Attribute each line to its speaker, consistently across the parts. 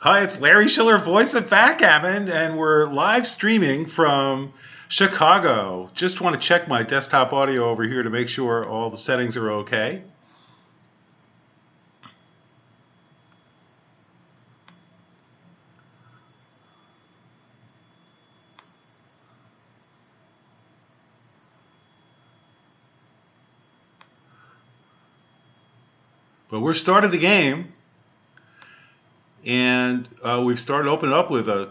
Speaker 1: Hi, it's Larry Shiller, voice of Backgammon, and we're live streaming from Chicago. Just want to check my desktop audio over here to make sure all the settings are okay. But we're started the game, and we've started opening up with a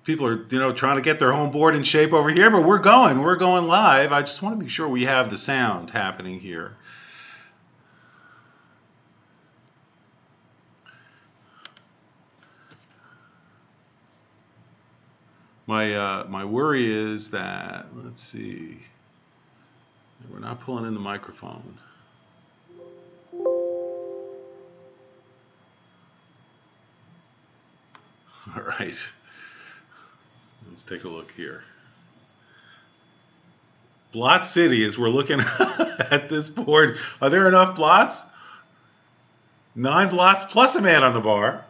Speaker 1: people are trying to get their home board in shape over here, but we're going live. I just want to be sure we have the sound happening here. My worry is that, let's see, we're not pulling in the microphone. All right, let's take a look here. Blot City, as we're looking at this board, are there enough blots? 9 blots plus a man on the bar.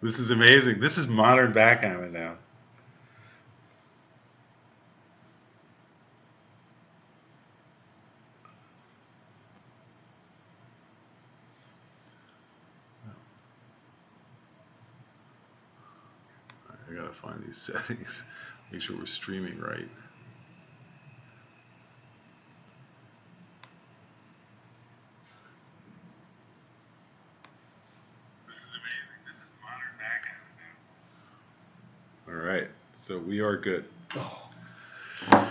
Speaker 1: This is amazing. This is modern backgammon now. I gotta find these settings. Make sure we're streaming right. This is amazing. This is modern backgammon now. All right, so we are good. All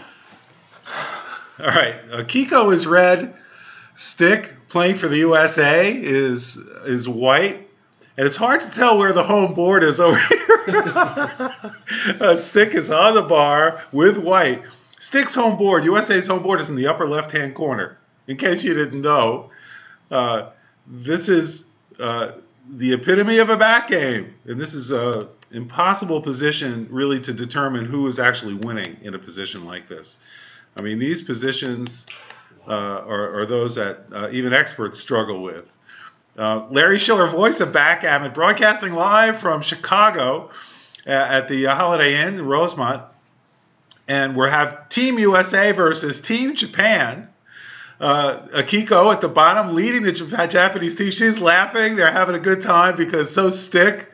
Speaker 1: right, Akiko is red. Stick, playing for the USA, is white. And it's hard to tell where the home board is over here. Stick is on the bar with white. Stick's home board, USA's home board, is in the upper left-hand corner. In case you didn't know, this is the epitome of a back game. And this is an impossible position, really, to determine who is actually winning in a position like this. I mean, these positions are those that even experts struggle with. Larry Shiller, voice of Backgammon, broadcasting live from Chicago at the Holiday Inn in Rosemont. And we have Team USA versus Team Japan. Akiko at the bottom leading the Japanese team. She's laughing. They're having a good time because so Stick,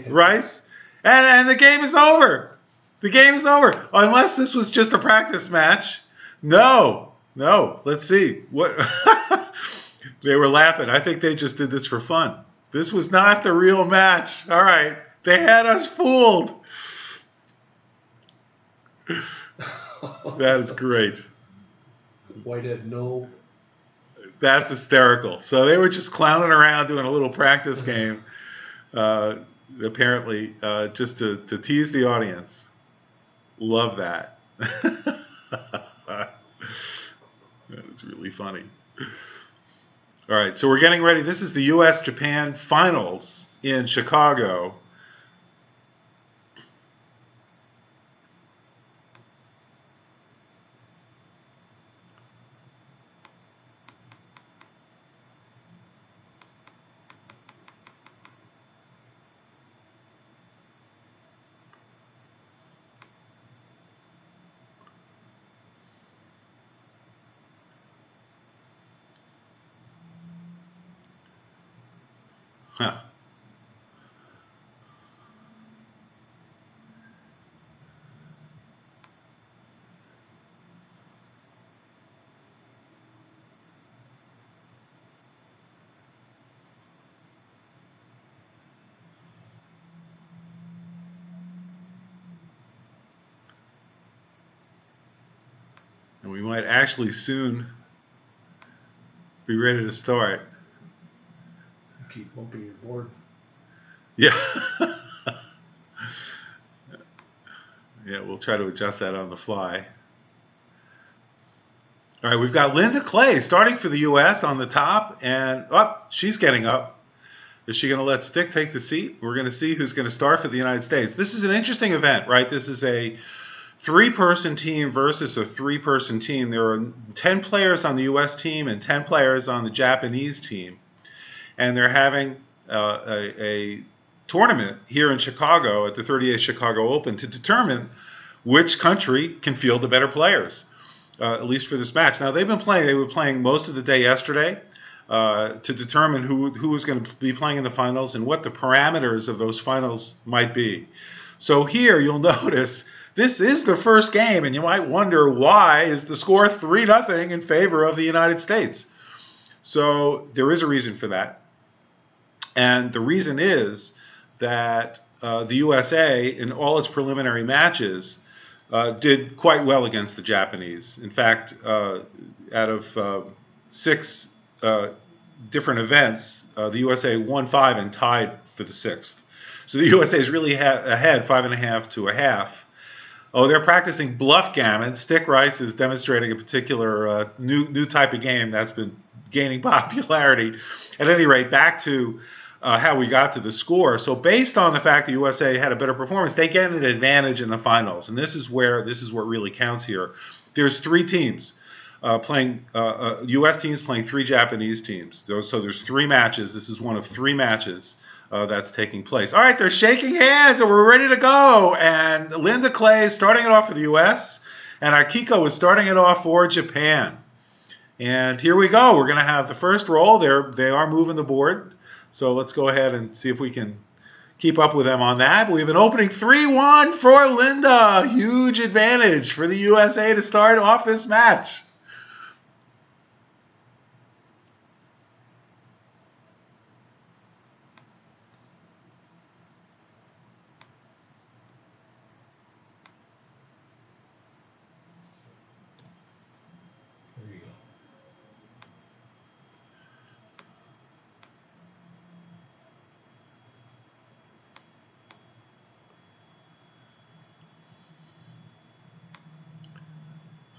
Speaker 1: Rice. And the game is over. The game is over. Unless this was just a practice match. No. Let's see. What? They were laughing. I think they just did this for fun. This was not the real match. All right. They had us fooled. That is great.
Speaker 2: Whitehead, no.
Speaker 1: That's hysterical. So they were just clowning around doing a little practice game, apparently, just to tease the audience. Love that. That is really funny. All right, so we're getting ready. This is the U.S.-Japan finals in Chicago. Huh. And we might actually soon be ready to start.
Speaker 2: You keep bumping your board.
Speaker 1: Yeah. Yeah, we'll try to adjust that on the fly. All right, we've got Linda Clay starting for the U.S. on the top, and she's getting up. Is she going to let Stick take the seat? We're going to see who's going to start for the United States. This is an interesting event, right? This is a 3-person team versus a 3-person team. There are 10 players on the U.S. team and 10 players on the Japanese team. And they're having a tournament here in Chicago at the 38th Chicago Open to determine which country can field the better players, at least for this match. Now, they've been playing. They were playing most of the day yesterday to determine who was going to be playing in the finals and what the parameters of those finals might be. So here you'll notice this is the first game, and you might wonder why is the score 3-0 in favor of the United States. So there is a reason for that. And the reason is that the USA, in all its preliminary matches, did quite well against the Japanese. In fact, out of 6 different events, the USA won 5 and tied for the 6th. So the USA is really ahead 5.5 to 1/2. Oh, they're practicing Bluffgammon. Stick Rice is demonstrating a particular new type of game that's been gaining popularity. At any rate, back to how we got to the score. So based on the fact the USA had a better performance, they get an advantage in the finals, and this is what really counts here. There's 3 teams playing, U.S. teams playing 3 Japanese teams. So there's 3 matches. This is one of 3 matches that's taking place. All right, they're shaking hands, and we're ready to go. And Linda Clay is starting it off for the U.S., and Akiko is starting it off for Japan. And here we go. We're going to have the first roll. They are moving the board. So let's go ahead and see if we can keep up with them on that. We have an opening 3-1 for Linda. Huge advantage for the USA to start off this match.
Speaker 2: There you go.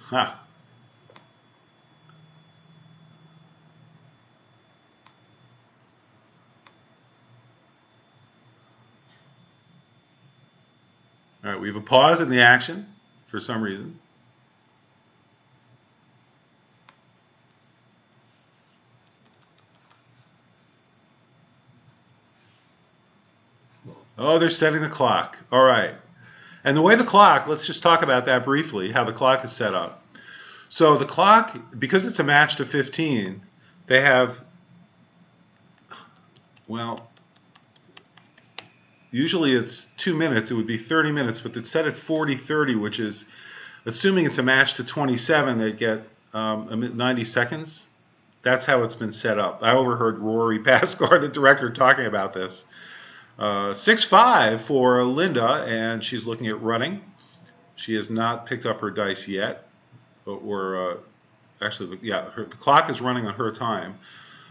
Speaker 1: Huh. All right, we have a pause in the action for some reason. Oh, they're setting the clock. All right. And the way the clock, let's just talk about that briefly, how the clock is set up. So the clock, because it's a match to 15, they have, well, usually it's 2 minutes. It would be 30 minutes, but it's set at 40-30, which is, assuming it's a match to 27, they'd get 90 seconds. That's how it's been set up. I overheard Rory Pascar, the director, talking about this. 6-5 for Linda, and she's looking at running. She has not picked up her dice yet. Actually, yeah, the clock is running on her time.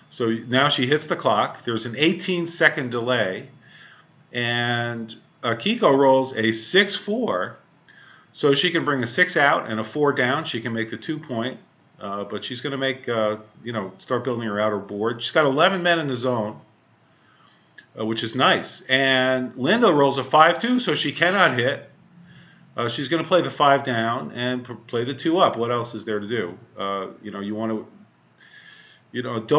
Speaker 1: So now she hits the clock. There's an 18-second delay. And Akiko rolls a 6-4. So she can bring a 6 out and a 4 down. She can make the 2-point. But she's going to make, start building her outer board. She's got 11 men in the zone, which is nice. And Linda rolls a 5-2, so she cannot hit. She's going to play the 5 down and play the 2 up. What else is there to do? Don't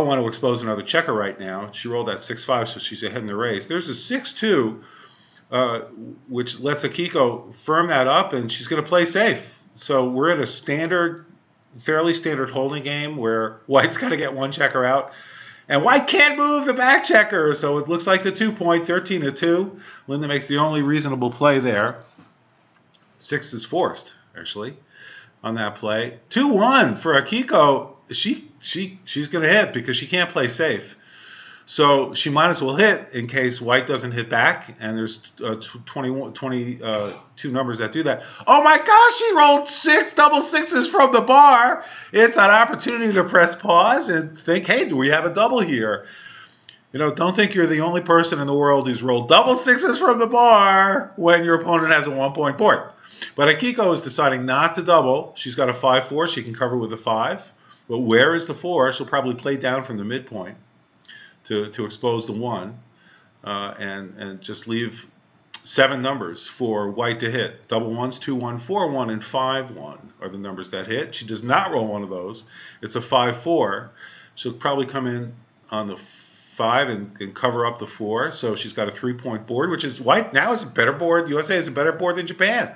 Speaker 1: want to expose another checker right now. She rolled that 6-5, so she's ahead in the race. There's a 6-2, which lets Akiko firm that up, and she's going to play safe. So we're at a fairly standard holding game where White's got to get 1 checker out. And White can't move the back checker, so it looks like the 2-point, 13-2. Linda makes the only reasonable play there. 6 is forced, actually, on that play. 2-1 for Akiko. She's going to hit because she can't play safe. So she might as well hit in case white doesn't hit back, and there's 22 numbers that do that. Oh my gosh, she rolled 6 double sixes from the bar. It's an opportunity to press pause and think, hey, do we have a double here? Don't think you're the only person in the world who's rolled double sixes from the bar when your opponent has a 1-point board. But Akiko is deciding not to double. She's got a 5-4. She can cover with a 5. But where is the 4? She'll probably play down from the midpoint to expose the 1 and just leave 7 numbers for white to hit. Double 1s, 2-1, 4-1, and 5-1 are the numbers that hit. She does not roll one of those. It's a 5-4. She'll probably come in on the 5 and cover up the 4. So she's got a 3-point board, which is white now is a better board. USA is a better board than Japan.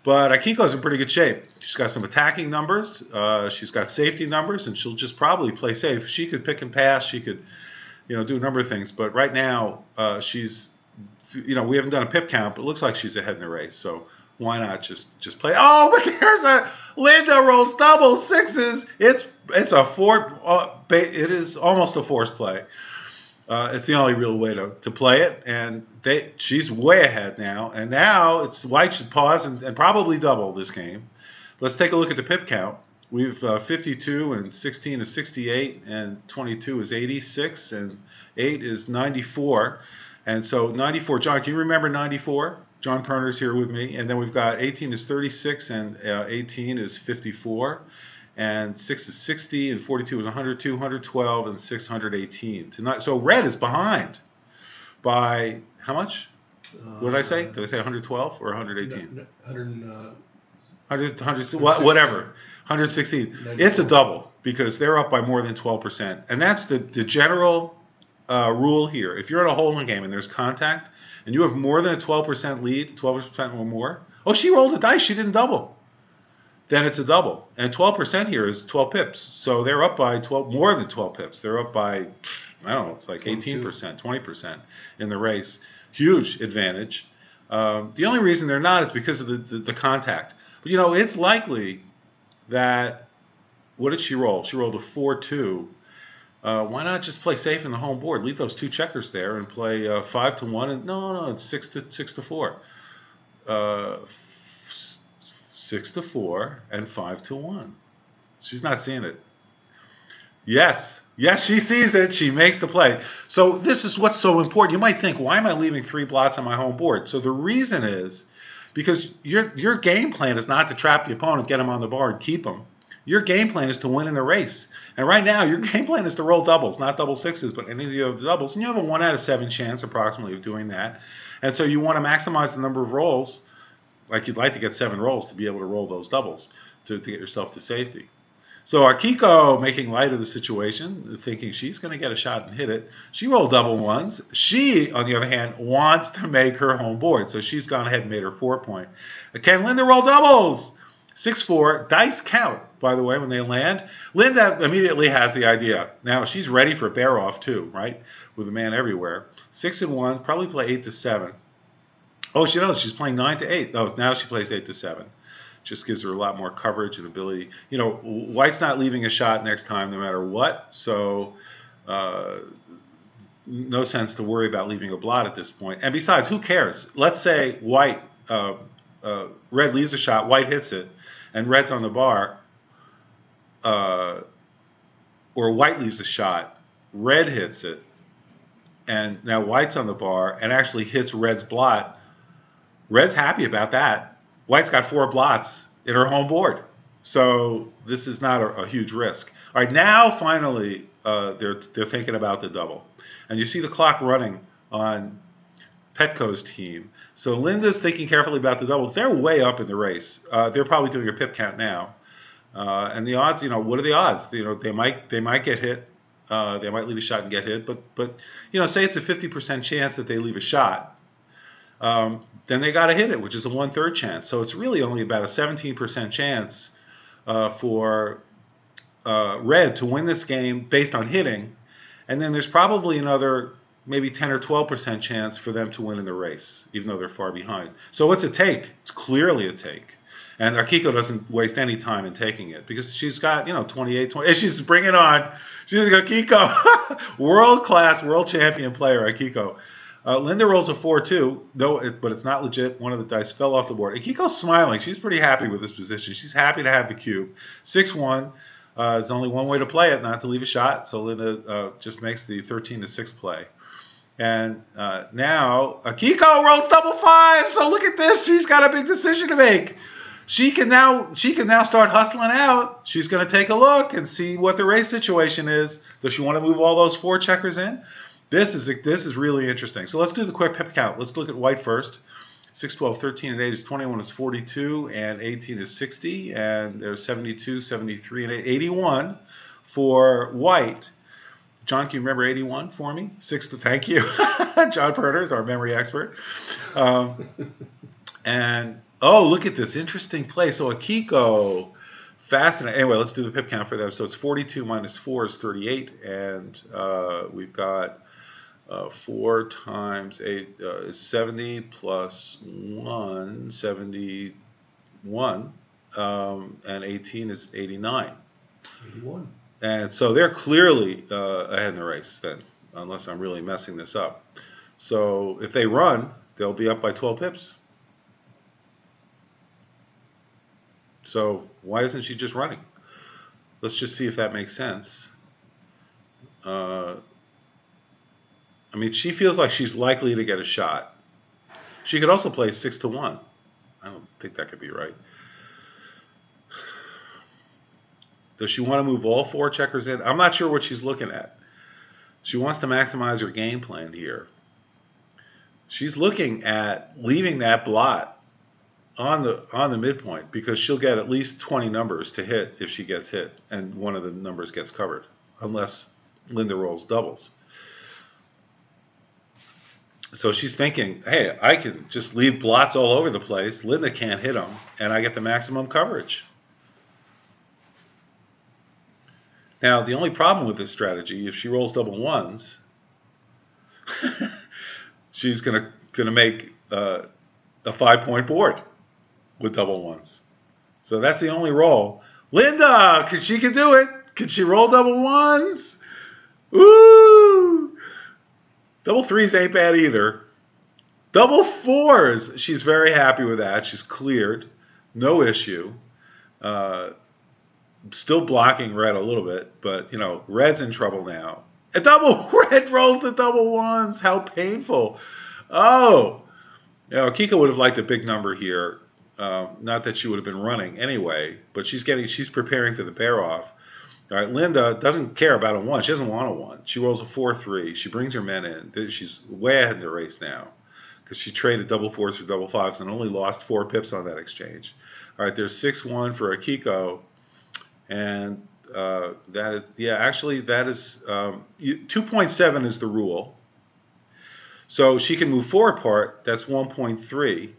Speaker 1: But Akiko's in pretty good shape. She's got some attacking numbers. She's got safety numbers, and she'll just probably play safe. She could pick and pass. She could do a number of things. But right now, she's, we haven't done a pip count, but it looks like she's ahead in the race. So why not just play? Oh, but there's Linda rolls double sixes. It's a 4. It is almost a forced play. It's the only real way to play it. And she's way ahead now. And now it's white should pause and probably double this game. Let's take a look at the pip count. We've 52 and 16 is 68 and 22 is 86 and 8 is 94. And so 94, John, can you remember 94? John Perner's here with me. And then we've got 18 is 36 and 18 is 54. And 6 is 60 and 42 is 102, 112 and 618. So red is behind by how much? What did I say? Did I say 112 or 118? 100, whatever. 116. It's a double because they're up by more than 12%. And that's the general rule here. If you're at a hold'em game and there's contact and you have more than a 12% lead, 12% or more, oh, she rolled a dice. She didn't double. Then it's a double. And 12% here is 12 pips. So they're up by more than 12 pips. They're up by, I don't know, it's like 18%, 20% in the race. Huge advantage. The only reason they're not is because of the contact. But, it's likely that, what did she roll? She rolled a 4-2. Why not just play safe in the home board? Leave those 2 checkers there and play 5-1. And no, it's 6-4. 6-4 and 5-1. She's not seeing it. Yes, she sees it. She makes the play. So this is what's so important. You might think, why am I leaving 3 blots on my home board? So the reason is because your game plan is not to trap the opponent, get him on the board, keep him. Your game plan is to win in the race. And right now, your game plan is to roll doubles, not double sixes, but any of the other doubles. And you have a 1 out of 7 chance approximately of doing that. And so you want to maximize the number of rolls. Like you'd like to get 7 rolls to be able to roll those doubles to get yourself to safety. So Akiko making light of the situation, thinking she's going to get a shot and hit it. She rolled double 1s. She, on the other hand, wants to make her home board. So she's gone ahead and made her 4-point. Can Linda roll doubles? 6-4. Dice count, by the way, when they land. Linda immediately has the idea. Now she's ready for bear off too, right? With a man everywhere. 6-1. Probably play 8-7. Oh, she knows she's playing 9-8. Oh, now she plays 8-7. Just gives her a lot more coverage and ability. White's not leaving a shot next time no matter what. So no sense to worry about leaving a blot at this point. And besides, who cares? Let's say red leaves a shot, white hits it, and red's on the bar. Or white leaves a shot, red hits it, and now white's on the bar and actually hits red's blot. Red's happy about that. White's got 4 blots in her home board. So this is not a huge risk. All right, now finally they're thinking about the double. And you see the clock running on Petco's team. So Linda's thinking carefully about the doubles. They're way up in the race. They're probably doing a pip count now. And the odds, what are the odds? They might get hit. They might leave a shot and get hit. But say it's a 50% chance that they leave a shot. Then they got to hit it, which is a 1/3 chance. So it's really only about a 17% chance for red to win this game based on hitting. And then there's probably another maybe 10 or 12% chance for them to win in the race, even though they're far behind. So what's a take? It's clearly a take. And Akiko doesn't waste any time in taking it because she's got, 28, 20. And she's bringing on. She's Akiko, world-class, world champion player, Akiko. Linda rolls a 4-2. No, but it's not legit. One of the dice fell off the board. Akiko's smiling. She's pretty happy with this position. She's happy to have the cube. 6-1. There's only one way to play it, not to leave a shot. So Linda just makes the 13-6 play. And now Akiko rolls double 5. So look at this. She's got a big decision to make. She can now start hustling out. She's going to take a look and see what the race situation is. Does she want to move all those 4 checkers in? This is really interesting. So let's do the quick pip count. Let's look at white first. 6, 12, 13, and 8 is 21 is 42, and 18 is 60, and there's 72, 73, and 81 for white. John, can you remember 81 for me? Thank you. John Perner is our memory expert. And look at this interesting play. So Akiko, fascinating. Anyway, let's do the pip count for them. So it's 42 minus 4 is 38, and we've got 4 times 8 is 70 plus 1, 71, and 18 is 89.
Speaker 2: 81.
Speaker 1: And so they're clearly ahead in the race then, unless I'm really messing this up. So if they run, they'll be up by 12 pips. So why isn't she just running? Let's just see if that makes sense. I mean, she feels like she's likely to get a shot. She could also play 6-1. I don't think that could be right. Does she want to move all 4 checkers in? I'm not sure what she's looking at. She wants to maximize her game plan here. She's looking at leaving that blot on the midpoint because she'll get at least 20 numbers to hit if she gets hit and one of the numbers gets covered, unless Linda rolls doubles. So she's thinking, hey, I can just leave blots all over the place. Linda can't hit them, and I get the maximum coverage. Now, the only problem with this strategy, if she rolls double 1s, she's gonna make a 5-point board with double 1s. So that's the only roll. Linda, she can do it. Can she roll double 1s? Woo! Double 3s ain't bad either. Double 4s, she's very happy with that. She's cleared, no issue. Still blocking red a little bit, but red's in trouble now. A double red rolls the double 1s. How painful! Oh, Akiko would have liked a big number here. Not that she would have been running anyway, but she's preparing for the bear off. All right, Linda doesn't care about a 1. She doesn't want a 1. She rolls a 4-3. She brings her men in. She's way ahead in the race now because she traded double 4s for double 5s and only lost 4 pips on that exchange. All right, there's 6-1 for Akiko, and that is 2.7 is the rule. So she can move 4 apart. That's 1.3,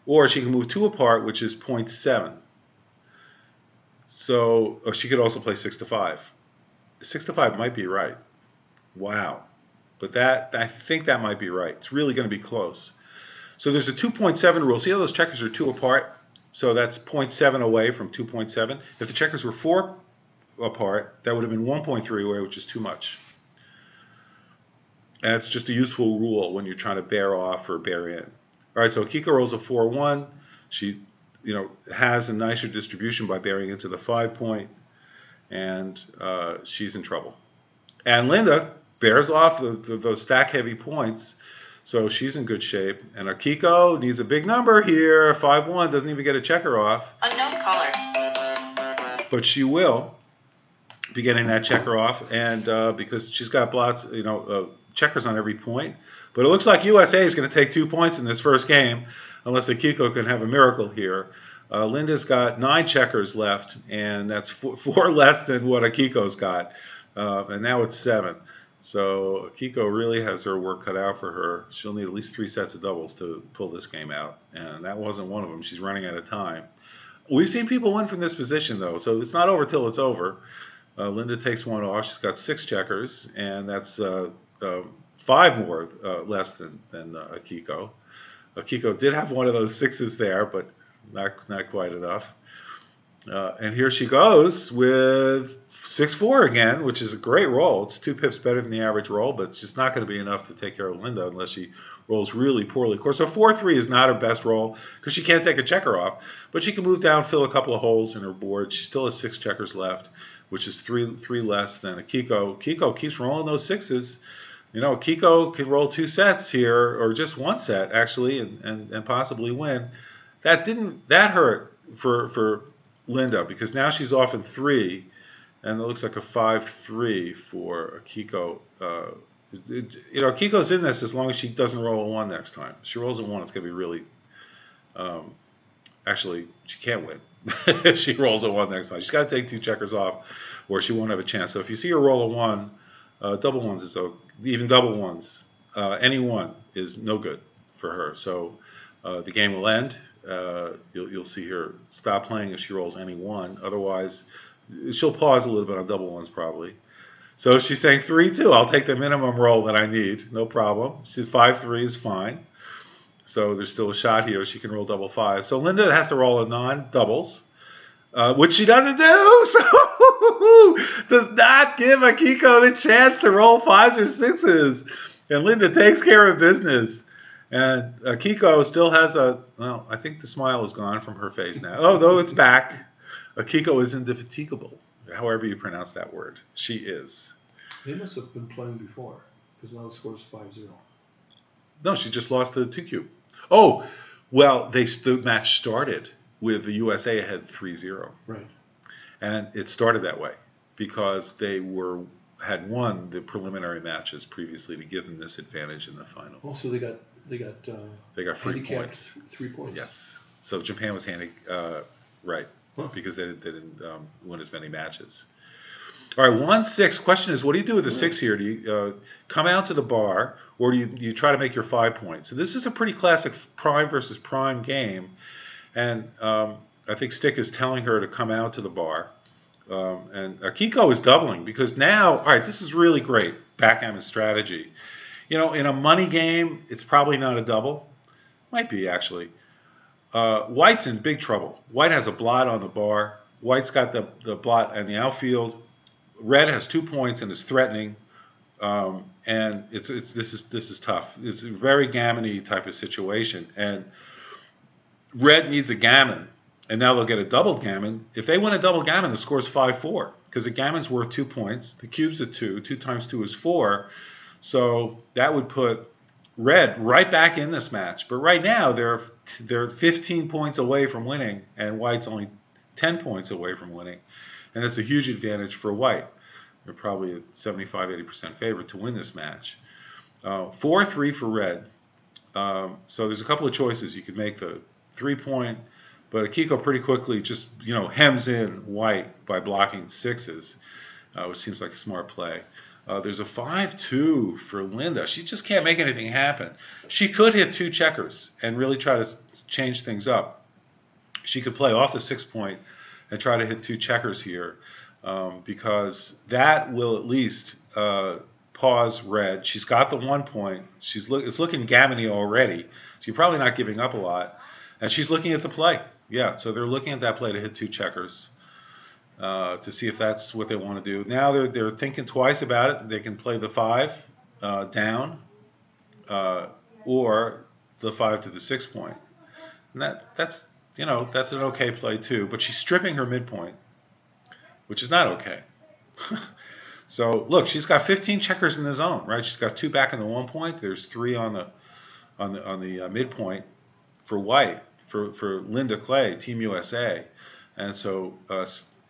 Speaker 1: or she can move 2 apart, which is 0.7. So she could also play 6-5. 6-5 might be right. Wow. But I think that might be right. It's really going to be close. So there's a 2.7 rule. See how those checkers are 2 apart? So that's 0.7 away from 2.7. If the checkers were 4 apart, that would have been 1.3 away, which is too much. And it's just a useful rule when you're trying to bear off or bear in. All right, so Akiko rolls a 4-1. She has a nicer distribution by bearing into the 5-point, and she's in trouble. And Linda bears off those stack-heavy points, so she's in good shape. And Akiko needs a big number here. 5-1 doesn't even get a checker off.
Speaker 3: Unknown caller.
Speaker 1: But she will be getting that checker off, and because she's got blots, checkers on every point. But it looks like USA is going to take 2 points in this first game, unless Akiko can have a miracle here. Linda's got 9 checkers left, and that's 4 less than what Akiko's got. And now it's 7. So Akiko really has her work cut out for her. She'll need at least 3 sets of doubles to pull this game out, and that wasn't one of them. She's running out of time. We've seen people win from this position, though, so it's not over till it's over. Linda takes 1 off. She's got 6 checkers, and that's 5 more less than Akiko. Akiko did have one of those 6s there, but not quite enough. And here she goes with 6-4 again, which is a great roll. It's 2 pips better than the average roll, but it's just not going to be enough to take care of Linda unless she rolls really poorly. Of course, a 4-3 is not her best roll because she can't take a checker off, but she can move down, fill a couple of holes in her board. She still has 6 checkers left, which is three less than Akiko. Akiko keeps rolling those 6s. Akiko can roll 2 sets here, or just 1 set actually, and possibly win. That hurt for Linda, because now she's off in 3, and it looks like a 5-3 for Akiko. Akiko's in this as long as she doesn't roll a 1 next time. If she rolls a 1, it's going to be really. Actually, she can't win if she rolls a 1 next time. She's got to take 2 checkers off, or she won't have a chance. So if you see her roll a 1, double ones is even double ones. Any 1 is no good for her. So the game will end. You'll see her stop playing if she rolls any 1. Otherwise, she'll pause a little bit on double ones probably. So she's saying 3-2. I'll take the minimum roll that I need. No problem. She's 5-3 is fine. So there's still a shot here. She can roll double 5. So Linda has to roll a non-doubles, which she doesn't do. So does not give Akiko the chance to roll 5s or 6s. And Linda takes care of business. And Akiko still has I think the smile is gone from her face now. Oh, though it's back. Akiko is indefatigable, however you pronounce that word. She is.
Speaker 2: They must have been playing before, because now the score is 5-0.
Speaker 1: No, she just lost the 2-cube. Oh, well, the match started with the USA ahead 3-0.
Speaker 2: Right.
Speaker 1: And it started that way because they had won the preliminary matches previously to give them this advantage in the finals.
Speaker 2: Oh, so they got
Speaker 1: 3 points.
Speaker 2: 3 points.
Speaker 1: Yes. So Japan was right, because they didn't win as many matches. All right, 1-6. Question is, what do you do with the 6 here? Do you come out to the bar, or do you try to make your 5 points? So this is a pretty classic prime versus prime game, and I think Stick is telling her to come out to the bar. And Akiko is doubling because now, all right, this is really great backgammon strategy. In a money game, it's probably not a double. Might be, actually. White's in big trouble. White has a blot on the bar. White's got the blot in the outfield. Red has 2 points and is threatening. And this is tough. It's a very gammon-y type of situation. And Red needs a gammon. And now they'll get a double gammon. If they win a double gammon, the score is 5-4 because the gammon's worth 2 points. The cube's a 2. 2 times 2 is 4. So that would put Red right back in this match. But right now they're 15 points away from winning, and White's only 10 points away from winning. And that's a huge advantage for White. They're probably a 75-80% favorite to win this match. 4-3 for Red. So there's a couple of choices. You could make the 3-point. But Akiko pretty quickly just, hems in White by blocking 6s, which seems like a smart play. There's a 5-2 for Linda. She just can't make anything happen. She could hit 2 checkers and really try to change things up. She could play off the 6-point and try to hit 2 checkers here because that will at least pause Red. She's got the 1 point. It's looking gammon-y already, so you're probably not giving up a lot. And she's looking at the play. Yeah, so they're looking at that play to hit 2 checkers to see if that's what they want to do. Now they're thinking twice about it. They can play the 5 down or the 5 to the 6-point. And that's an okay play too. But she's stripping her midpoint, which is not okay. So look, she's got 15 checkers in the zone, right? She's got 2 back in the 1 point. There's 3 on the midpoint for White. For Linda Clay, Team USA. And so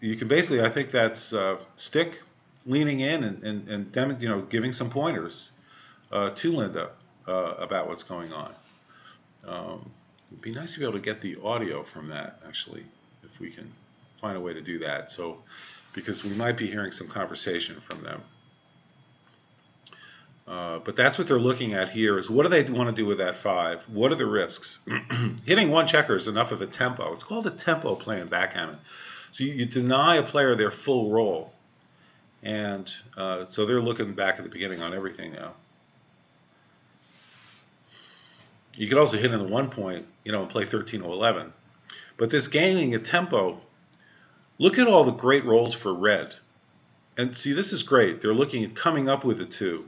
Speaker 1: you can basically, I think that's Stick leaning in and them, giving some pointers to Linda about what's going on. It'd be nice to be able to get the audio from that, actually, if we can find a way to do that. So, because we might be hearing some conversation from them. But that's what they're looking at here is what do they want to do with that 5? What are the risks? Hitting 1 checker is enough of a tempo. It's called a tempo play in backgammon. So you deny a player their full roll. And so they're looking back at the beginning on everything now. You could also hit in the 1 point, and play 13 or 11. But this gaining a tempo, look at all the great rolls for red. And see, this is great. They're looking at coming up with a 2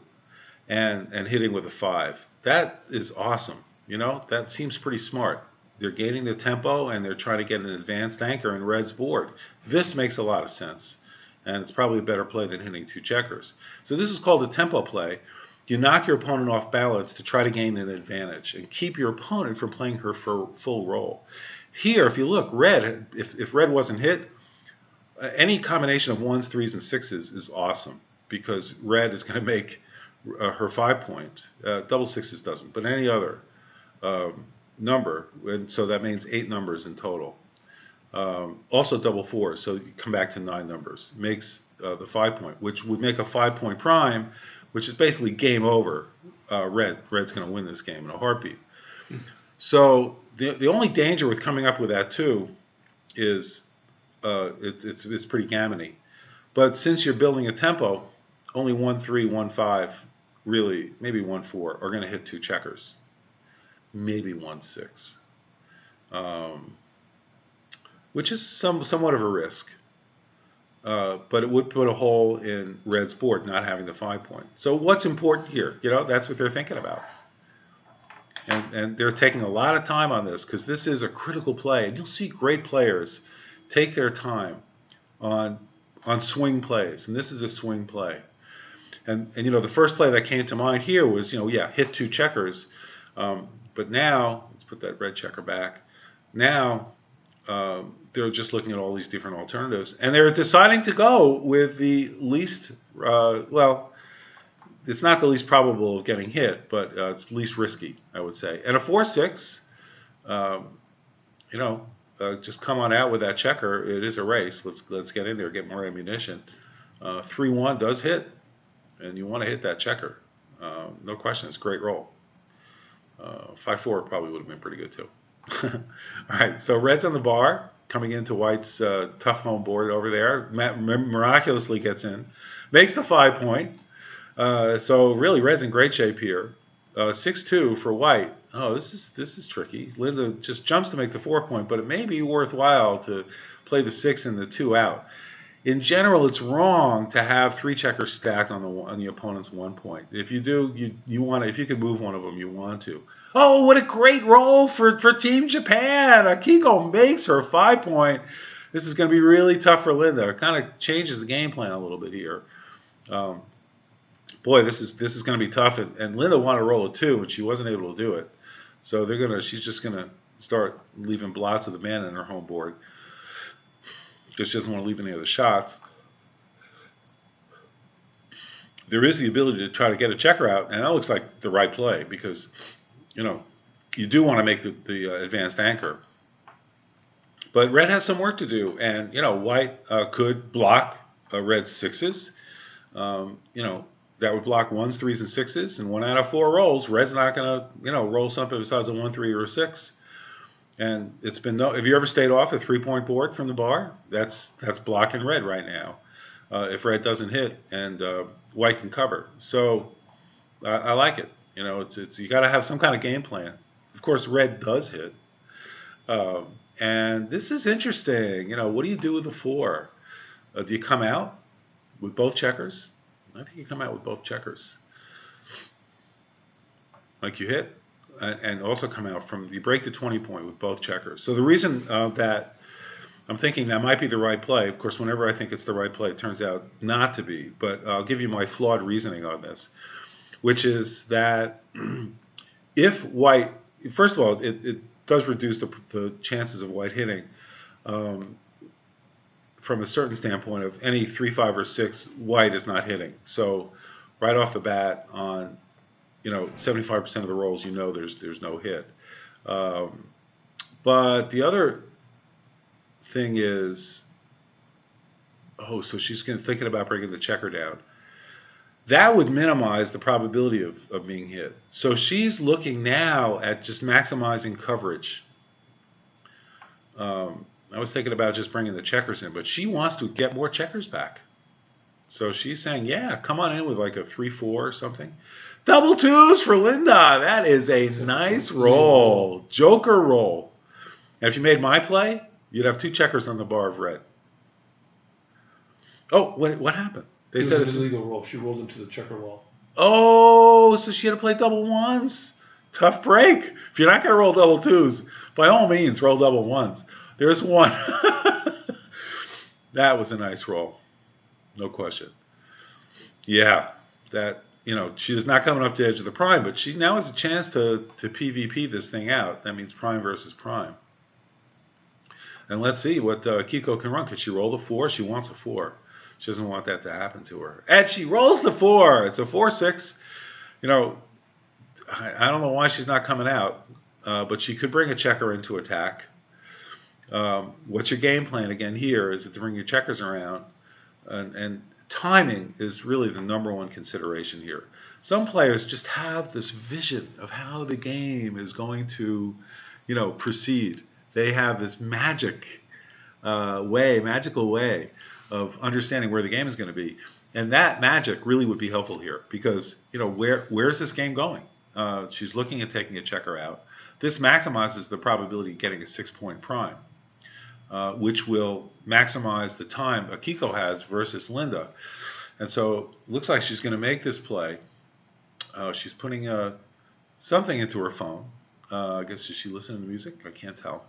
Speaker 1: and hitting with a 5. That is awesome. That seems pretty smart. They're gaining the tempo and they're trying to get an advanced anchor in red's board. This makes a lot of sense. And it's probably a better play than hitting 2 checkers. So this is called a tempo play. You knock your opponent off balance to try to gain an advantage and keep your opponent from playing her full roll. Here, if you look, red, if red wasn't hit, any combination of 1s, 3s, and 6s is awesome because red is going to make her 5 point. Double 6s doesn't, but any other number, and so that means 8 numbers in total. Also double 4s, so you come back to 9 numbers. Makes the 5 point, which would make a 5 point prime, which is basically game over. Red's going to win this game in a heartbeat. So the only danger with coming up with that too is it's pretty gammony. But since you're building a tempo, only 1, 3, 1, 5, really maybe 1, 4 are going to hit 2 checkers, maybe 1, 6, which is somewhat of a risk. But it would put a hole in red's board not having the 5 point. So what's important here? That's what they're thinking about. And they're taking a lot of time on this because this is a critical play. And you'll see great players take their time on swing plays. And this is a swing play. And the first play that came to mind here was, hit 2 checkers. But now, let's put that red checker back. Now, they're just looking at all these different alternatives, and they're deciding to go with the least, it's not the least probable of getting hit, but it's least risky, I would say. And a 4-6, just come on out with that checker. It is a race. Let's get in there, get more ammunition. 3-1 does hit, and you want to hit that checker. No question, it's a great roll. 5-4 probably would have been pretty good too. All right, so red's on the bar, coming into white's tough home board over there. Miraculously gets in, makes the 5 point. So really, red's in great shape here. 6-2 for white. Oh, this is tricky. Linda just jumps to make the 4 point, but it may be worthwhile to play the 6 and the 2 out. In general, it's wrong to have 3 checkers stacked on the opponent's 1 point. If you do, you want to. If you can move one of them, you want to. Oh, what a great roll for Team Japan! Akiko makes her 5 point. This is going to be really tough for Linda. It kind of changes the game plan a little bit here. Boy, this is going to be tough. And Linda wanted to roll a 2, and she wasn't able to do it. So she's just going to start leaving blots of the man in her home board. Because she doesn't want to leave any of the shots. There is the ability to try to get a checker out, and that looks like the right play because, you do want to make the advanced anchor. But red has some work to do, and, white could block red's 6s. That would block 1s, 3s, and 6s, and 1 out of 4 rolls. Red's not going to, roll something besides a 1, 3, or a 6. And it's been have you ever stayed off a 3-point board from the bar? That's blocking red right now. If red doesn't hit and white can cover, so I like it. It's you got to have some kind of game plan. Of course, red does hit, and this is interesting. What do you do with the 4? Do you come out with both checkers? I think you come out with both checkers. Like you hit. And also come out you break the 20 point with both checkers. So the reason that I'm thinking that might be the right play, of course, whenever I think it's the right play, it turns out not to be. But I'll give you my flawed reasoning on this, which is that if white, first of all, it does reduce the chances of white hitting from a certain standpoint of any 3, 5, or 6, white is not hitting. So right off the bat on 75% of the rolls, there's no hit. But the other thing is, so she's thinking about bringing the checker down. That would minimize the probability of being hit. So she's looking now at just maximizing coverage. I was thinking about just bringing the checkers in, but she wants to get more checkers back. So she's saying, yeah, come on in with like a 3-4 or something Double twos for Linda. That is a nice roll. Joker roll. And if you made my play, you'd have 2 checkers on the bar of red. Oh, what happened?
Speaker 2: They said it's an illegal roll. She rolled into the checker wall.
Speaker 1: Oh, so she had to play double ones. Tough break. If you're not going to roll double twos, by all means, roll double ones. There's one. That was a nice roll. No question. Yeah, that, she is not coming up to the edge of the prime, but she now has a chance to PvP this thing out. That means prime versus prime. And let's see what Akiko can run. Could she roll the 4? She wants a 4. She doesn't want that to happen to her. And she rolls the 4. It's a 4-6. I don't know why she's not coming out, but she could bring a checker into attack. What's your game plan again here? Is it to bring your checkers around? And timing is really the number one consideration here. Some players just have this vision of how the game is going to, proceed. They have this magical way of understanding where the game is going to be. And that magic really would be helpful here because, where's this game going? She's looking at taking a checker out. This maximizes the probability of getting a 6-point prime, which will maximize the time Akiko has versus Linda. And so it looks like she's going to make this play. She's putting something into her phone. I guess, is she listening to music? I can't tell.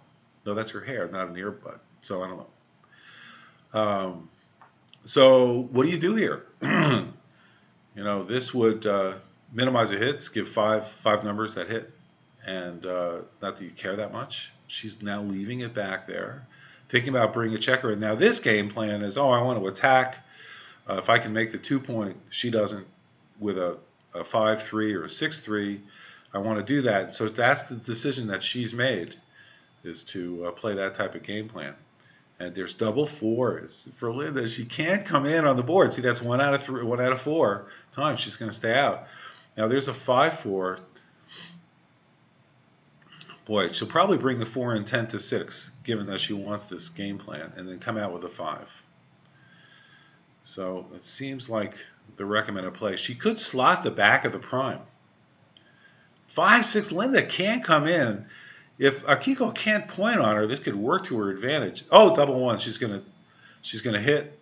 Speaker 1: No, that's her hair, not an earbud. So I don't know. So what do you do here? This would minimize the hits, give five numbers that hit, and not that you care that much. She's now leaving it back there, thinking about bringing a checker in. Now this game plan is, I want to attack. If I can make the 2-point, she doesn't, with a 5-3 or a 6-3, I want to do that. So that's the decision that she's made, is to play that type of game plan. And there's double 4s for Linda. She can't come in on the board. See, that's 1 out of 3, 1 out of 4 times she's going to stay out. Now there's a 5-4. Boy, she'll probably bring the 4 and 10 to 6, given that she wants this game plan, and then come out with a 5. So it seems like the recommended play. She could slot the back of the prime. 5-6 Linda can't come in. If Akiko can't point on her, this could work to her advantage. Oh, double 1. She's gonna hit,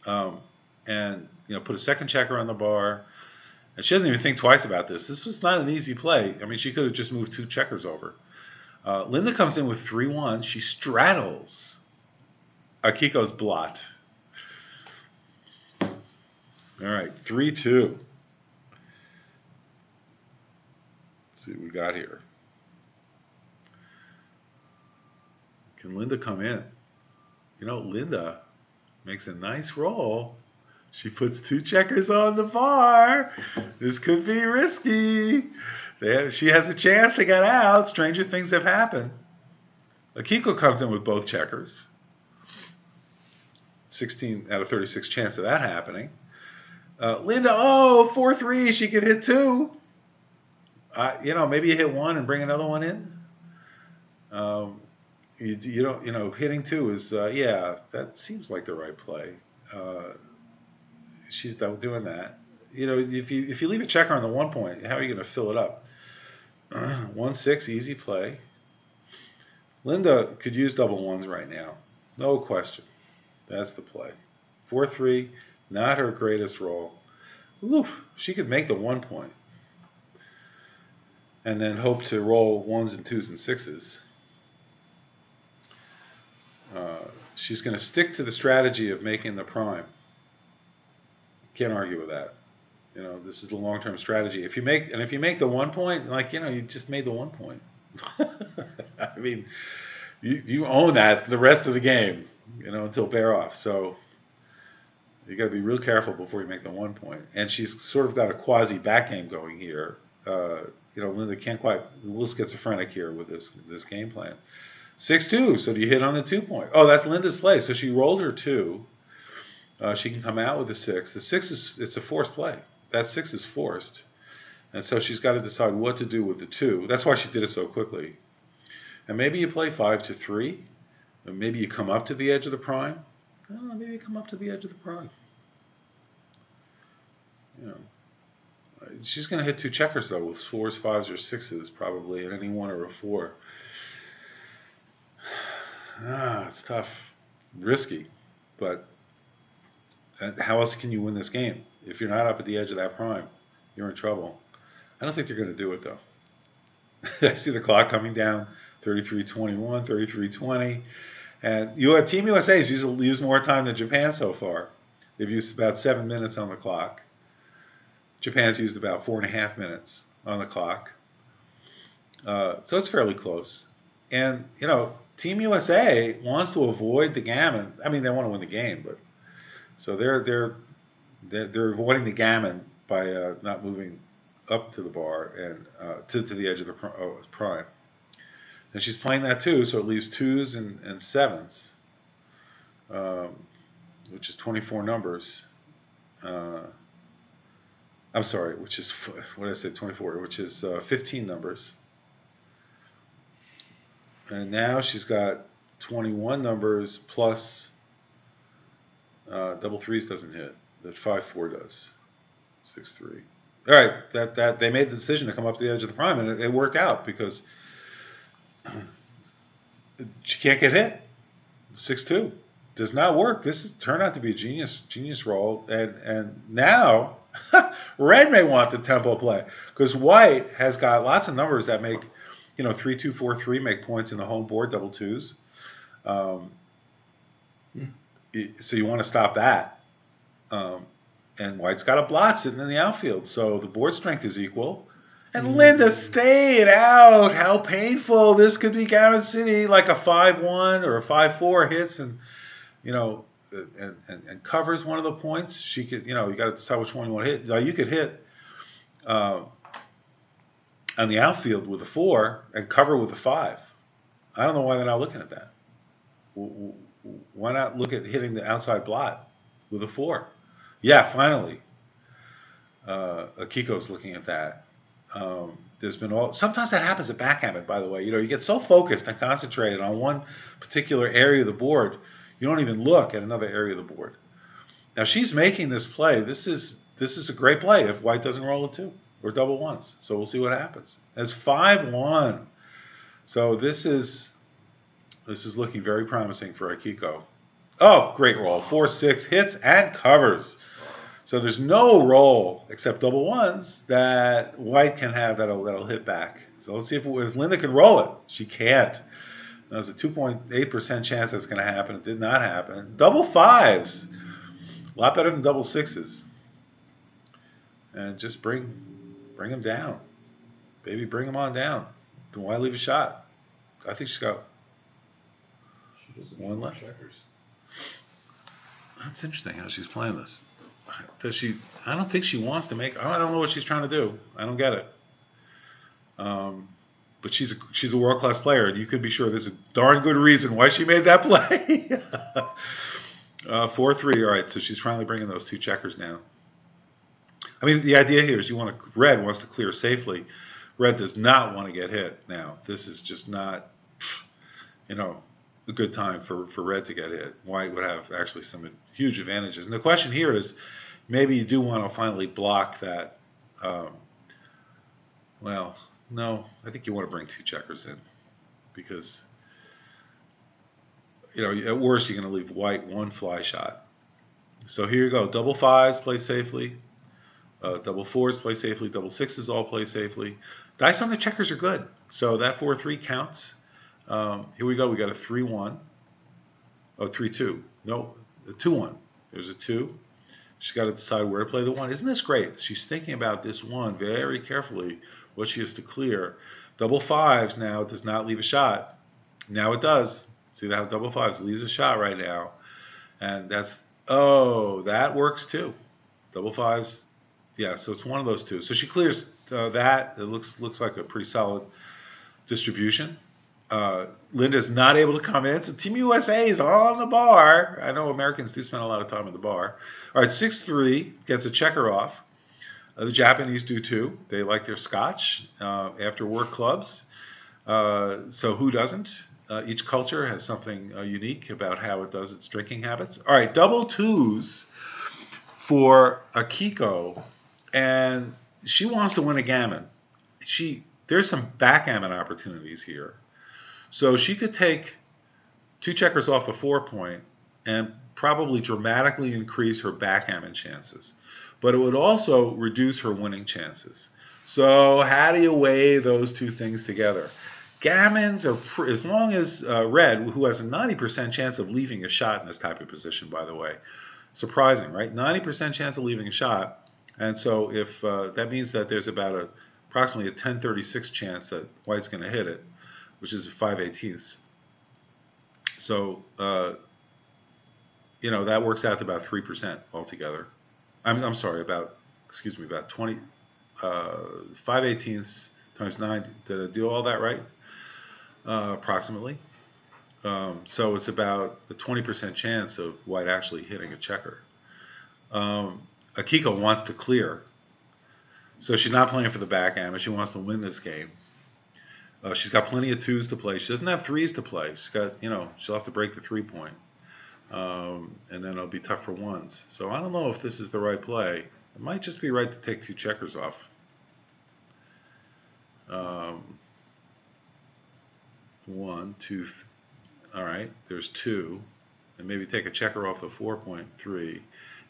Speaker 1: and put a second checker on the bar. And she doesn't even think twice about this. This was not an easy play. I mean, she could have just moved 2 checkers over. Linda comes in with 3-1. She straddles Akiko's blot. All right, 3-2. Let's see what we got here. Can Linda come in? Linda makes a nice roll. She puts 2 checkers on the bar. This could be risky. She has a chance to get out. Stranger things have happened. Akiko comes in with both checkers. 16 out of 36 chance of that happening. Linda, 4-3. She could hit 2. Maybe you hit 1 and bring another one in. You don't, hitting 2 is, that seems like the right play. She's doing that. If you leave a checker on the 1 point, how are you going to fill it up? 1-6, easy play. Linda could use double 1s right now. No question. That's the play. 4-3, not her greatest roll. Oof, she could make the 1 point. And then hope to roll 1s and 2s and 6s. She's going to stick to the strategy of making the prime. Can't argue with that. This is the long-term strategy. If you make the 1 point, you just made the 1 point. I mean, you own that the rest of the game, until bear off. So you got to be real careful before you make the 1 point. And she's sort of got a quasi back game going here. Linda can't quite, a little schizophrenic here with this game plan. 6-2. So do you hit on the 2 point? Oh, that's Linda's play. So she rolled her 2. She can come out with a 6. The 6 it's a forced play. That 6 is forced. And so she's got to decide what to do with the 2. That's why she did it so quickly. And maybe you play 5-3. Or maybe you come up to the edge of the prime. I don't know, maybe you come up to the edge of the prime. She's going to hit two checkers, though, with 4s, 5s, or 6s, probably, and any 1 or a 4. It's tough. Risky. But how else can you win this game? If you're not up at the edge of that prime, you're in trouble. I don't think they're going to do it, though. I see the clock coming down, 33:21, 33:20. And Team USA's used more time than Japan so far. They've used about 7 minutes on the clock. Japan's used about 4.5 minutes on the clock. So it's fairly close. And, Team USA wants to avoid the gammon. I mean, they want to win the game, but so they're avoiding the gammon by not moving up to the bar and to the edge of the prime. And she's playing that too, so it leaves 2s and 7s, which is 24 numbers. I'm sorry, which is, what did I say, 24, which is 15 numbers. And now she's got 21 numbers plus double 3s doesn't hit. That 5-4 does. 6-3. All right, that they made the decision to come up to the edge of the prime, and it worked out because she can't get hit. 6-2 does not work. This has turned out to be a genius roll, and now red may want the tempo play because white has got lots of numbers that make 3-2, 4-3 make points in the home board, double 2s. So you want to stop that. And white's got a blot sitting in the outfield, so the board strength is equal. And Linda stayed out. How painful this could be, Gammon City, like a 5-1 or a 5-4 hits and and covers one of the points. She could, you got to decide which one you want to hit. You could hit on the outfield with a 4 and cover with a 5. I don't know why they're not looking at that. Why not look at hitting the outside blot with a 4? Yeah, finally. Akiko's looking at that. There's been sometimes that happens at backgammon, by the way. You get so focused and concentrated on one particular area of the board, you don't even look at another area of the board. Now she's making this play. This is a great play if white doesn't roll a 2 or double 1s. So we'll see what happens. It's 5-1. So this is looking very promising for Akiko. Oh, great roll. 4-6 hits and covers. So there's no roll except double 1s that white can have that'll hit back. So let's see if Linda can roll it. She can't. There's a 2.8% chance that's going to happen. It did not happen. Double 5s. A lot better than double 6s. And just bring him down. Baby, bring him on down. Then why leave a shot? I think she's got one left.
Speaker 2: Checkers.
Speaker 1: That's interesting how she's playing this. Does she? I don't think she wants to make. I don't know what she's trying to do. I don't get it. But she's a world class player, and you could be sure there's a darn good reason why she made that play. 4-3. All right, so she's finally bringing those 2 checkers now. I mean, the idea here is red wants to clear safely. Red does not want to get hit now. This is just not, a good time for red to get hit. White would have actually some huge advantages. And the question here is, maybe you do want to finally block that. No, I think you want to bring 2 checkers in because, at worst you're going to leave white 1 fly shot. So here you go. Double 5s, play safely. Double 4s, play safely. Double 6s, all play safely. Dice on the checkers are good. So that 4-3 counts. Here we go. We got a 3-1. Oh, 3-2. No, a 2-1. There's a 2. She's got to decide where to play the 1. Isn't this great? She's thinking about this 1 very carefully, what she has to clear. Double 5s now does not leave a shot. Now it does. See how double 5s leaves a shot right now. And that works too. Double 5s, yeah, so it's one of those 2. So she clears that. It looks like a pretty solid distribution. Linda's not able to come in, so Team USA is on the bar. I know Americans do spend a lot of time at the bar. All right, 6-3 gets a checker off. The Japanese do too. They like their scotch after work clubs. So who doesn't? Each culture has something unique about how it does its drinking habits. All right, double 2s for Akiko. And she wants to win a gammon. There's some backgammon opportunities here. So she could take 2 checkers off the 4-point and probably dramatically increase her backgammon chances. But it would also reduce her winning chances. So how do you weigh those two things together? Gammons are, as long as red, who has a 90% chance of leaving a shot in this type of position, by the way. Surprising, right? 90% chance of leaving a shot. And so if that means that there's about approximately a 1036 chance that white's going to hit it, which is 5/18. So, that works out to about 3% altogether. I'm sorry, about 20, 5/18 times 9. Did I do all that right? Approximately. So it's about the 20% chance of white actually hitting a checker. Akiko wants to clear. So she's not playing for the backgammon. She wants to win this game. She's got plenty of 2s to play. She doesn't have 3s to play. She's got, she'll have to break the 3-point. And then it'll be tough for 1s. So I don't know if this is the right play. It might just be right to take 2 checkers off. 1, 2, all right, there's 2. And maybe take a checker off the 4-point, 3,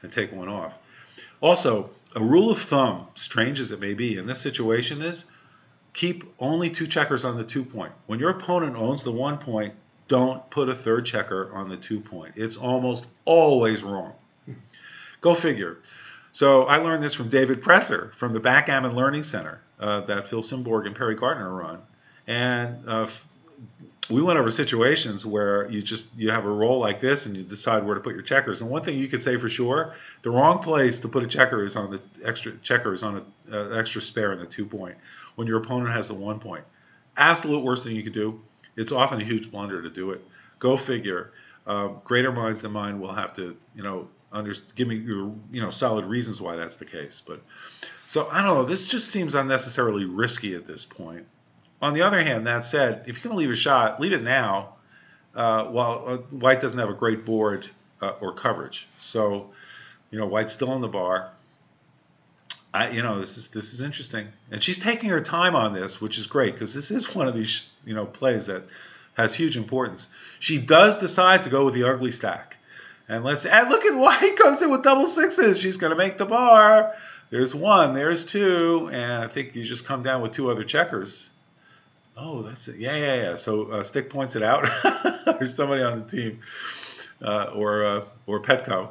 Speaker 1: and take 1 off. Also, a rule of thumb, strange as it may be, in this situation is keep only 2 checkers on the 2-point. When your opponent owns the 1-point, don't put a 3rd checker on the 2-point. It's almost always wrong. Go figure. So I learned this from David Presser from the Backgammon Learning Center that Phil Simborg and Perry Gardner run. And we went over situations where you have a roll like this and you decide where to put your checkers. And one thing you could say for sure, the wrong place to put a checker is on the extra extra spare in the 2-point when your opponent has the 1-point. Absolute worst thing you could do. It's often a huge blunder to do it. Go figure. Greater minds than mine will have to, give me, solid reasons why that's the case. But so I don't know. This just seems unnecessarily risky at this point. On the other hand, that said, if you're going to leave a shot, leave it now. While white doesn't have a great board or coverage, so white's still on the bar. This is interesting, and she's taking her time on this, which is great because this is one of these plays that has huge importance. She does decide to go with the ugly stack, and look at white comes in with double 6s. She's going to make the bar. There's 1, there's 2, and I think you just come down with 2 other checkers. Oh, that's it. Yeah. So Stick points it out. There's somebody on the team, or Petco,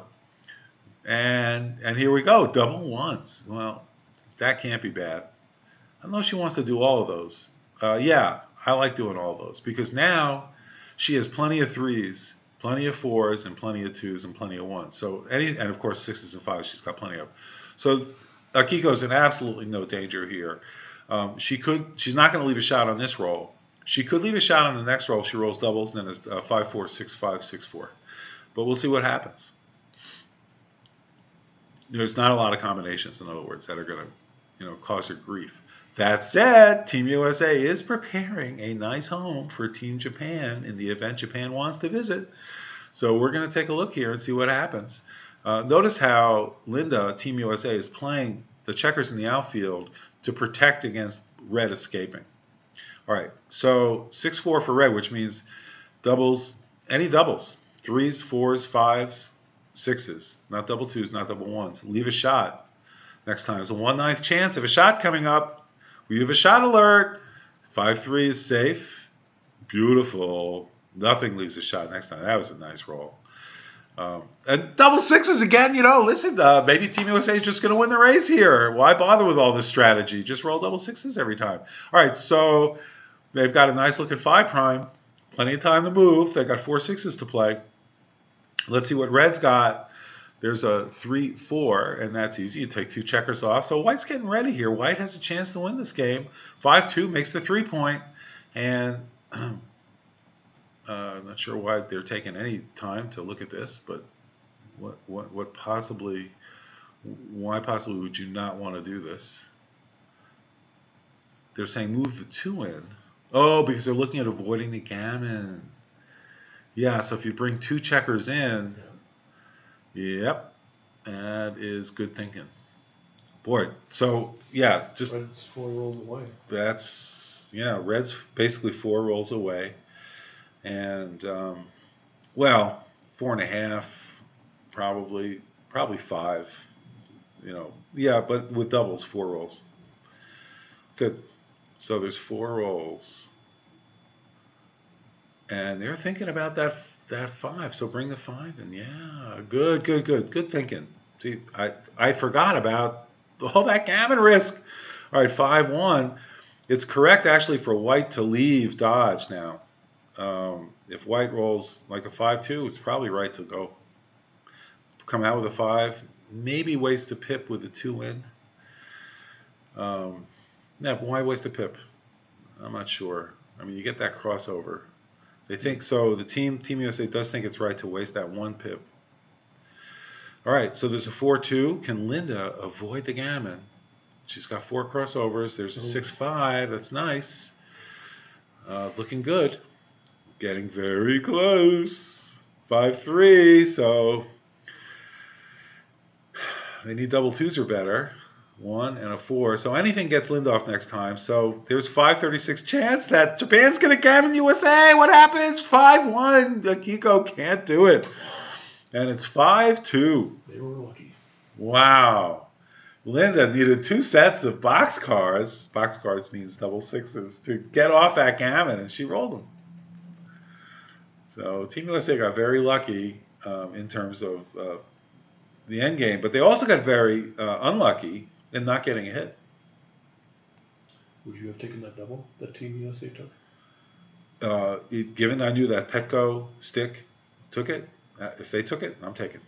Speaker 1: and here we go, double 1s. Well, that can't be bad. I don't know if she wants to do all of those. Yeah, I like doing all of those because now she has plenty of 3s, plenty of 4s, and plenty of 2s, and plenty of 1s. So and of course 6s and 5s she's got plenty of. So Akiko's in absolutely no danger here. She's not going to leave a shot on this roll. She could leave a shot on the next roll if she rolls doubles, and then it's 5-4, 6-5, 6-4. But we'll see what happens. There's not a lot of combinations, in other words, that are going to, cause her grief. That said, Team USA is preparing a nice home for Team Japan in the event Japan wants to visit. So we're going to take a look here and see what happens. Notice how Linda, Team USA, is playing the checkers in the outfield to protect against red escaping. All right, so 6-4 for red, which means doubles, any doubles, 3s, 4s, 5s, 6s, not double 2s, not double 1s. Leave a shot. Next time is a 1/9 chance of a shot coming up. We have a shot alert. 5-3 is safe. Beautiful. Nothing leaves a shot next time. That was a nice roll. And double 6s again, listen, maybe Team USA is just going to win the race here. Why bother with all this strategy? Just roll double 6s every time. All right, so they've got a nice looking 5 prime. Plenty of time to move. They've got 4 6s to play. Let's see what red's got. There's a 3-4, and that's easy. You take 2 checkers off. So white's getting ready here. White has a chance to win this game. 5-2 makes the 3-point, and I'm not sure why they're taking any time to look at this, but why possibly would you not want to do this? They're saying move the 2 in. Oh, because they're looking at avoiding the gammon. Yeah, so if you bring 2 checkers in, yep, that is good thinking. Boy, so yeah, just
Speaker 2: Red's 4 rolls away.
Speaker 1: that's red's basically 4 rolls away, and well, 4.5, probably 5. Yeah, but with doubles, 4 rolls. Good. So there's 4 rolls, and they're thinking about that 5. So bring the 5 in. Yeah, good thinking. See, I forgot about all that gammon risk. All right, 5-1. It's correct actually for white to leave dodge now. If white rolls like a 5-2, it's probably right to go. Come out with a 5. Maybe waste a pip with a 2 in. Yeah, why waste a pip? I'm not sure. I mean, you get that crossover. They think so. The Team USA does think it's right to waste that 1 pip. All right, so there's a 4-2. Can Linda avoid the gammon? She's got 4 crossovers. There's a 6-5. That's nice. Looking good. Getting very close. 5-3. So they need double 2s or better. 1 and a 4. So anything gets Linda off next time. So there's 536 chance that Japan's going to gammon USA. What happens? 5-1. Akiko can't do it. And it's 5-2.
Speaker 2: They were lucky.
Speaker 1: Wow. Linda needed 2 sets of boxcars. Boxcars means double 6s to get off that gammon, and she rolled them. So Team USA got very lucky in terms of the end game, but they also got very unlucky in not getting a hit.
Speaker 2: Would you have taken that double that Team USA took?
Speaker 1: Given I knew that Petco stick took it, if they took it, I'm taking.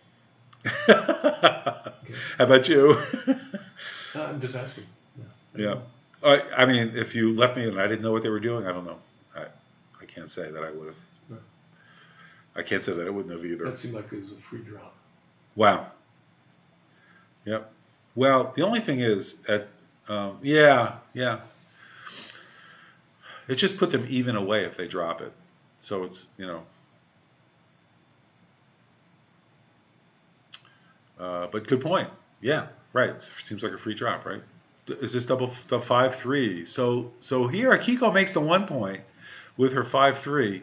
Speaker 1: How about you?
Speaker 2: I'm just asking.
Speaker 1: Yeah. I mean, if you left me and I didn't know what they were doing, I don't know. I can't say that I would have.
Speaker 2: No.
Speaker 1: I can't say that I wouldn't have either.
Speaker 2: That seemed like it was a free drop.
Speaker 1: Wow. Yep. Well, the only thing is, yeah. It just put them even away if they drop it. So it's, but good point. Yeah, right. It seems like a free drop, right? Is this double 5-3? So here Akiko makes the 1 point with her 5-3,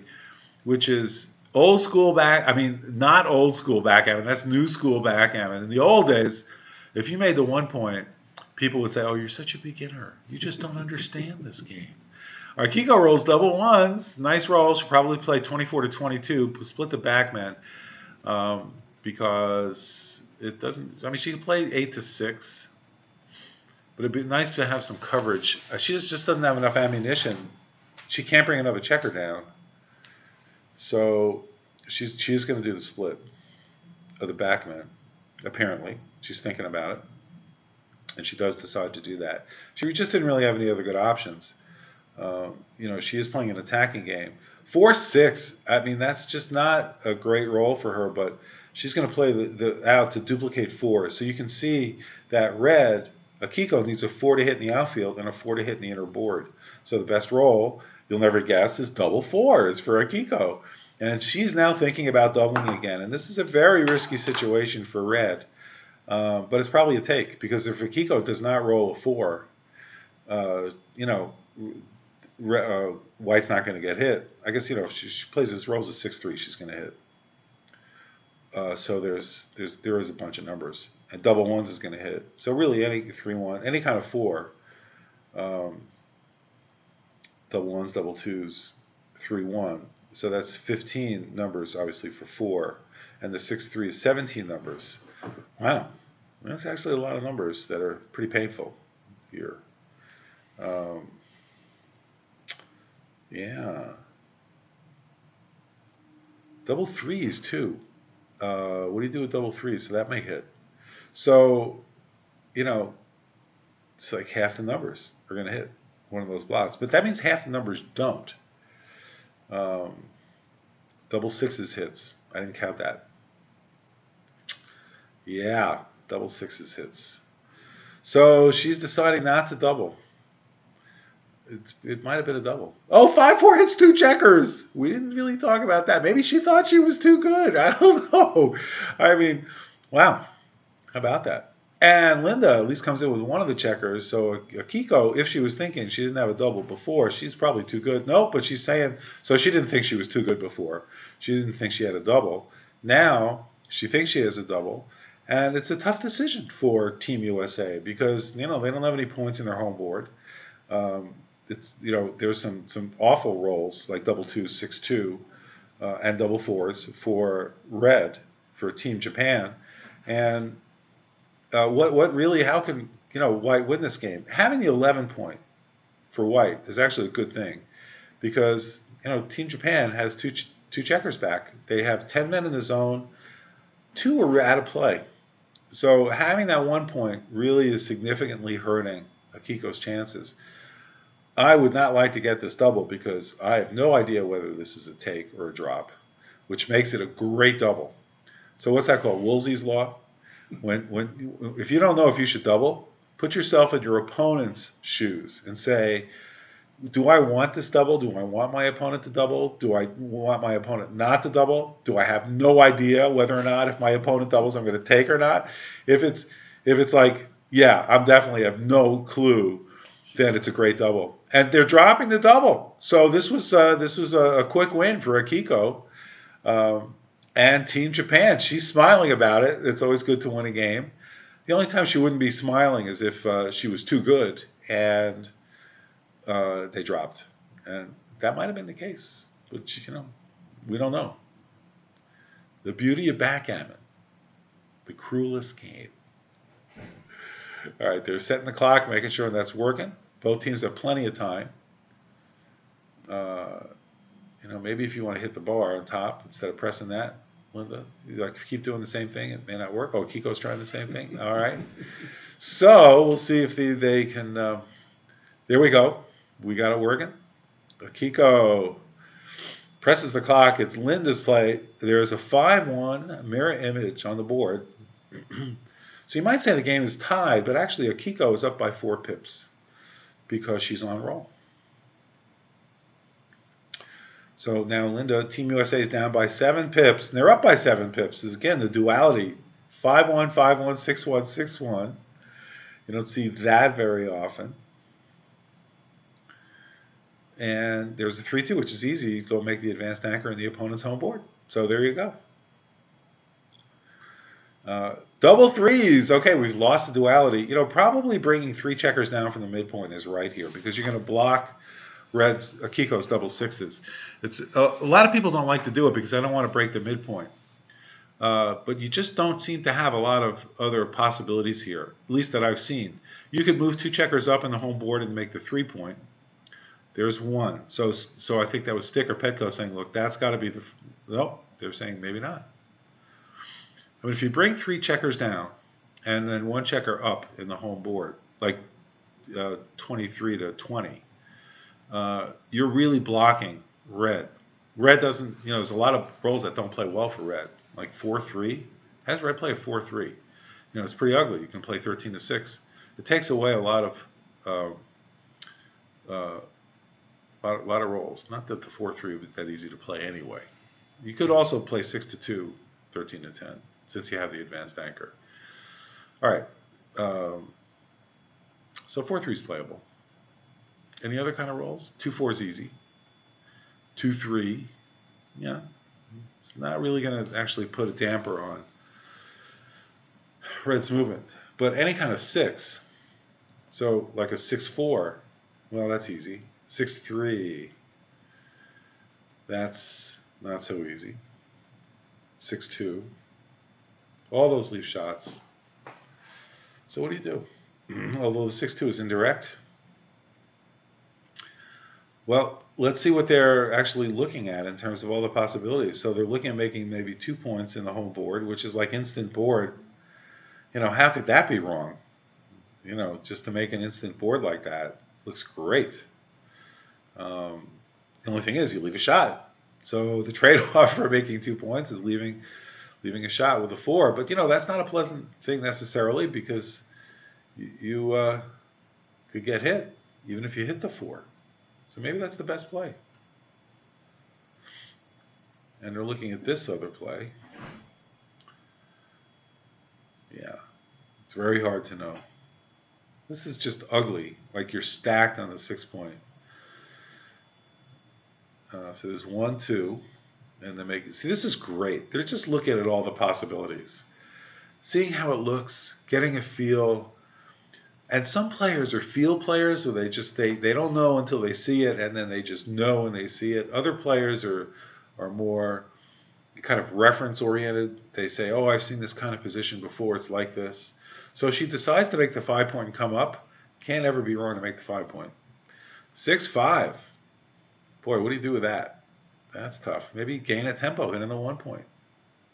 Speaker 1: which is old school not old school backgammon. That's new school backgammon. In the old days, if you made the 1 point, people would say, "Oh, you're such a beginner. You just don't understand this game." Akiko rolls double 1s. Nice roll. She'll probably play 24-22. Split the backman because it doesn't. I mean, she can play 8-6, but it'd be nice to have some coverage. She just doesn't have enough ammunition. She can't bring another checker down. So she's going to do the split of the backman. Apparently, she's thinking about it, and she does decide to do that. She just didn't really have any other good options. She is playing an attacking game. 4-6. I mean, that's just not a great roll for her, but she's going to play the out to duplicate 4. So you can see that red, Akiko, needs a 4 to hit in the outfield and a 4 to hit in the inner board. So the best roll, you'll never guess, is double 4s for Akiko. And she's now thinking about doubling again. And this is a very risky situation for red. But it's probably a take, because if Akiko does not roll a 4, white's not going to get hit. I guess, if she plays this rolls a 6-3, she's going to hit. So there is a bunch of numbers, and double 1s is going to hit. So really any 3-1, any kind of 4, double 1s, double 2s, 3-1. So that's 15 numbers, obviously, for 4, and the 6-3 is 17 numbers. Wow, that's actually a lot of numbers that are pretty painful here. Yeah. Double 3s too. What do you do with double 3s? So that may hit. So, it's like half the numbers are going to hit one of those blocks. But that means half the numbers don't. Double 6s hits. I didn't count that. Yeah, double 6s hits. So she's deciding not to double. It might have been a double. Oh, 5-4 hits 2 checkers. We didn't really talk about that. Maybe she thought she was too good. I don't know. I mean, wow. How about that? And Linda at least comes in with one of the checkers. So Akiko, if she was thinking she didn't have a double before, she's probably too good. Nope, but she's saying, so she didn't think she was too good before. She didn't think she had a double. Now she thinks she has a double. And it's a tough decision for Team USA because, they don't have any points in their home board. There's some awful rolls like double twos, 6-2, and double fours for red for Team Japan. And how can White win this game? Having the 11 point for White is actually a good thing because Team Japan has two checkers back. They have 10 men in the zone, 2 are out of play. So having that 1 point really is significantly hurting Akiko's chances. I would not like to get this double because I have no idea whether this is a take or a drop, which makes it a great double. So what's that called? Woolsey's Law? If you don't know if you should double, put yourself in your opponent's shoes and say, do I want this double? Do I want my opponent to double? Do I want my opponent not to double? Do I have no idea whether or not if my opponent doubles I'm going to take or not? If it's like, yeah, I'm definitely have no clue, then it's a great double. And they're dropping the double. So this was a quick win for Akiko. And Team Japan, she's smiling about it. It's always good to win a game. The only time she wouldn't be smiling is if she was too good and they dropped. And that might have been the case. But, we don't know. The beauty of backgammon. The cruelest game. All right, they're setting the clock, making sure that's working. Both teams have plenty of time. Maybe if you want to hit the bar on top instead of pressing that, Linda, keep doing the same thing. It may not work. Oh, Kiko's trying the same thing. All right. So we'll see if they can. There we go. We got it working. Akiko presses the clock. It's Linda's play. There's a 5-1 mirror image on the board. So you might say the game is tied, but actually Akiko is up by 4 pips because she's on roll. So now Linda, Team USA is down by 7 pips, and they're up by 7 pips. This is, again, the duality. 5-1, 5-1, 6-1, 6-1. You don't see that very often. And there's a 3-2, which is easy. You go make the advanced anchor in the opponent's home board. So there you go. Double threes. Okay, we've lost the duality. Probably bringing 3 checkers down from the midpoint is right here because you're going to block Akiko's double sixes. It's a lot of people don't like to do it because they don't want to break the midpoint. But you just don't seem to have a lot of other possibilities here, at least that I've seen. You could move 2 checkers up in the home board and make the 3-point. There's 1. So I think that was Stick or Petco saying, look, that's got to be the... No, they're saying maybe not. I mean, if you bring 3 checkers down and then 1 checker up in the home board, like 23 to 20, you're really blocking red. Red doesn't, there's a lot of rolls that don't play well for red, like 4-3. Has red play a 4-3? It's pretty ugly. You can play 13 to 6. It takes away a lot of rolls. Not that the 4-3 was that easy to play anyway. You could also play 6 to 2, 13 to 10, since you have the advanced anchor. All right. So 4-3 is playable. Any other kind of rolls? 2-4 is easy. 2-3, yeah. It's not really going to actually put a damper on red's movement. But any kind of 6, so like a 6-4, well, that's easy. 6-3, that's not so easy. 6-2, all those leave shots. So what do you do? Although the 6-2 is indirect. Well, let's see what they're actually looking at in terms of all the possibilities. So they're looking at making maybe 2 points in the home board, which is like instant board. How could that be wrong? Just to make an instant board like that looks great. The only thing is you leave a shot. So the trade-off for making 2 points is leaving a shot with a 4. But, that's not a pleasant thing necessarily because you could get hit even if you hit the 4. So maybe that's the best play. And they're looking at this other play. Yeah, very hard to know. This is just ugly, like you're stacked on the 6 point. So there's 1, 2, and then make it. See, this is great. They're just looking at all the possibilities, seeing how it looks, getting a feel. And some players are field players, where they don't know until they see it, and then they just know when they see it. Other players are more kind of reference oriented. They say, "Oh, I've seen this kind of position before. It's like this." So she decides to make the 5 point and come up. Can't ever be wrong to make the 5 point. 6, 5. Boy, what do you do with that? That's tough. Maybe gain a tempo, hit in the 1 point.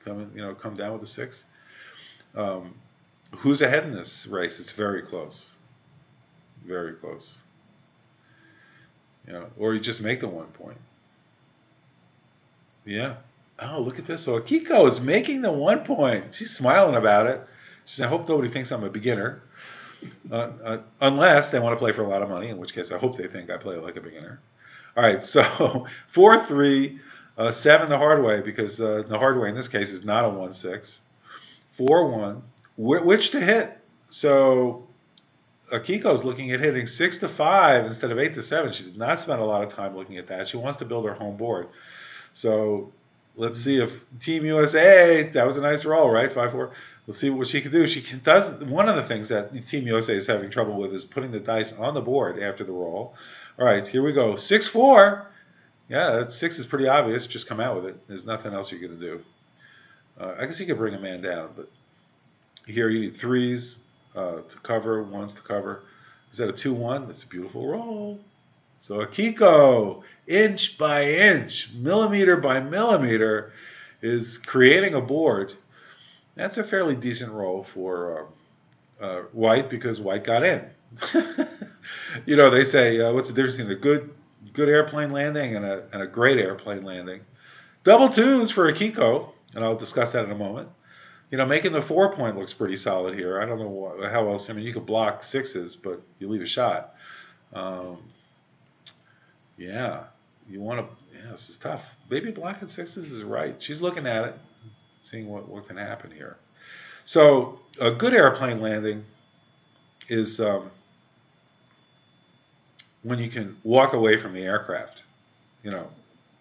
Speaker 1: Come down with the 6. Who's ahead in this race? It's very close. Very close. Or you just make the 1 point. Yeah. Oh, look at this. So Akiko is making the 1 point. She's smiling about it. She said, I hope nobody thinks I'm a beginner. Unless they want to play for a lot of money, in which case I hope they think I play like a beginner. All right, so 4-3, 7 the hard way, because the hard way in this case is not a 1-6. 4-1, which to hit? So Akiko's looking at hitting 6-5 instead of 8-7. She did not spend a lot of time looking at that. She wants to build her home board. So let's see if Team USA, that was a nice roll, right? 5-4. Let's see what she can do. Does one of the things that Team USA is having trouble with is putting the dice on the board after the roll. All right, here we go. 6-4. Yeah, that 6 is pretty obvious. Just come out with it. There's nothing else you're going to do. I guess you could bring a man down, but here you need 3s to cover, 1s to cover. Is that a 2-1? That's a beautiful roll. So Akiko, inch by inch, millimeter by millimeter, is creating a board. That's a fairly decent roll for White, because White got in. They say, what's the difference between a good airplane landing and a great airplane landing? Double 2s for Akiko, and I'll discuss that in a moment. Making the 4 point looks pretty solid here. I don't know how else. I mean, you could block 6s, but you leave a shot. Yeah, this is tough. Maybe blocking 6s is right. She's looking at it, seeing what can happen here. So a good airplane landing is when you can walk away from the aircraft. You're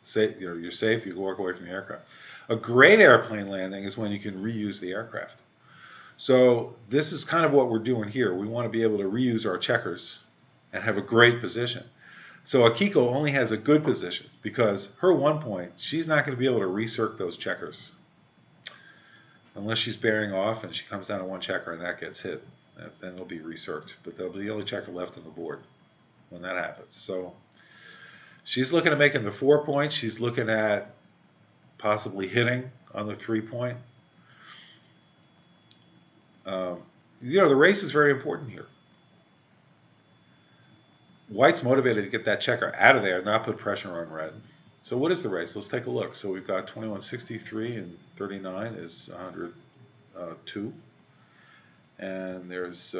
Speaker 1: safe. You can walk away from the aircraft. A great airplane landing is when you can reuse the aircraft. So this is kind of what we're doing here. We want to be able to reuse our checkers and have a great position. So Akiko only has a good position because her 1 point, she's not going to be able to recirc those checkers unless she's bearing off and she comes down to 1 checker and that gets hit. Then it'll be recirced, but that'll be the only checker left on the board when that happens. So she's looking at making the 4 points. She's looking at possibly hitting on the 3 point. The race is very important here. White's motivated to get that checker out of there and not put pressure on red. So what is the race? Let's take a look. So we've got 2163 and 39 is 102. And there's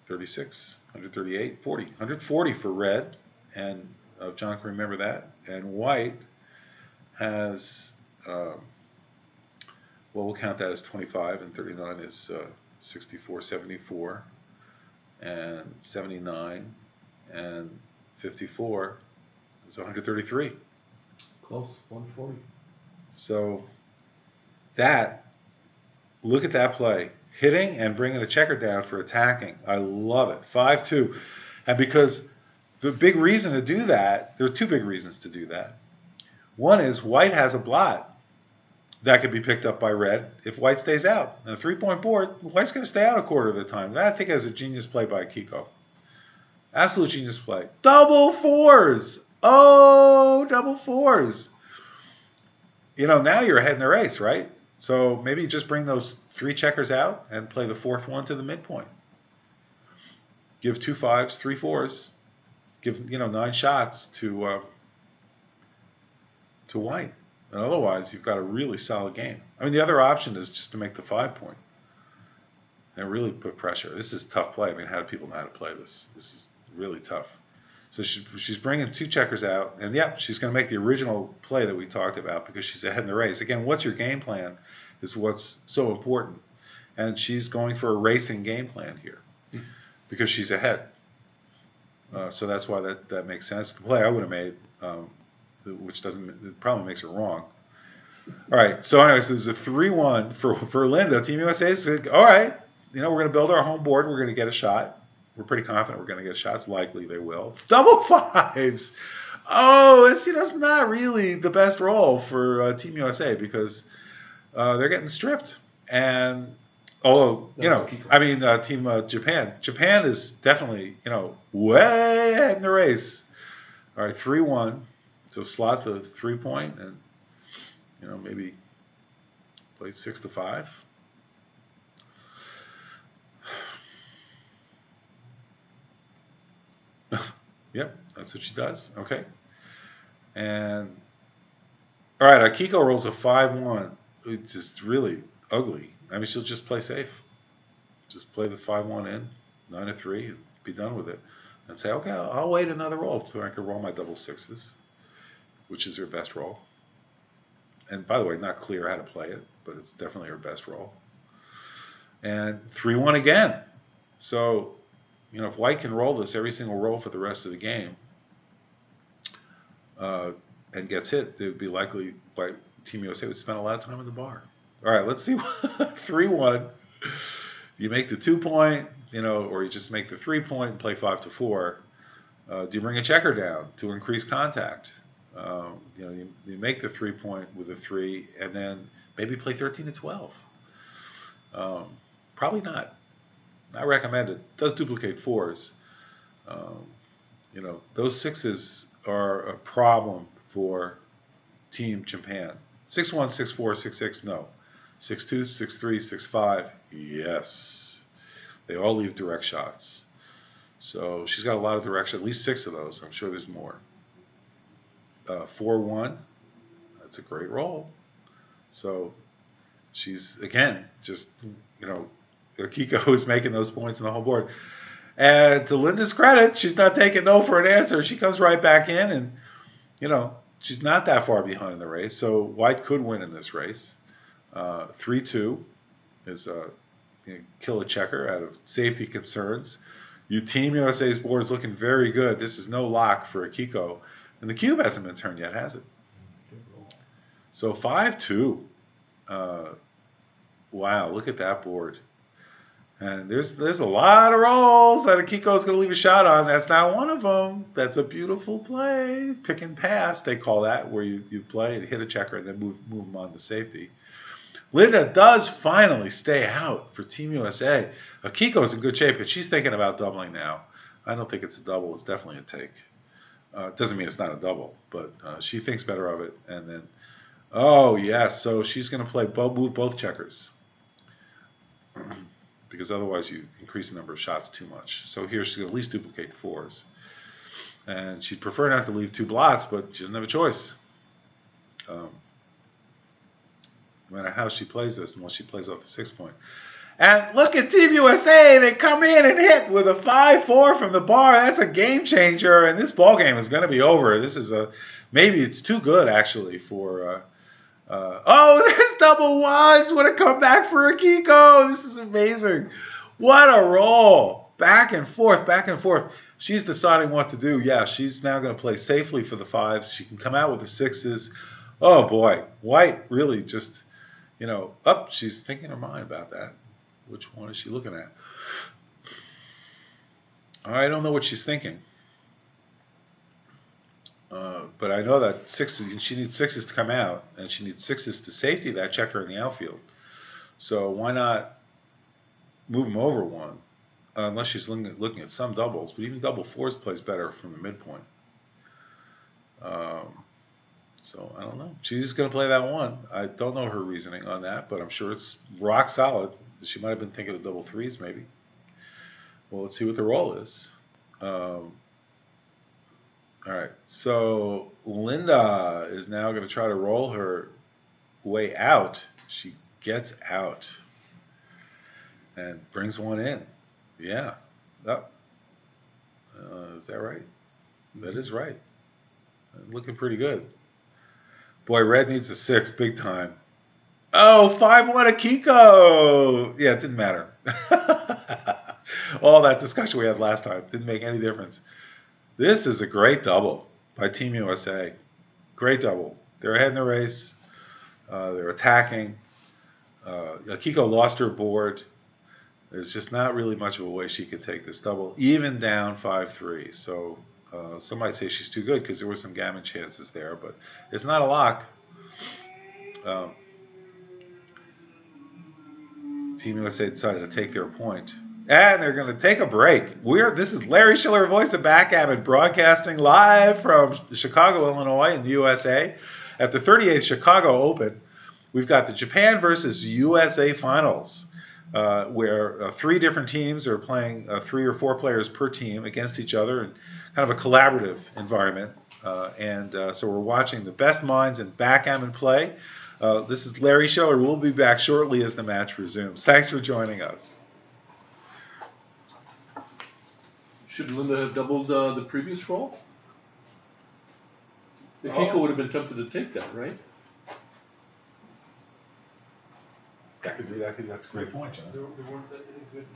Speaker 1: 36, 138, 40. 140 for red. And John can remember that. And white has, we'll count that as 25. And 39 is 64, 74. And 79. And 54 is 133.
Speaker 2: Close, 140.
Speaker 1: So look at that play. Hitting and bringing a checker down for attacking. I love it. 5-2. And because the big reason to do that, there are 2 big reasons to do that. One is white has a blot that could be picked up by red if white stays out. On a 3-point board, white's going to stay out a quarter of the time. That, I think, is a genius play by Akiko. Absolute genius play. Double 4s. Oh, double 4s. Now you're ahead in the race, right? So maybe just bring those 3 checkers out and play the 4th one to the midpoint. Give 2 5s, 3 4s. Give 9 shots to white. And otherwise, you've got a really solid game. I mean, the other option is just to make the 5 point and really put pressure. This is tough play. I mean, how do people know how to play this? This is really tough. So she's bringing 2 checkers out, and she's going to make the original play that we talked about because she's ahead in the race. Again, what's your game plan is what's so important. and she's going for a racing game plan here because she's ahead. So that's why that makes sense. The play I would have made, which it probably makes her wrong. All right. So anyways, there's a 3-1 for Linda. Team USA said, all right, we're going to build our home board. We're going to get a shot. We're pretty confident we're going to get a shot. It's likely they will. Double fives. Oh, it's not really the best roll for Team USA because they're getting stripped. And although Team Japan. Japan is definitely way ahead in the race. All right, 3-1. So slot the 3-point and maybe play 6-5. Yep, that's what she does. Okay. And all right, Akiko rolls a 5-1. It's just really ugly. I mean, she'll just play safe. Just play the 5-1 in, 9-3, and be done with it. And say, okay, I'll wait another roll so I can roll my double sixes, which is her best roll. And by the way, not clear how to play it, but it's definitely her best roll. And 3-1 again. So, if White can roll this every single roll for the rest of the game and gets hit, it would be likely Team USA would spend a lot of time at the bar. All right, let's see. 3-1. Do you make the 2-point, or you just make the 3-point and play 5-4? Do you bring a checker down to increase contact? You make the 3-point with a 3 and then maybe play 13-12. Probably not. Not recommended. It does duplicate 4s. Those 6s are a problem for Team Japan. 6-1, 6-4, 6-6, no. 6-2, 6-3, 6-5, yes. They all leave direct shots. So she's got a lot of direction, at least 6 of those. I'm sure there's more. 4-1, that's a great roll. So she's, again, just, Akiko is making those points in the whole board. And to Linda's credit, she's not taking no for an answer. She comes right back in and, she's not that far behind in the race. So White could win in this race. 3-2 is kill a checker out of safety concerns. Team USA's board is looking very good. This is no lock for Akiko. And the cube hasn't been turned yet, has it? So 5-2. Wow, look at that board. And there's a lot of rolls that Akiko's going to leave a shot on. That's not one of them. That's a beautiful play. Pick and pass, they call that, where you play and hit a checker and then move them on to safety. Linda does finally stay out for Team USA. Akiko's in good shape, and she's thinking about doubling now. I don't think it's a double. It's definitely a take. It doesn't mean it's not a double, but she thinks better of it. And then, oh, yes, so she's going to play move both checkers because otherwise you increase the number of shots too much. So here she's going to at least duplicate 4s. And she'd prefer not to leave 2 blots, but she doesn't have a choice. No matter how she plays this, unless she plays off the 6-point. And look at Team USA. They come in and hit with a 5-4 from the bar. That's a game changer, and this ball game is going to be over. This is maybe it's too good, actually, for there's double ones. What a comeback for Akiko. This is amazing. What a roll. Back and forth, back and forth. She's deciding what to do. Yeah, she's now going to play safely for the 5s. She can come out with the 6s. Oh, boy. White really just, she's thinking her mind about that. Which one is she looking at? I don't know what she's thinking. But I know that 6s, she needs 6s to come out, and she needs 6s to safety that checker in the outfield. So why not move them over 1? Unless she's looking at some doubles, but even double 4s plays better from the midpoint. So I don't know. She's going to play that 1. I don't know her reasoning on that, but I'm sure it's rock solid. She might have been thinking of double 3s maybe. Well, let's see what the roll is. All right, so Linda is now going to try to roll her way out. She gets out and brings 1 in. Yeah. Oh. Is that right? That is right. Looking pretty good. Boy, red needs a 6 big time. Oh, 5-1 Akiko. Yeah, it didn't matter. All that discussion we had last time didn't make any difference. This is a great double by Team USA. Great double. They're ahead in the race. They're attacking. Akiko lost her board. There's just not really much of a way she could take this double, even down 5-3. So some might say she's too good because there were some gammon chances there, but it's not a lock. Team USA decided to take their point. And they're going to take a break. This is Larry Shiller, voice of Backgammon, broadcasting live from Chicago, Illinois, in the USA at the 38th Chicago Open. We've got the Japan versus USA finals, where 3 different teams are playing 3 or 4 players per team against each other in kind of a collaborative environment. So we're watching the best minds in backgammon play. This is Larry Shiller. We'll be back shortly as the match resumes. Thanks for joining us.
Speaker 2: Should Linda have doubled the previous roll? Akiko would have been tempted to take that, right?
Speaker 1: That's a great point, John.
Speaker 2: There weren't that many good.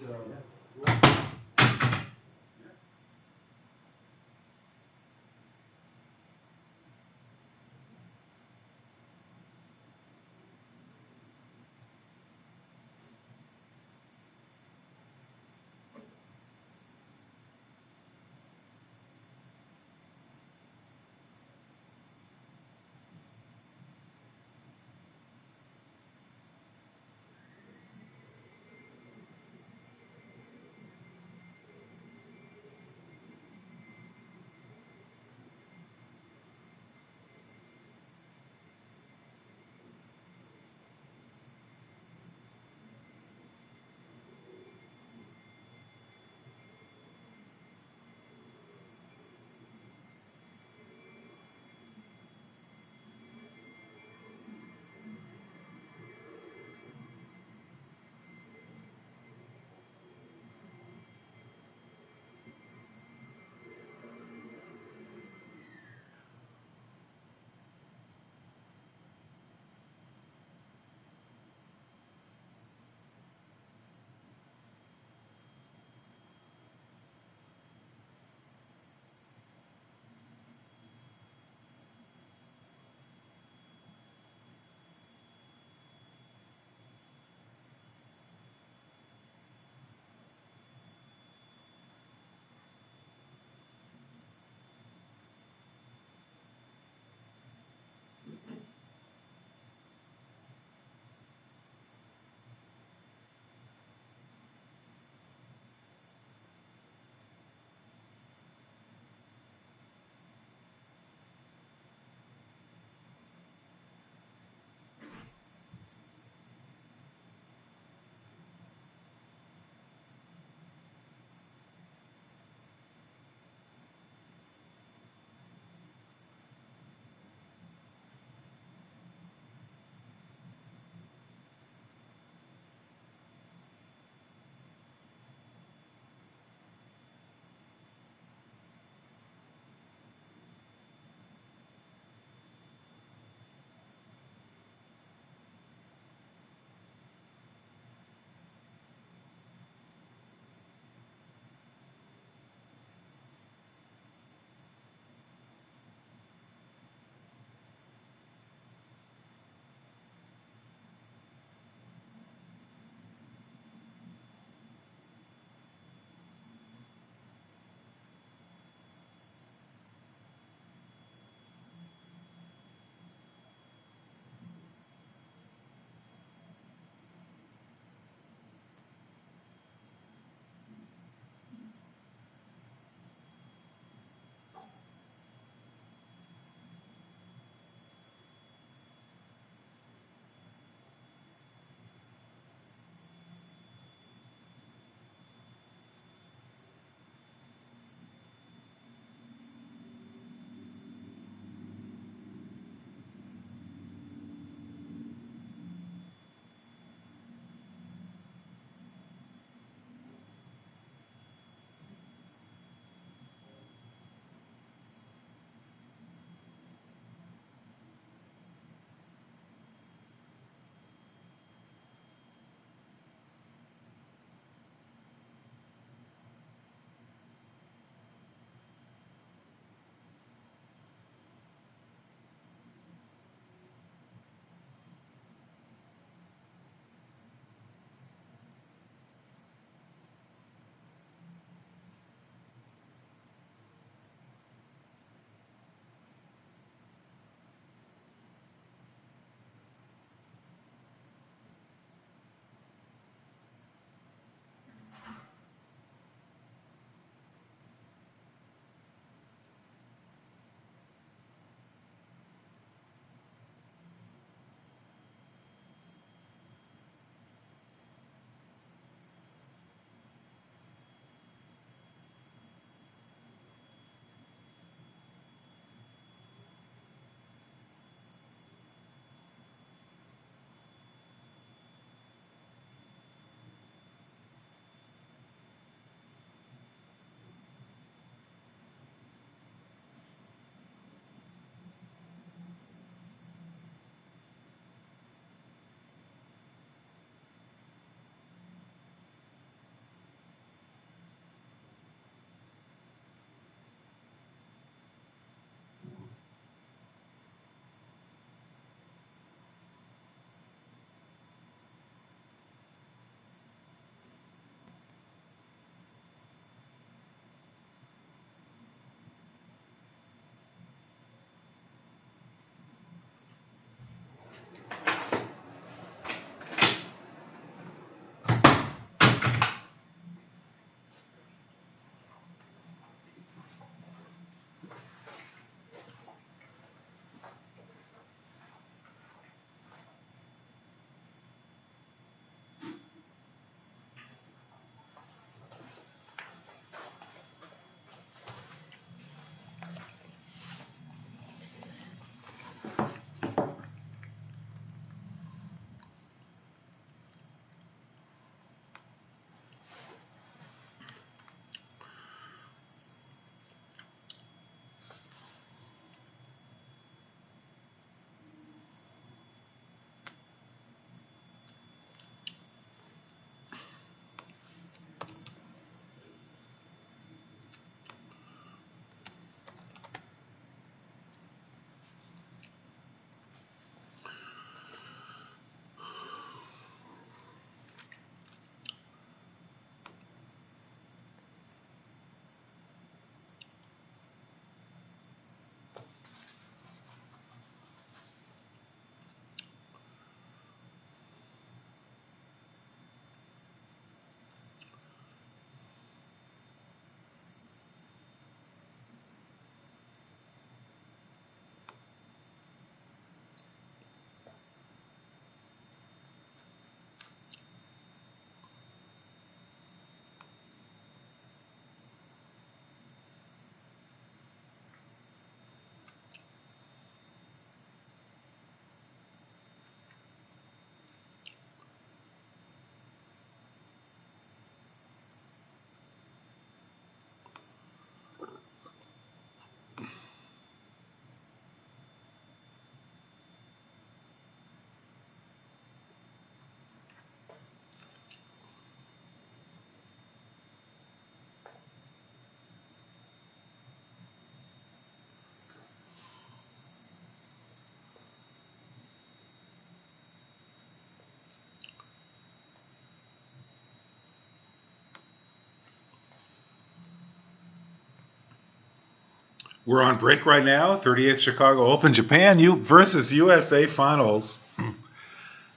Speaker 1: We're on break right now. 38th Chicago Open, Japan versus USA Finals.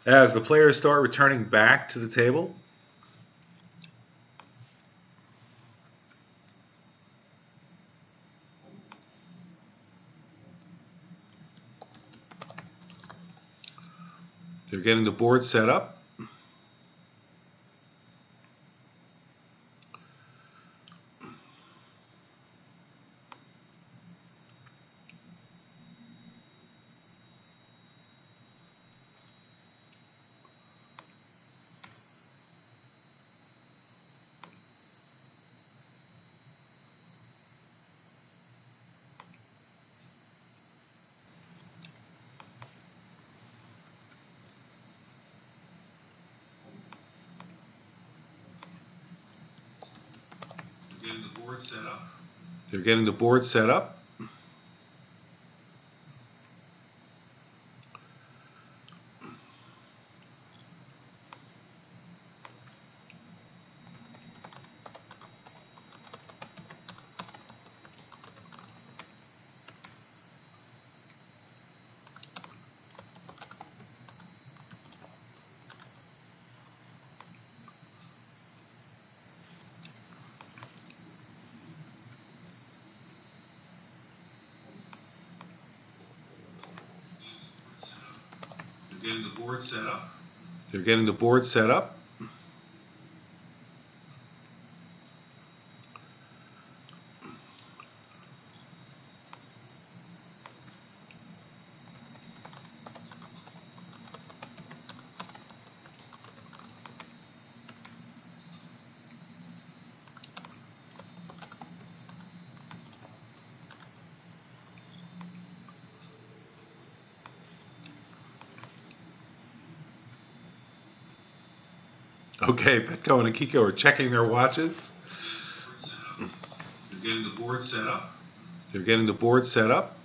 Speaker 1: As the players start returning back to the table. They're getting the board set up. They're getting the board set up. They're getting the board set up. They're getting the board set up. Okay, Petco and Akiko are checking their watches. They're getting the board set up. They're getting the board set up.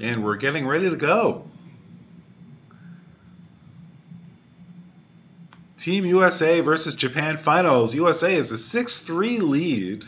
Speaker 1: And we're getting ready to go. Team USA versus Japan Finals. USA is a 6-3 lead.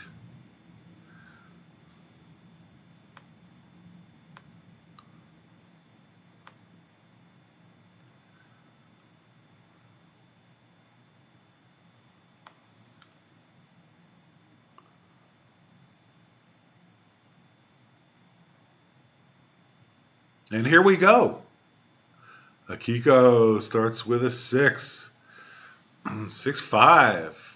Speaker 1: And here we go. Akiko starts with a 6. 6-5.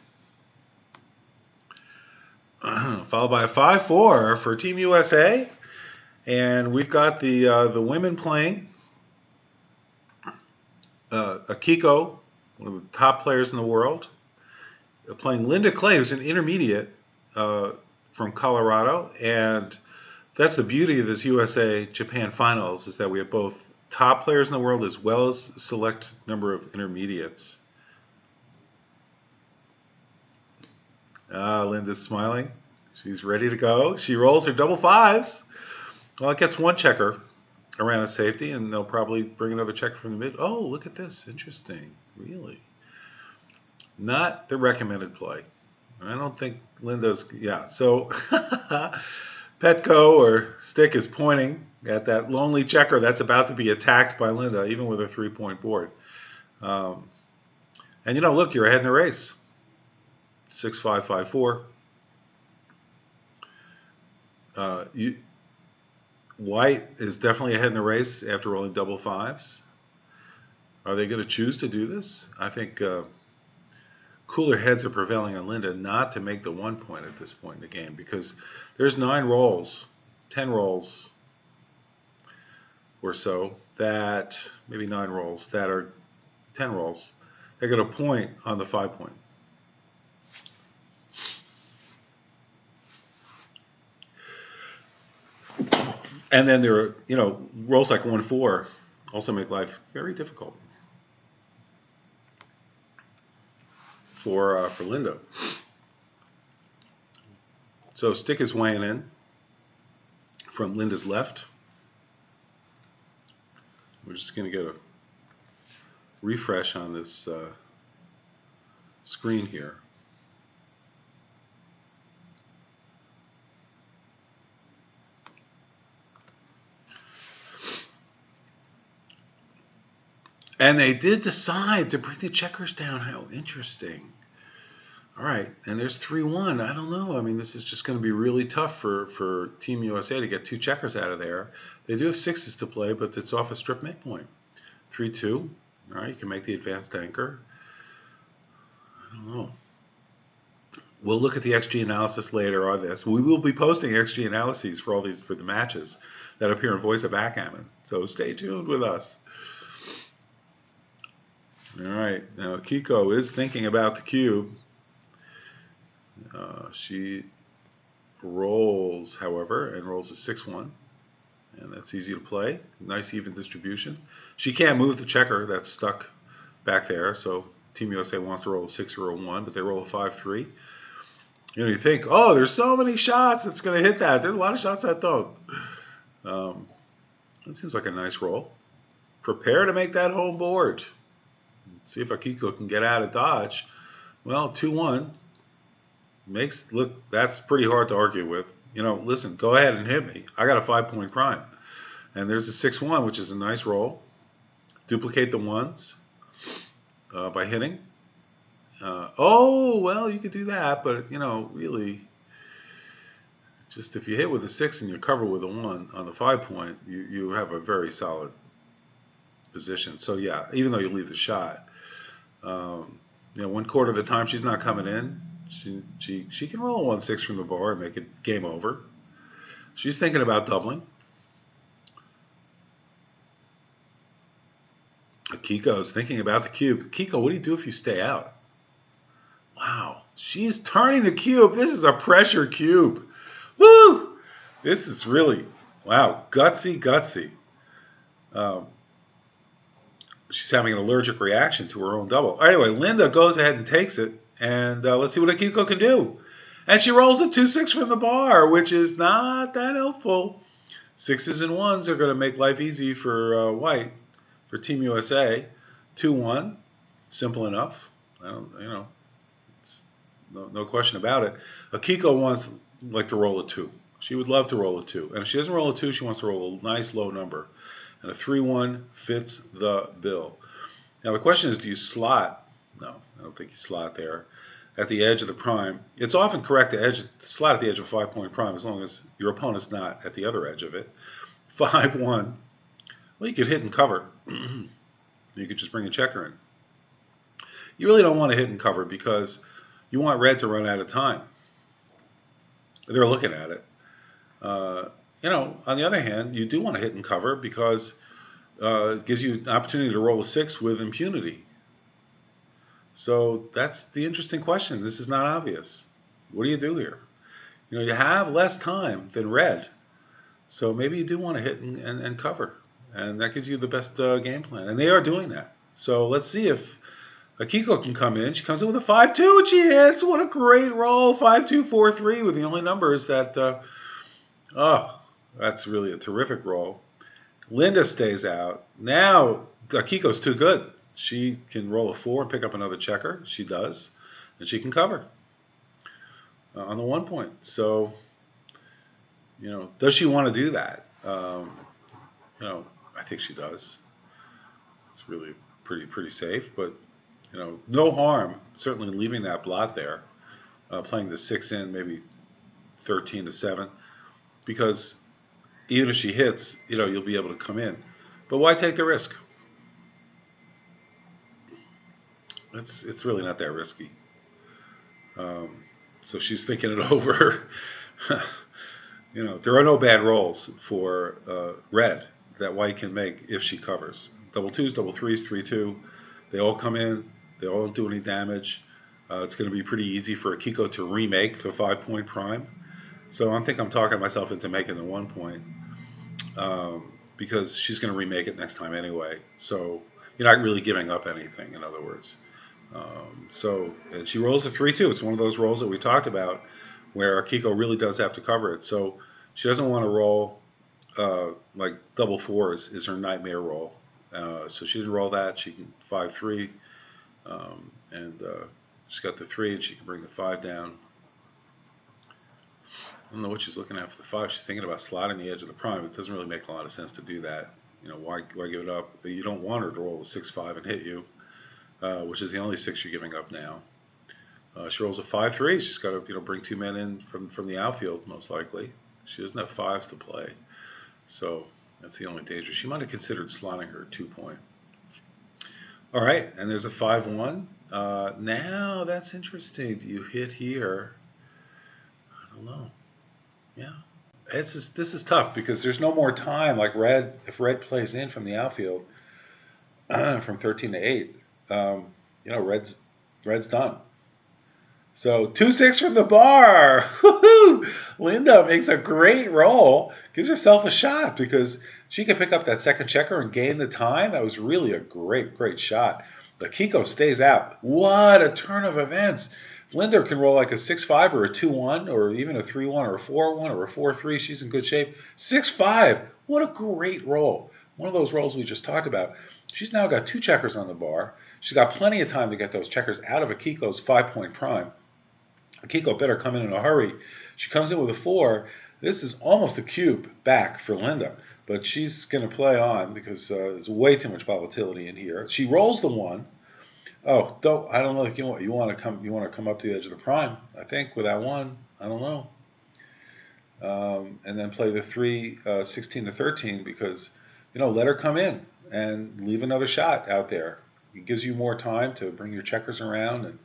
Speaker 1: Followed by a 5-4 for Team USA. And we've got the women playing. Akiko, one of the top players in the world, playing Linda Clay, who's an intermediate from Colorado. And that's the beauty of this USA-Japan Finals, is that we have both top players in the world as well as a select number of intermediates. Linda's smiling. She's ready to go. She rolls her double 5s. Well, it gets one checker around a safety, and they'll probably bring another checker from the mid. Oh, look at this. Interesting. Really. Not the recommended play. I don't think Linda's... Yeah, so... Petco or Stick is pointing at that lonely checker that's about to be attacked by Linda, even with a 3-point board. And, look, you're ahead in the race. 6-5, 5-4. White is definitely ahead in the race after rolling double 5s. Are they going to choose to do this? I think cooler heads are prevailing on Linda not to make the 1 point at this point in the game, because there's 9 rolls, 10 rolls or so, that maybe 9 rolls that are 10 rolls. They're going to point on the 5-point. And then there are, rolls like 1-4 also make life very difficult for Linda. So stick is weighing in from Linda's left. We're just going to get a refresh on this screen here. And they did decide to bring the checkers down. How interesting. All right, and there's 3-1. I don't know. I mean, this is just going to be really tough for Team USA to get 2 checkers out of there. They do have 6s to play, but it's off a strip midpoint. 3-2. All right, you can make the advanced anchor. I don't know. We'll look at the XG analysis later on this. We will be posting XG analyses for all these for the matches that appear in Voice of Backgammon. So stay tuned with us. All right, now Akiko is thinking about the cube. She rolls, however, and rolls a 6-1, and that's easy to play. Nice even distribution. She can't move the checker that's stuck back there, so Team USA wants to roll a 6 or a 1, but they roll a 5-3. You think, oh, there's so many shots that's going to hit that. There's a lot of shots that don't. That seems like a nice roll. Prepare to make that home board. See if Akiko can get out of dodge. Well, 2-1 look, that's pretty hard to argue with. Listen, go ahead and hit me. I got a 5-point prime. And there's a 6-1, which is a nice roll. Duplicate the 1s by hitting. Well, you could do that, but, really, just if you hit with a 6 and you cover with a 1 on the 5-point, you have a very solid position. So, yeah, even though you leave the shot, 1/4 of the time she's not coming in. She can roll a 1-6 from the bar and make it game over. She's thinking about doubling. Akiko is thinking about the cube. Akiko, what do you do if you stay out? Wow, she's turning the cube. This is a pressure cube. Woo! This is really, wow, gutsy. She's having an allergic reaction to her own double. Anyway, Linda goes ahead and takes it. And let's see what Akiko can do. And she rolls a 2-6 from the bar, which is not that helpful. 6s and 1s are going to make life easy for White, for Team USA. 2-1, simple enough. It's no question about it. Akiko wants to roll a 2. She would love to roll a 2. And if she doesn't roll a 2, she wants to roll a nice low number. And a 3-1 fits the bill. Now the question is, do you slot? No, I don't think you slot there at the edge of the prime. It's often correct to slot at the edge of a 5-point prime as long as your opponent's not at the other edge of it. 5-1. Well, you could hit and cover. You could just bring a checker in. You really don't want to hit and cover because you want red to run out of time. They're looking at it. On the other hand, you do want to hit and cover because it gives you an opportunity to roll a 6 with impunity. So that's the interesting question. This is not obvious. What do you do here? You have less time than red. So maybe you do want to hit and cover. And that gives you the best game plan. And they are doing that. So let's see if Akiko can come in. She comes in with a 5-2 and she hits. What a great roll. 5-2, 4-3 with the only numbers that, that's really a terrific roll. Linda stays out. Now Akiko's too good. She can roll a 4 and pick up another checker. She does. And she can cover on the 1 point. So, does she want to do that? I think she does. It's really pretty safe. But, no harm, certainly leaving that blot there. Playing the 6 in, maybe 13-7. Because even if she hits, you'll be able to come in. But why take the risk? It's really not that risky. So she's thinking it over. There are no bad rolls for red that White can make if she covers. Double 2s, double 3s, 3-2. They all come in. They all don't do any damage. It's going to be pretty easy for Akiko to remake the 5-point prime. So I think I'm talking myself into making the 1 point. because she's going to remake it next time anyway. So you're not really giving up anything, in other words. And she rolls a 3-2. It's one of those rolls that we talked about where Akiko really does have to cover it. So she doesn't want to roll like double fours is her nightmare roll. So she didn't roll that. She can 5-3. And she's got the 3 and she can bring the 5 down. I don't know what she's looking at for the 5. She's thinking about slotting the edge of the prime. It doesn't really make a lot of sense to do that. Why give it up? You don't want her to roll a 6-5 and hit you, which is the only 6 you're giving up now. She rolls a 5-3. She's got to bring 2 men in from the outfield, most likely. She doesn't have 5s to play. So that's the only danger. She might have considered slotting her 2-point. All right, and there's a 5-1. Now that's interesting. You hit here. I don't know. Yeah, this is tough because there's no more time. Like red, if red plays in from the outfield from 13 to 8, red's done. So 2-6 from the bar. Woo-hoo! Linda makes a great roll. Gives herself a shot because she can pick up that second checker and gain the time. That was really a great shot. Akiko stays out. What a turn of events. If Linda can roll like a 6-5 or a 2-1 or even a 3-1 or a 4-1 or a 4-3, she's in good shape. 6-5. What a great roll. One of those rolls we just talked about. She's now got 2 checkers on the bar. She's got plenty of time to get those checkers out of Akiko's 5-point prime. Akiko better come in a hurry. She comes in with a 4. This is almost a cube back for Linda, but she's going to play on because there's way too much volatility in here. She rolls the 1. Oh, I don't know if you want to come up to the edge of the prime. I think with that 1, I don't know. And then play the 3, 16 to 13 because let her come in and leave another shot out there. It gives you more time to bring your checkers around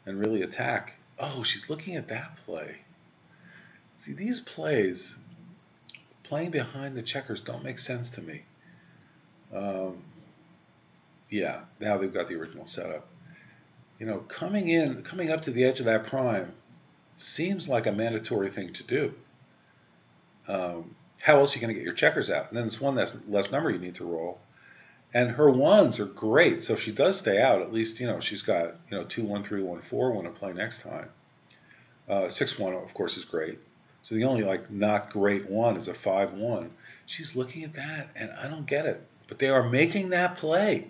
Speaker 1: and really attack. Oh, she's looking at that play. See, these plays, playing behind the checkers, don't make sense to me. Yeah, now they've got the original setup. Coming up to the edge of that prime seems like a mandatory thing to do. How else are you going to get your checkers out? And then there's one less number you need to roll. And her 1s are great. So if she does stay out, at least, she's got, 2, 1, 3, 1, 4 1 to play next time. 6-1, of course, is great. So the only, not great 1 is a 5-1. She's looking at that, and I don't get it. But they are making that play.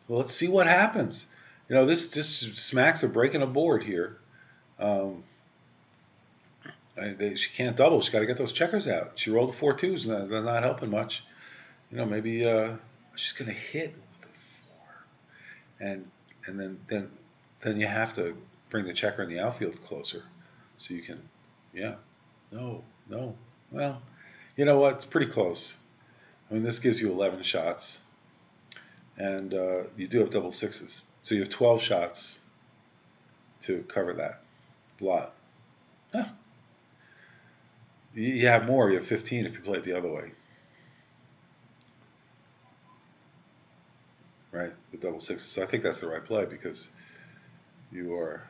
Speaker 1: Well, let's see what happens. This just smacks of breaking a board here. She can't double. She's got to get those checkers out. She rolled the 4 2s, and they're not helping much. Maybe she's going to hit with a 4. And then you have to bring the checker in the outfield closer. So you can, no. Well, you know what? It's pretty close. I mean, this gives you 11 shots. And you do have double 6s. So you have 12 shots to cover that lot. Huh. You have more. You have 15 if you play it the other way. Right? With double 6s. So I think that's the right play because you are...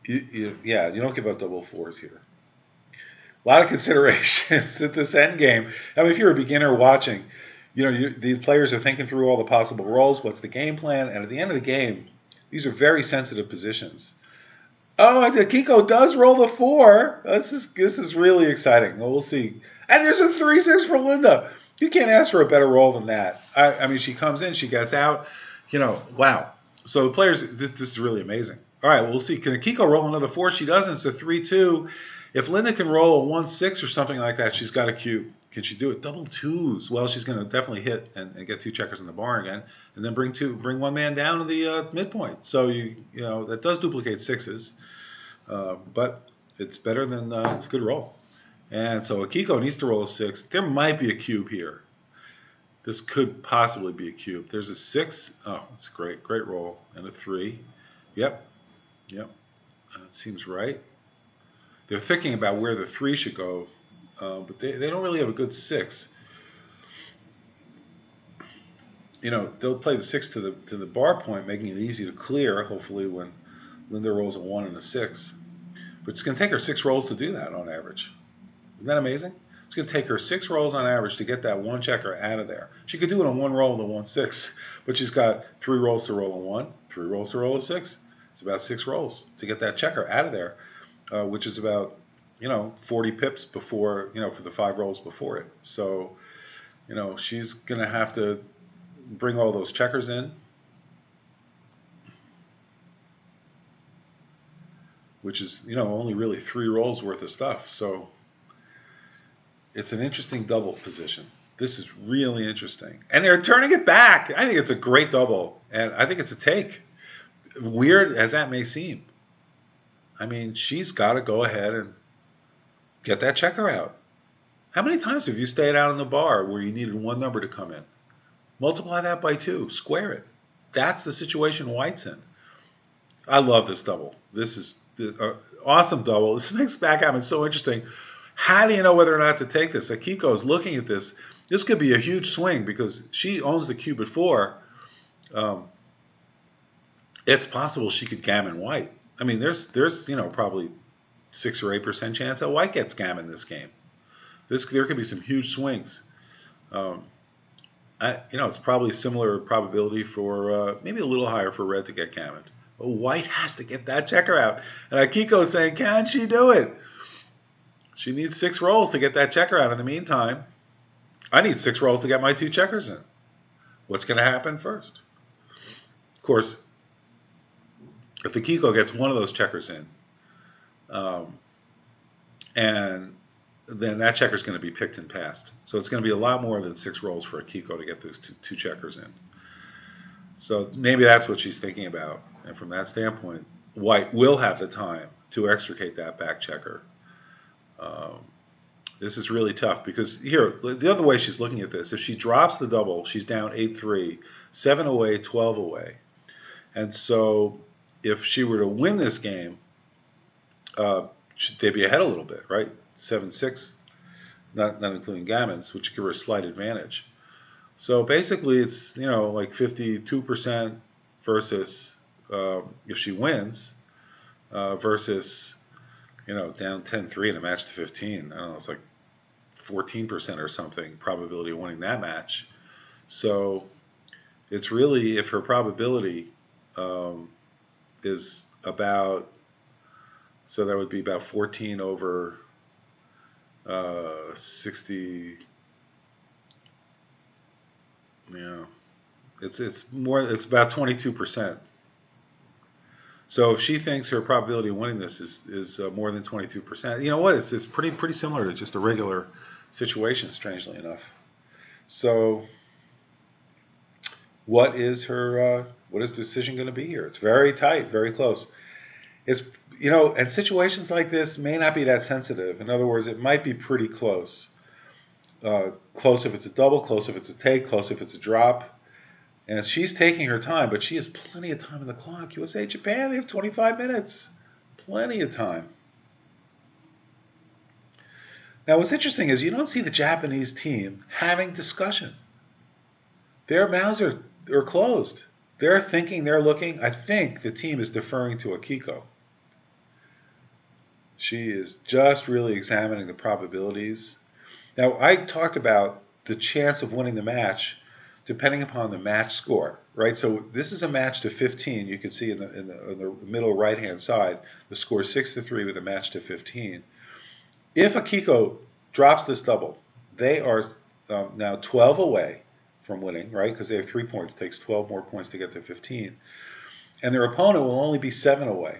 Speaker 1: you don't give up double 4s here. A lot of considerations at this end game. I mean, if you're a beginner watching, the players are thinking through all the possible rolls. What's the game plan? And at the end of the game, these are very sensitive positions. Oh, and Akiko does roll the 4. This is really exciting. Well, we'll see. And there's a 3-6 for Linda. You can't ask for a better roll than that. I mean, she comes in, she gets out. Wow. So the players, this is really amazing. All right, well, we'll see. Can Akiko roll another 4? She doesn't. It's a 3-2. If Linda can roll a 1-6 or something like that, she's got a cube. Can she do it? Double 2s. Well, she's going to definitely hit and get 2 checkers in the bar again, and then bring one man down to the midpoint. So that does duplicate 6s, but it's better than it's a good roll. And so Akiko needs to roll a 6. There might be a cube here. This could possibly be a cube. There's a 6. Oh, that's great roll, and a 3. Yep. That seems right. They're thinking about where the 3 should go. But they don't really have a good 6. They'll play the 6 to the bar point, making it easy to clear, hopefully, when Linda rolls a 1 and a 6. But it's going to take her 6 rolls to do that on average. Isn't that amazing? It's going to take her 6 rolls on average to get that 1 checker out of there. She could do it on 1 roll of the 1-6, but she's got 3 rolls to roll a 1, 3 rolls to roll a 6. It's about 6 rolls to get that checker out of there, which is about 40 pips before for the 5 rolls before it. So she's going to have to bring all those checkers in, which is only really 3 rolls worth of stuff. So it's an interesting double position. This is really interesting. And they're turning it back. I think it's a great double. And I think it's a take. Weird as that may seem. I mean, she's got to go ahead and get that checker out. How many times have you stayed out in the bar where you needed 1 number to come in? Multiply that by 2. Square it. That's the situation White's in. I love this double. This is an awesome double. This makes backgammon so interesting. How do you know whether or not to take this? Akiko is looking at this. This could be a huge swing because she owns the cube at 4. It's possible she could gammon White. I mean, there's probably 6 or 8% chance that White gets gammon this game. There could be some huge swings. It's probably a similar probability for maybe a little higher for Red to get gammoned. But White has to get that checker out. And Akiko is saying, can she do it? She needs 6 rolls to get that checker out. In the meantime, I need 6 rolls to get my 2 checkers in. What's going to happen first? Of course, if Akiko gets one of those checkers in, and then that checker is going to be picked and passed. So it's going to be a lot more than 6 rolls for Akiko to get those two checkers in. So maybe that's what she's thinking about. And from that standpoint, White will have the time to extricate that back checker. This is really tough because here, the other way she's looking at this, if she drops the double, she's down 8-3, 7 away, 12 away. And so if she were to win this game, they'd be ahead a little bit, right? 7-6, not including gammons, which give her a slight advantage. So basically it's, like 52% versus if she wins versus, down 10-3 in a match to 15. I don't know, it's like 14% or something probability of winning that match. So it's really, if her probability is about, so that would be about 14 over 60. It's about 22%. So if she thinks her probability of winning this is more than 22%, you know what? It's pretty similar to just a regular situation, strangely enough. So what is her decision going to be here? It's very tight, very close. It's and situations like this may not be that sensitive. In other words, it might be pretty close. Close if it's a double, close if it's a take, close if it's a drop. And she's taking her time, but she has plenty of time on the clock. USA, Japan, they have 25 minutes. Plenty of time. Now, what's interesting is you don't see the Japanese team having discussion. Their mouths are closed. They're thinking, they're looking. I think the team is deferring to Akiko. She is just really examining the probabilities. Now, I talked about the chance of winning the match depending upon the match score, right? So this is a match to 15. You can see in the middle right-hand side, the score is 6-3 with a match to 15. If Akiko drops this double, they are now 12 away from winning, right? Because they have 3 points. It takes 12 more points to get to 15. And their opponent will only be 7 away.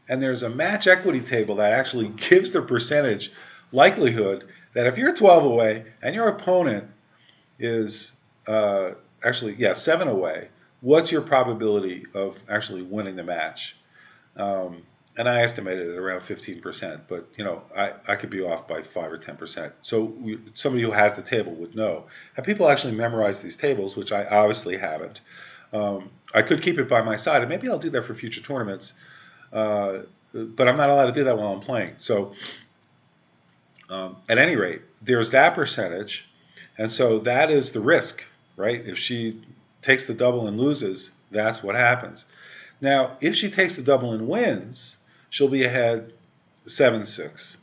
Speaker 1: And there's a match equity table that actually gives the percentage likelihood that if you're 12 away and your opponent is 7 away, what's your probability of actually winning the match? And I estimated it around 15%, but I could be off by 5 or 10%. So somebody who has the table would know. Have people actually memorize these tables, which I obviously haven't. I could keep it by my side, and maybe I'll do that for future tournaments. But I'm not allowed to do that while I'm playing. So at any rate, there's that percentage, and so that is the risk, right? If she takes the double and loses, that's what happens. Now, if she takes the double and wins, she'll be ahead 7-6,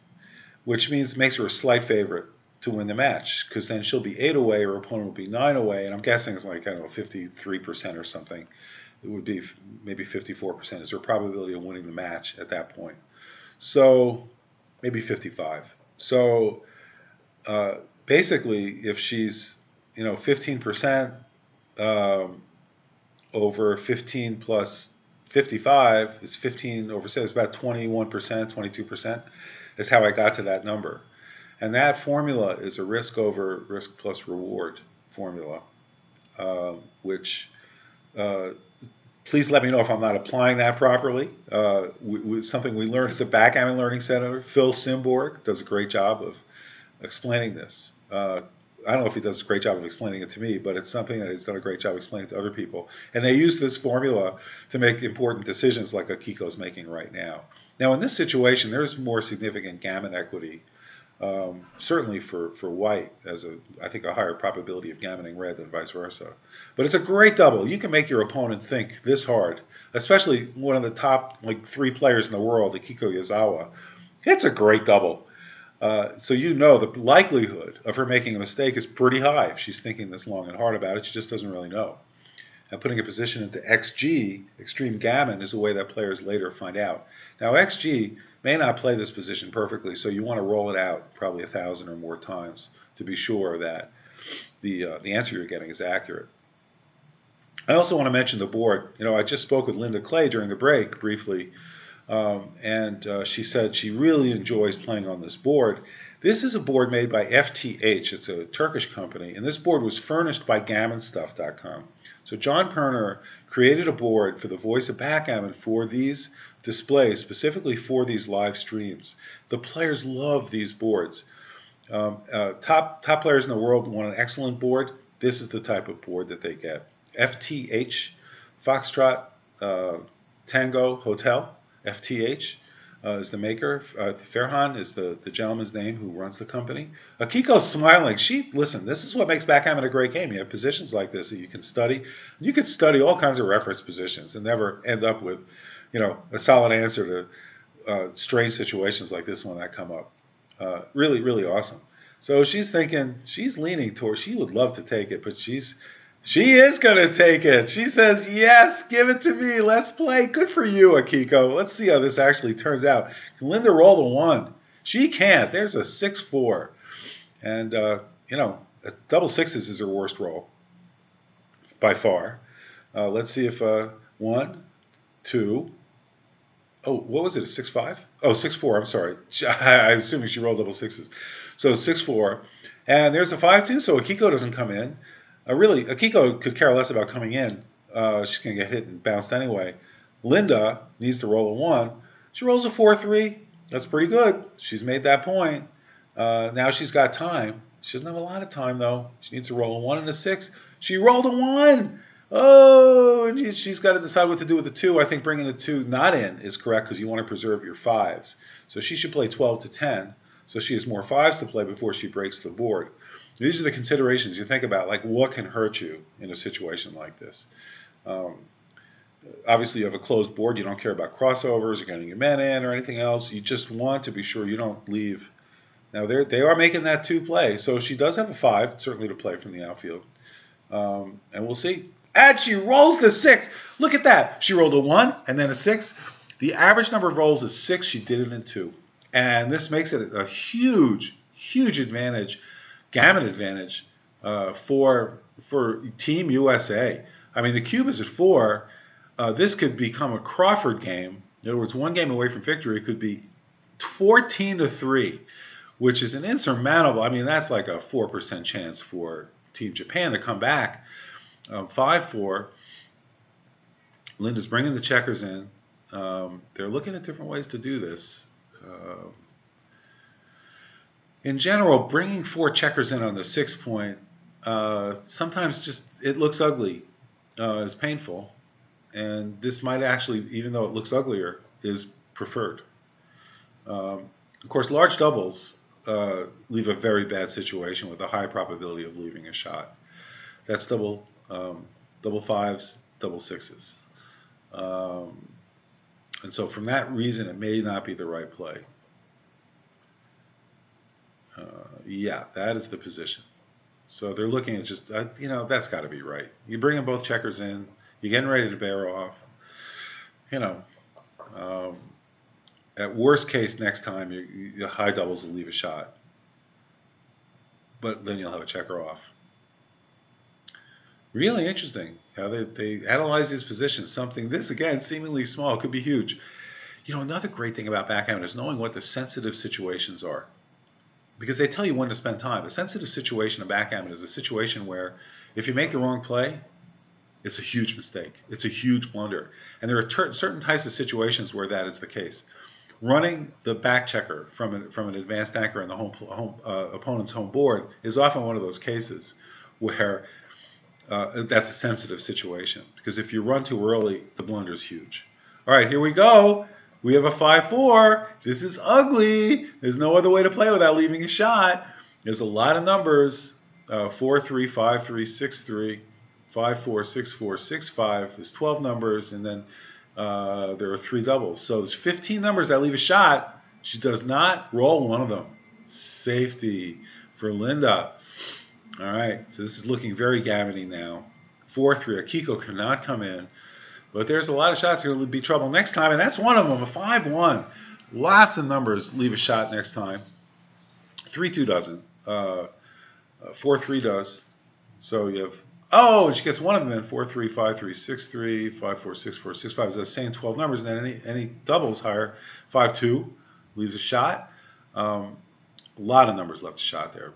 Speaker 1: which makes her a slight favorite to win the match, because then she'll be 8 away, her opponent will be 9 away, and I'm guessing it's like, I don't know, 53% or something. It would be maybe 54% is her probability of winning the match at that point. So maybe 55. So basically, if she's 15% over 15 plus 55 is 15 over 7. It's about 21%, 22% is how I got to that number. And that formula is a risk over risk plus reward formula, which please let me know if I'm not applying that properly. Something we learned at the Backgammon Learning Center. Phil Simborg does a great job of explaining this. I don't know if he does a great job of explaining it to me, but it's something that he's done a great job explaining to other people. And they use this formula to make important decisions like Akiko's making right now. Now, in this situation, there's more significant gammon equity, certainly for white, as I think a higher probability of gammoning red than vice versa. But it's a great double. You can make your opponent think this hard, especially one of the top 3 players in the world, Akiko Yazawa. It's a great double. So the likelihood of her making a mistake is pretty high if she's thinking this long and hard about it. She just doesn't really know. And putting a position into XG, extreme gammon, is a way that players later find out. Now, XG may not play this position perfectly, so you want to roll it out probably 1,000 or more times to be sure that the answer you're getting is accurate. I also want to mention the board. I just spoke with Linda Clay during the break briefly. And she said she really enjoys playing on this board. This is a board made by FTH. It's a Turkish company, and this board was furnished by GammonStuff.com. So John Perner created a board for the Voice of Backgammon for these displays, specifically for these live streams. The players love these boards. Top players in the world want an excellent board. This is the type of board that they get. FTH, Foxtrot, Tango Hotel. FTH is the maker. Ferhan is the gentleman's name who runs the company. Akiko's smiling. Listen, this is what makes backgammon a great game. You have positions like this that you can study. You can study all kinds of reference positions and never end up with, a solid answer to strange situations like this one that come up. Really, really awesome. So she's leaning towards, she would love to take it, but she is going to take it. She says, yes, give it to me. Let's play. Good for you, Akiko. Let's see how this actually turns out. Can Linda roll the 1? She can't. There's a 6-4. And, double sixes is her worst roll by far. Let's see if 1, 2. Oh, what was it, a 6-5? Oh, 6-4, I'm sorry. I'm assuming she rolled double sixes. So 6-4. And there's a 5-2, so Akiko doesn't come in. Really, Akiko could care less about coming in. She's going to get hit and bounced anyway. Linda needs to roll a 1. She rolls a 4-3. That's pretty good. She's made that point. Now she's got time. She doesn't have a lot of time, though. She needs to roll a 1 and a 6. She rolled a 1. Oh, and she's got to decide what to do with the 2. I think bringing the 2 not in is correct because you want to preserve your 5s. So she should play 12 to 10. So she has more 5s to play before she breaks the board. These are the considerations you think about, like what can hurt you in a situation like this. Obviously, you have a closed board. You don't care about crossovers or getting your men in or anything else. You just want to be sure you don't leave. Now, they are making that 2 play, so she does have a 5, certainly to play from the outfield. And we'll see. And she rolls the 6. Look at that. She rolled a 1 and then a 6. The average number of rolls is 6. She did it in 2. And this makes it a huge, huge advantage. Gammon advantage for Team USA. I mean, the cube is at 4. This could become a Crawford game. In other words, one game away from victory. It could be 14-3, which is an insurmountable. I mean, that's like a 4% chance for Team Japan to come back. 5-4. Linda's bringing the checkers in. They're looking at different ways to do this. In general, bringing 4 checkers in on the 6 point, sometimes just it looks ugly, is painful. And this might actually, even though it looks uglier, is preferred. Of course, large doubles leave a very bad situation with a high probability of leaving a shot. That's double 5s, double 6s. And so from that reason, it may not be the right play. Yeah, that is the position. So they're looking at just, that's got to be right. You bring in both checkers in, you're getting ready to bear off. You know, um, at worst case, next time, your high doubles will leave a shot. But then you'll have a checker off. Really interesting how they analyze these positions. Something, this again, seemingly small, could be huge. Another great thing about backgammon is knowing what the sensitive situations are. Because they tell you when to spend time. A sensitive situation in backgammon is a situation where if you make the wrong play, it's a huge mistake. It's a huge blunder. And there are certain types of situations where that is the case. Running the back checker from an advanced anchor in the opponent's home board is often one of those cases where that's a sensitive situation. Because if you run too early, the blunder is huge. All right, here we go. We have a 5-4. This is ugly. There's no other way to play without leaving a shot. There's a lot of numbers. 4-3, 5-3, 6-3, 5-4, 6-4, 6-5. There's 12 numbers, and then there are 3 doubles. So there's 15 numbers that leave a shot. She does not roll one of them. Safety for Linda. All right, so this is looking very gammony now. 4-3. Akiko cannot come in. But there's a lot of shots here will be trouble next time, and that's one of them, a 5-1. Lots of numbers leave a shot next time. 3-2 doesn't. 4-3 does. So you have, and she gets one of them in, 4-3, 5-3, 6-3, 5-4, 6-4, 6-5. It's the same 12 numbers, and then any doubles higher. 5-2 leaves a shot. A lot of numbers left a shot there.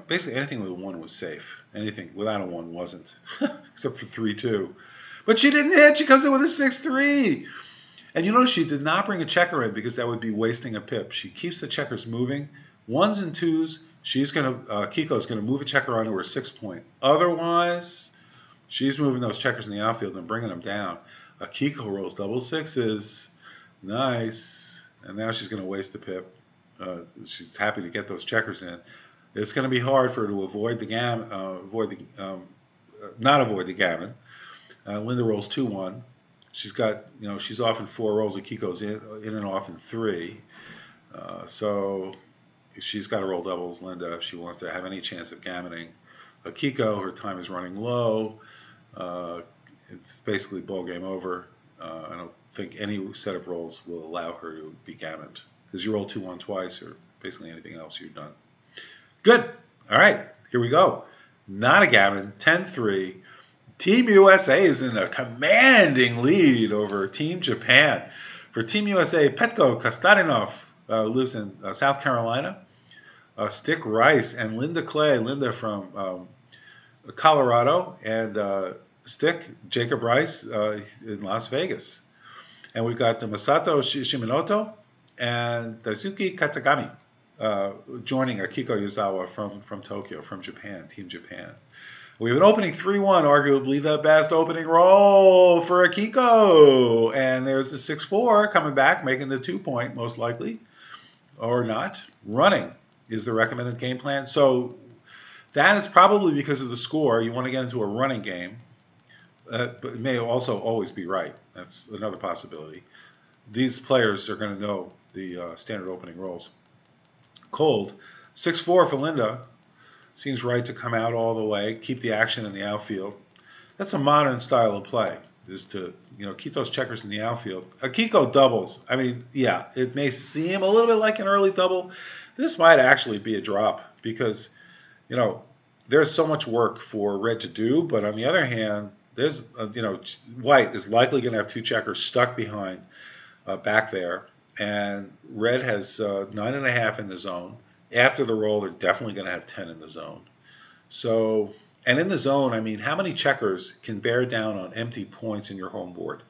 Speaker 1: Basically anything with a 1 was safe. Anything without a 1 wasn't, except for 3-2. But she didn't hit. She comes in with a 6-3. And she did not bring a checker in because that would be wasting a pip. She keeps the checkers moving. 1s and 2s, Akiko's going to move a checker onto her 6-point. Otherwise, she's moving those checkers in the outfield and bringing them down. Akiko rolls double 6s. Nice. And now she's going to waste the pip. She's happy to get those checkers in. It's going to be hard for her to avoid the gammon, not avoid the gammon. Linda rolls 2-1. She's got, she's off in 4 rolls. Akiko's in and off in 3. So she's got to roll doubles, Linda, if she wants to have any chance of gammoning. Akiko, her time is running low. It's basically ball game over. I don't think any set of rolls will allow her to be gammoned because you roll 2-1 twice or basically anything else you've done. Good. All right, here we go. Not a gammon, 10-3. Team USA is in a commanding lead over Team Japan. For Team USA, Petko Kostarinov lives in South Carolina. Stick Rice and Linda Clay. Linda from Colorado. And Stick, Jacob Rice in Las Vegas. And we've got Masato Shimanoto and Daisuke Katagami joining Akiko Yazawa from Tokyo, from Japan, Team Japan. We have an opening 3-1, arguably the best opening roll for Akiko. And there's the 6-4 coming back, making the 2-point, most likely, or not. Running is the recommended game plan. So that is probably because of the score. You want to get into a running game, but it may also always be right. That's another possibility. These players are going to know the standard opening rolls. Cold. 6-4 for Linda. Seems right to come out all the way, keep the action in the outfield. That's a modern style of play, is to keep those checkers in the outfield. Akiko doubles. I mean, yeah, it may seem a little bit like an early double. This might actually be a drop because, there's so much work for red to do. But on the other hand, there's, white is likely going to have 2 checkers stuck behind back there. And red has 9.5 in the zone. After the roll, they're definitely going to have 10 in the zone. So, and in the zone, I mean, how many checkers can bear down on empty points in your home board?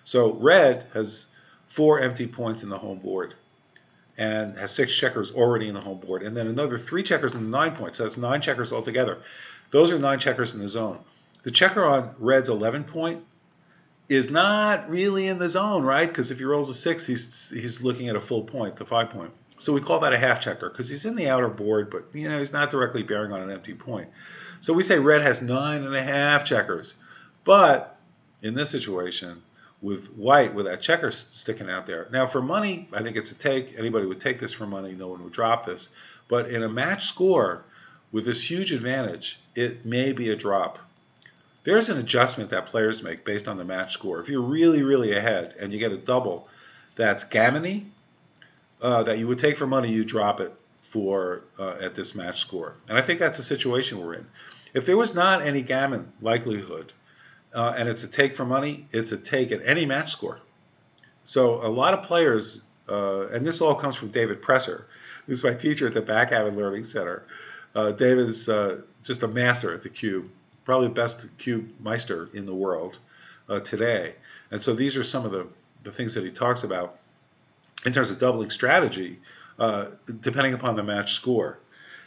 Speaker 1: So red has 4 empty points in the home board and has 6 checkers already in the home board, and then another 3 checkers in the 9 points. So that's 9 checkers altogether. Those are 9 checkers in the zone. The checker on red's 11 point is not really in the zone, right? Because if he rolls a 6, he's looking at a full point, the 5 point. So we call that a half checker because he's in the outer board, but he's not directly bearing on an empty point. So we say red has 9.5 checkers. But in this situation, with white, with that checker sticking out there. Now for money, I think it's a take. Anybody would take this for money. No one would drop this. But in a match score with this huge advantage, it may be a drop. There's an adjustment that players make based on the match score. If you're really, really ahead and you get a double that's gammony, that you would take for money, you drop it for at this match score. And I think that's the situation we're in. If there was not any gammon likelihood, and it's a take for money, it's a take at any match score. So a lot of players, and this all comes from David Presser, who's my teacher at the Backgammon Learning Center. David is just a master at the cube, probably the best cube meister in the world today. And so these are some of the things that he talks about in terms of doubling strategy, depending upon the match score.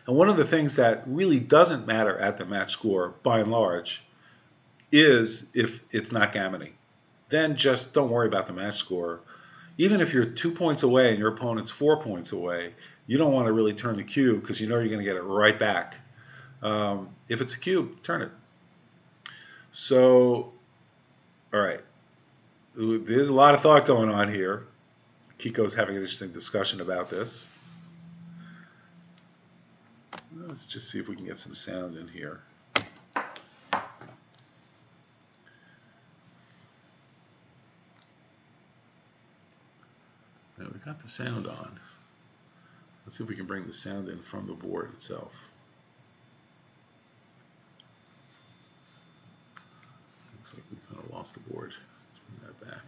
Speaker 1: And one of the things that really doesn't matter at the match score, by and large, is if it's not gammony. Then just don't worry about the match score. Even if you're 2 points away and your opponent's 4 points away, you don't want to really turn the cube because you know you're going to get it right back. If it's a cube, turn it. So, all right. There's a lot of thought going on here. Akiko's having an interesting discussion about this. Let's just see if we can get some sound in here. Now we got the sound on. Let's see if we can bring the sound in from the board itself. Looks like we kind of lost the board. Let's bring that back.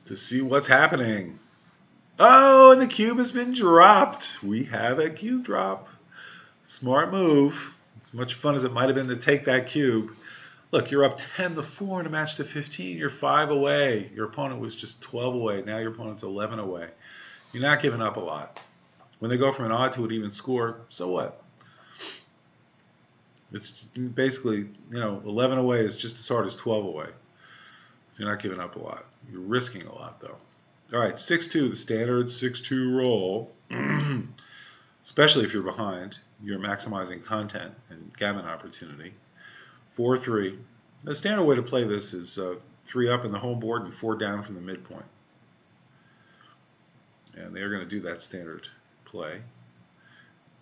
Speaker 1: To see what's happening. Oh, and the cube has been dropped. We have a cube drop. Smart move. As much fun as it might have been to take that cube. Look, you're up 10-4 in a match to 15. You're 5 away. Your opponent was just 12 away. Now your opponent's 11 away. You're not giving up a lot. When they go from an odd to an even score, so what? It's basically, 11 away is just as hard as 12 away. So you're not giving up a lot. You're risking a lot, though. All right, 6-2, the standard 6-2 roll. Especially if you're behind, you're maximizing content and gammon opportunity. 4-3. The standard way to play this is 3 up in the home board and 4 down from the midpoint. And they're going to do that standard play.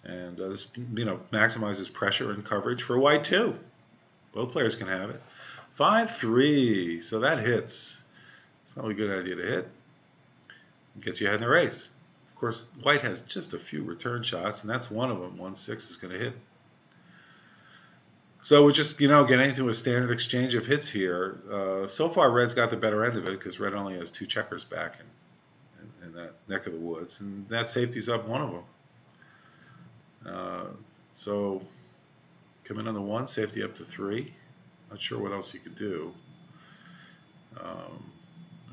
Speaker 1: And this, maximizes pressure and coverage for white too. Both players can have it. 5-3. So that hits. It's probably a good idea to hit. It gets you ahead in the race. Of course, white has just a few return shots, and that's one of them. 1-6 is going to hit. So we just, getting into a standard exchange of hits here. So far, red's got the better end of it because red only has 2 checkers back in that neck of the woods, and that safety's up one of them. So come in on the 1, safety up to 3. Not sure what else you could do.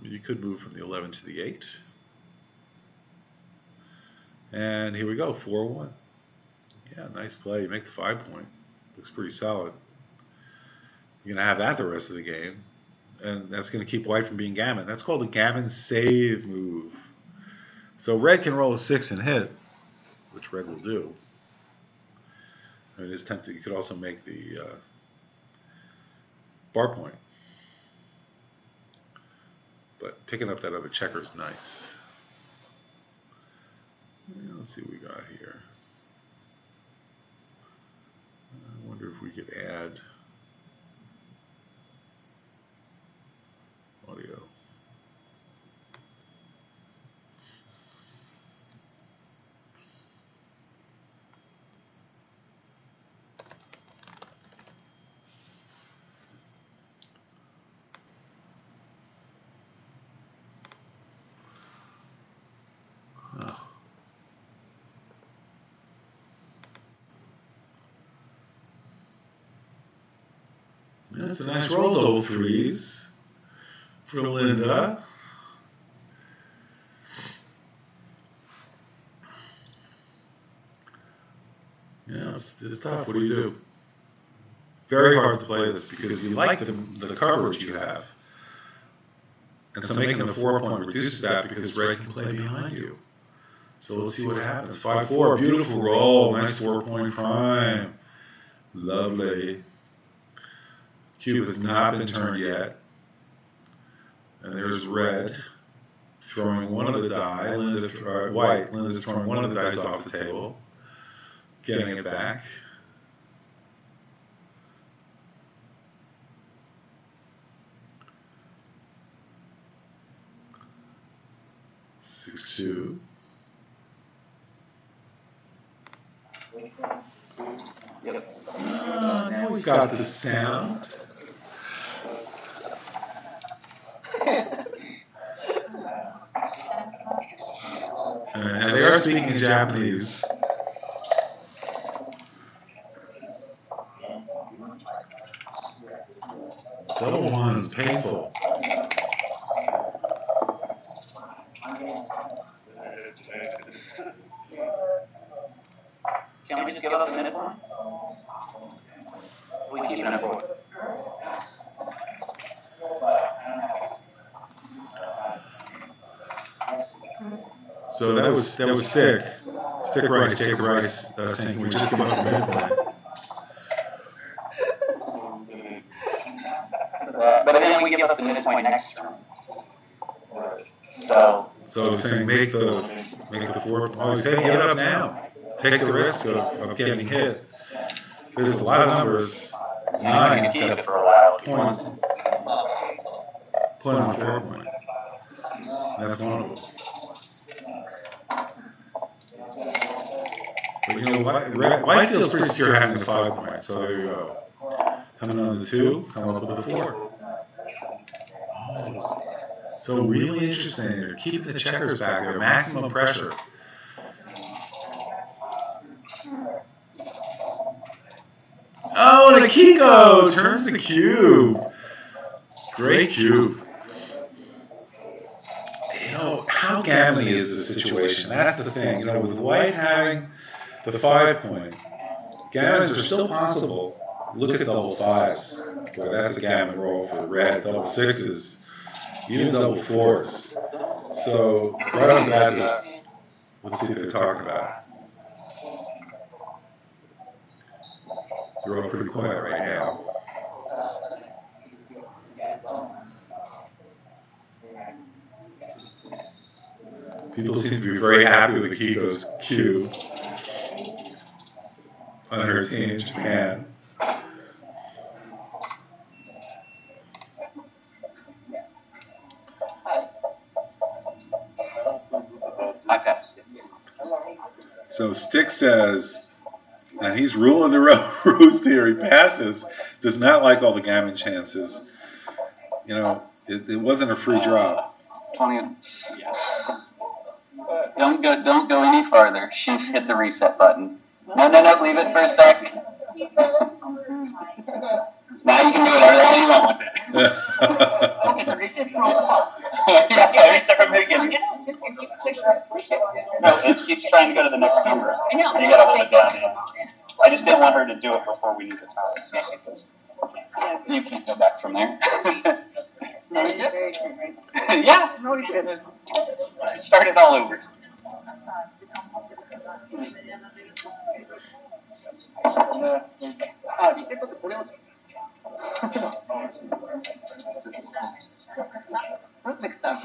Speaker 1: You could move from the 11 to the 8. And here we go, 4-1. Yeah, nice play. You make the 5-point. Looks pretty solid. You're going to have that the rest of the game. And that's going to keep white from being gammon. That's called a gammon save move. So red can roll a 6 and hit, which red will do. It is tempting. You could also make the bar point. But picking up that other checker is nice. Let's see what we got here. I wonder if we could add audio. That's a nice roll, double 3s for Linda. Yeah, it's tough. What do you do? Very hard to play this because you like the coverage you have. And so making the 4-point reduces that because red can play behind you. So let's see what happens. 5-4, beautiful roll, nice 4-point prime. Lovely. cube has not been turned yet. And there's red throwing one of the die. White. Linda's throwing one of the dice off the table, getting it back. Six, two.
Speaker 3: Yep.
Speaker 1: Now we've got the sound. And they are speaking in Japanese. Double ones, painful.
Speaker 3: Can we just give up the minute one? We keep it at 4.
Speaker 1: So that was stick. Stick rice, Jacob Rice saying, we just give up the minute point.
Speaker 3: But then we give up the minute point next turn. So
Speaker 1: saying make the 4. Oh, he's saying give it up now. Take the risk of getting hit. There's a lot of numbers. 9
Speaker 3: keep it for a while.
Speaker 1: Point on the 4 point. That's one of them. But you know, White feels pretty secure having the 5 point, so there you go. Coming on the 2, coming up with the 4. So really interesting. They're keeping the checkers back there, maximum pressure. Oh, and Akiko turns the cube. Great cube. You know, how gammony is the situation? That's the thing. You know, with White having the 5 point, gammons are still possible. Look at double 5s. Boy, that's a gammon roll for red. Double 6s, even double 4s. So right off the bat, let's see what they're talking about. They're all pretty quiet right now. People seem to be very happy with Akiko's cube on her team, Japan. So Stick says, and he's ruling the roost here. He passes, does not like all the gammon chances. You know, it wasn't a free drop.
Speaker 3: Don't go any farther. She's hit the reset button. No, leave it for a sec. Now you can do whatever you want with it. Yeah, reset from the beginning. No, it keeps trying to go to the next number. I know. You gotta hold it down. I just didn't want her to do it before we knew the time. You can't go back from there. Yeah. No, he didn't. Start it all over. Next time.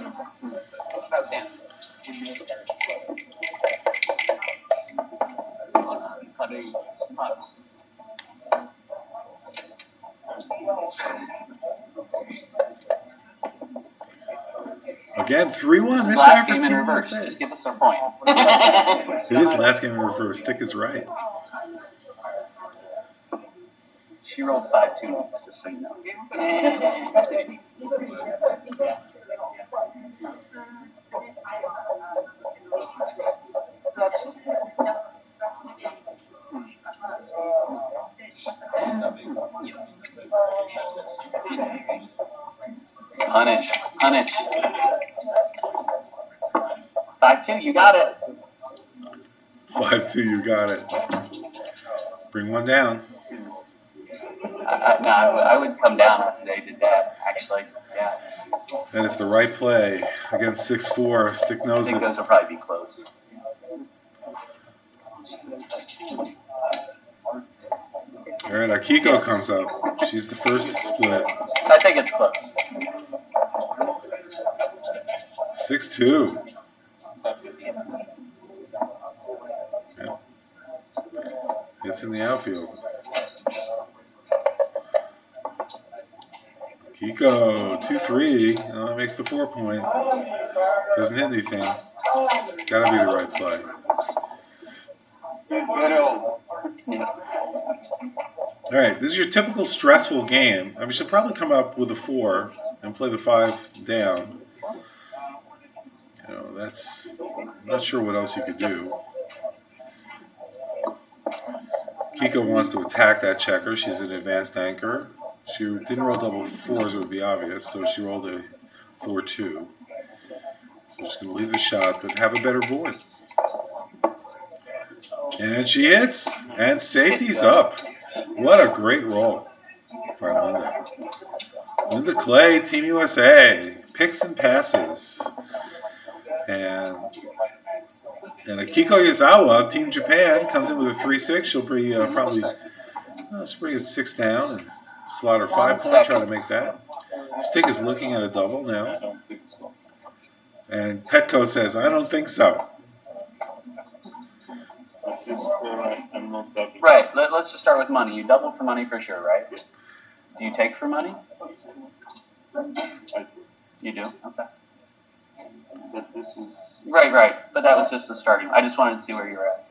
Speaker 1: Again, 3-1. This
Speaker 3: last
Speaker 1: time
Speaker 3: game
Speaker 1: for
Speaker 3: in reverse.
Speaker 1: Team
Speaker 3: Just give us our point.
Speaker 1: It is last game in reverse. Stick is right.
Speaker 3: She rolled 5-2, just so you know. Punish. 5-2, you got it.
Speaker 1: 5-2, you got it. Bring one down.
Speaker 3: I would come down if they did that, actually. Yeah.
Speaker 1: And it's the right play against 6-4. Stick knows
Speaker 3: I think
Speaker 1: it.
Speaker 3: those will probably be close.
Speaker 1: All All right, Akiko comes up. She's the first to split.
Speaker 3: I think it's close.
Speaker 1: 6-2. Yeah. It's in the outfield. Akiko, 2-3. That makes the 4-point. Doesn't hit anything. Gotta be the right play. All right, this is your typical stressful game. I mean, she'll probably come up with a 4 and play the 5 down. You know, I'm not sure what else you could do. Akiko wants to attack that checker. She's an advanced anchor. She didn't roll double 4s, it would be obvious, so she rolled a 4-2. So she's going to leave the shot, but have a better board. And she hits, and safety's up. What a great roll by Linda. Linda Clay, Team USA, picks and passes. And Akiko Yazawa of Team Japan comes in with a 3-6. She'll bring let's bring it 6 down and slot her 5-point, try to make that. Stick is looking at a double now. And Petco says, I don't think so.
Speaker 3: Right, let's just start with money. You double for money for sure, right? Do you take for money? You do? Okay.
Speaker 4: But this is...
Speaker 3: Right. But that was just the starting. I just wanted to see where you were at.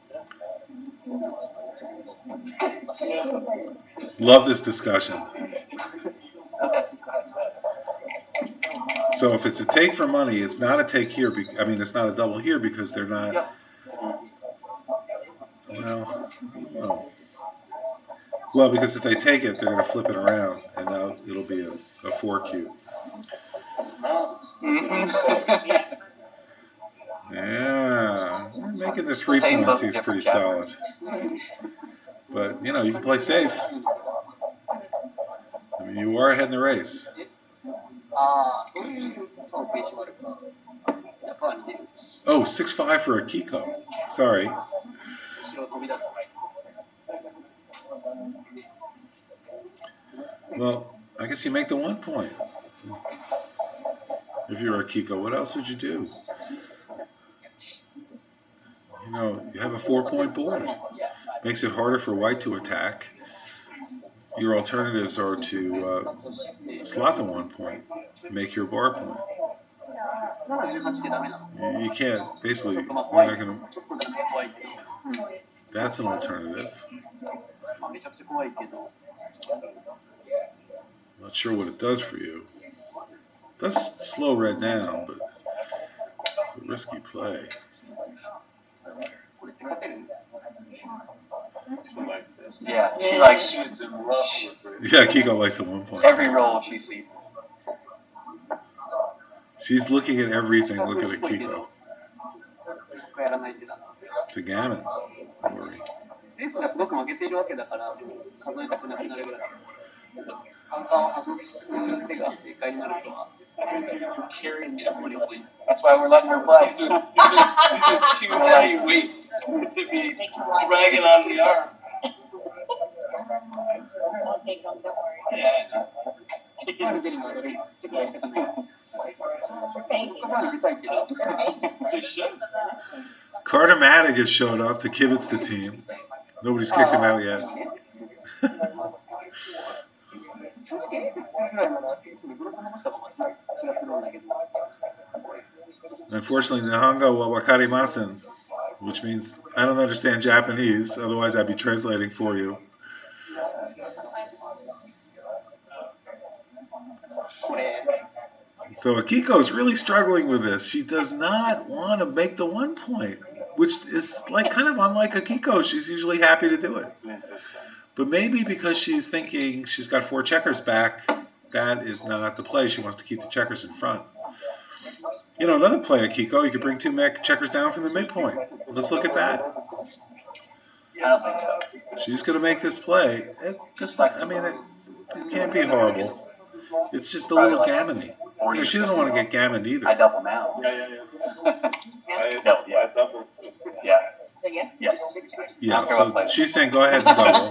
Speaker 1: Love this discussion.
Speaker 3: Okay.
Speaker 1: So if it's a take for money, it's not a take here. It's not a double here because they're not... Well, because if they take it, they're going to flip it around, and now it'll be a 4Q. Yeah, making the 3 points seems pretty solid. But, you can play safe. I mean, you are ahead in the race. Oh, 6-5 for Akiko. Sorry. Well, I guess you make the 1 point. If you're Akiko, what else would you do? You have a 4-point board. Makes it harder for white to attack. Your alternatives are to slot the 1 point, make your bar point. You can't, basically, you're not going to... That's an alternative. Not sure what it does for you. It does slow red down, but it's a risky play.
Speaker 3: Yeah, she likes...
Speaker 1: Yeah, Akiko likes the 1 point.
Speaker 3: Every roll she sees.
Speaker 1: She's looking at everything. Look at Akiko. It's a gammon. Don't worry.
Speaker 3: That's why we're letting her play.
Speaker 4: These are too heavy weights to be dragging on the arm.
Speaker 5: I'll take them, don't worry.
Speaker 4: They should.
Speaker 1: Carter Maddox has showed up to kibitz the team. Nobody's kicked him out yet. Unfortunately, Nihongo wa wakarimasen, which means I don't understand Japanese, otherwise I'd be translating for you. So Akiko is really struggling with this. She does not want to make the 1 point, which is kind of unlike Akiko. She's usually happy to do it. But maybe because she's thinking she's got 4 checkers back, that is not the play. She wants to keep the checkers in front. Another play, Akiko, you could bring 2 checkers down from the midpoint. Let's look at that.
Speaker 3: I don't think so.
Speaker 1: She's going to make this play. It can't be horrible. It's just a little gammony. She doesn't want to get gammoned either.
Speaker 3: I double now.
Speaker 4: Yeah.
Speaker 3: Yeah.
Speaker 4: I double.
Speaker 3: Yeah.
Speaker 5: So yes?
Speaker 3: Yes.
Speaker 1: Yeah, so she's saying go ahead and double.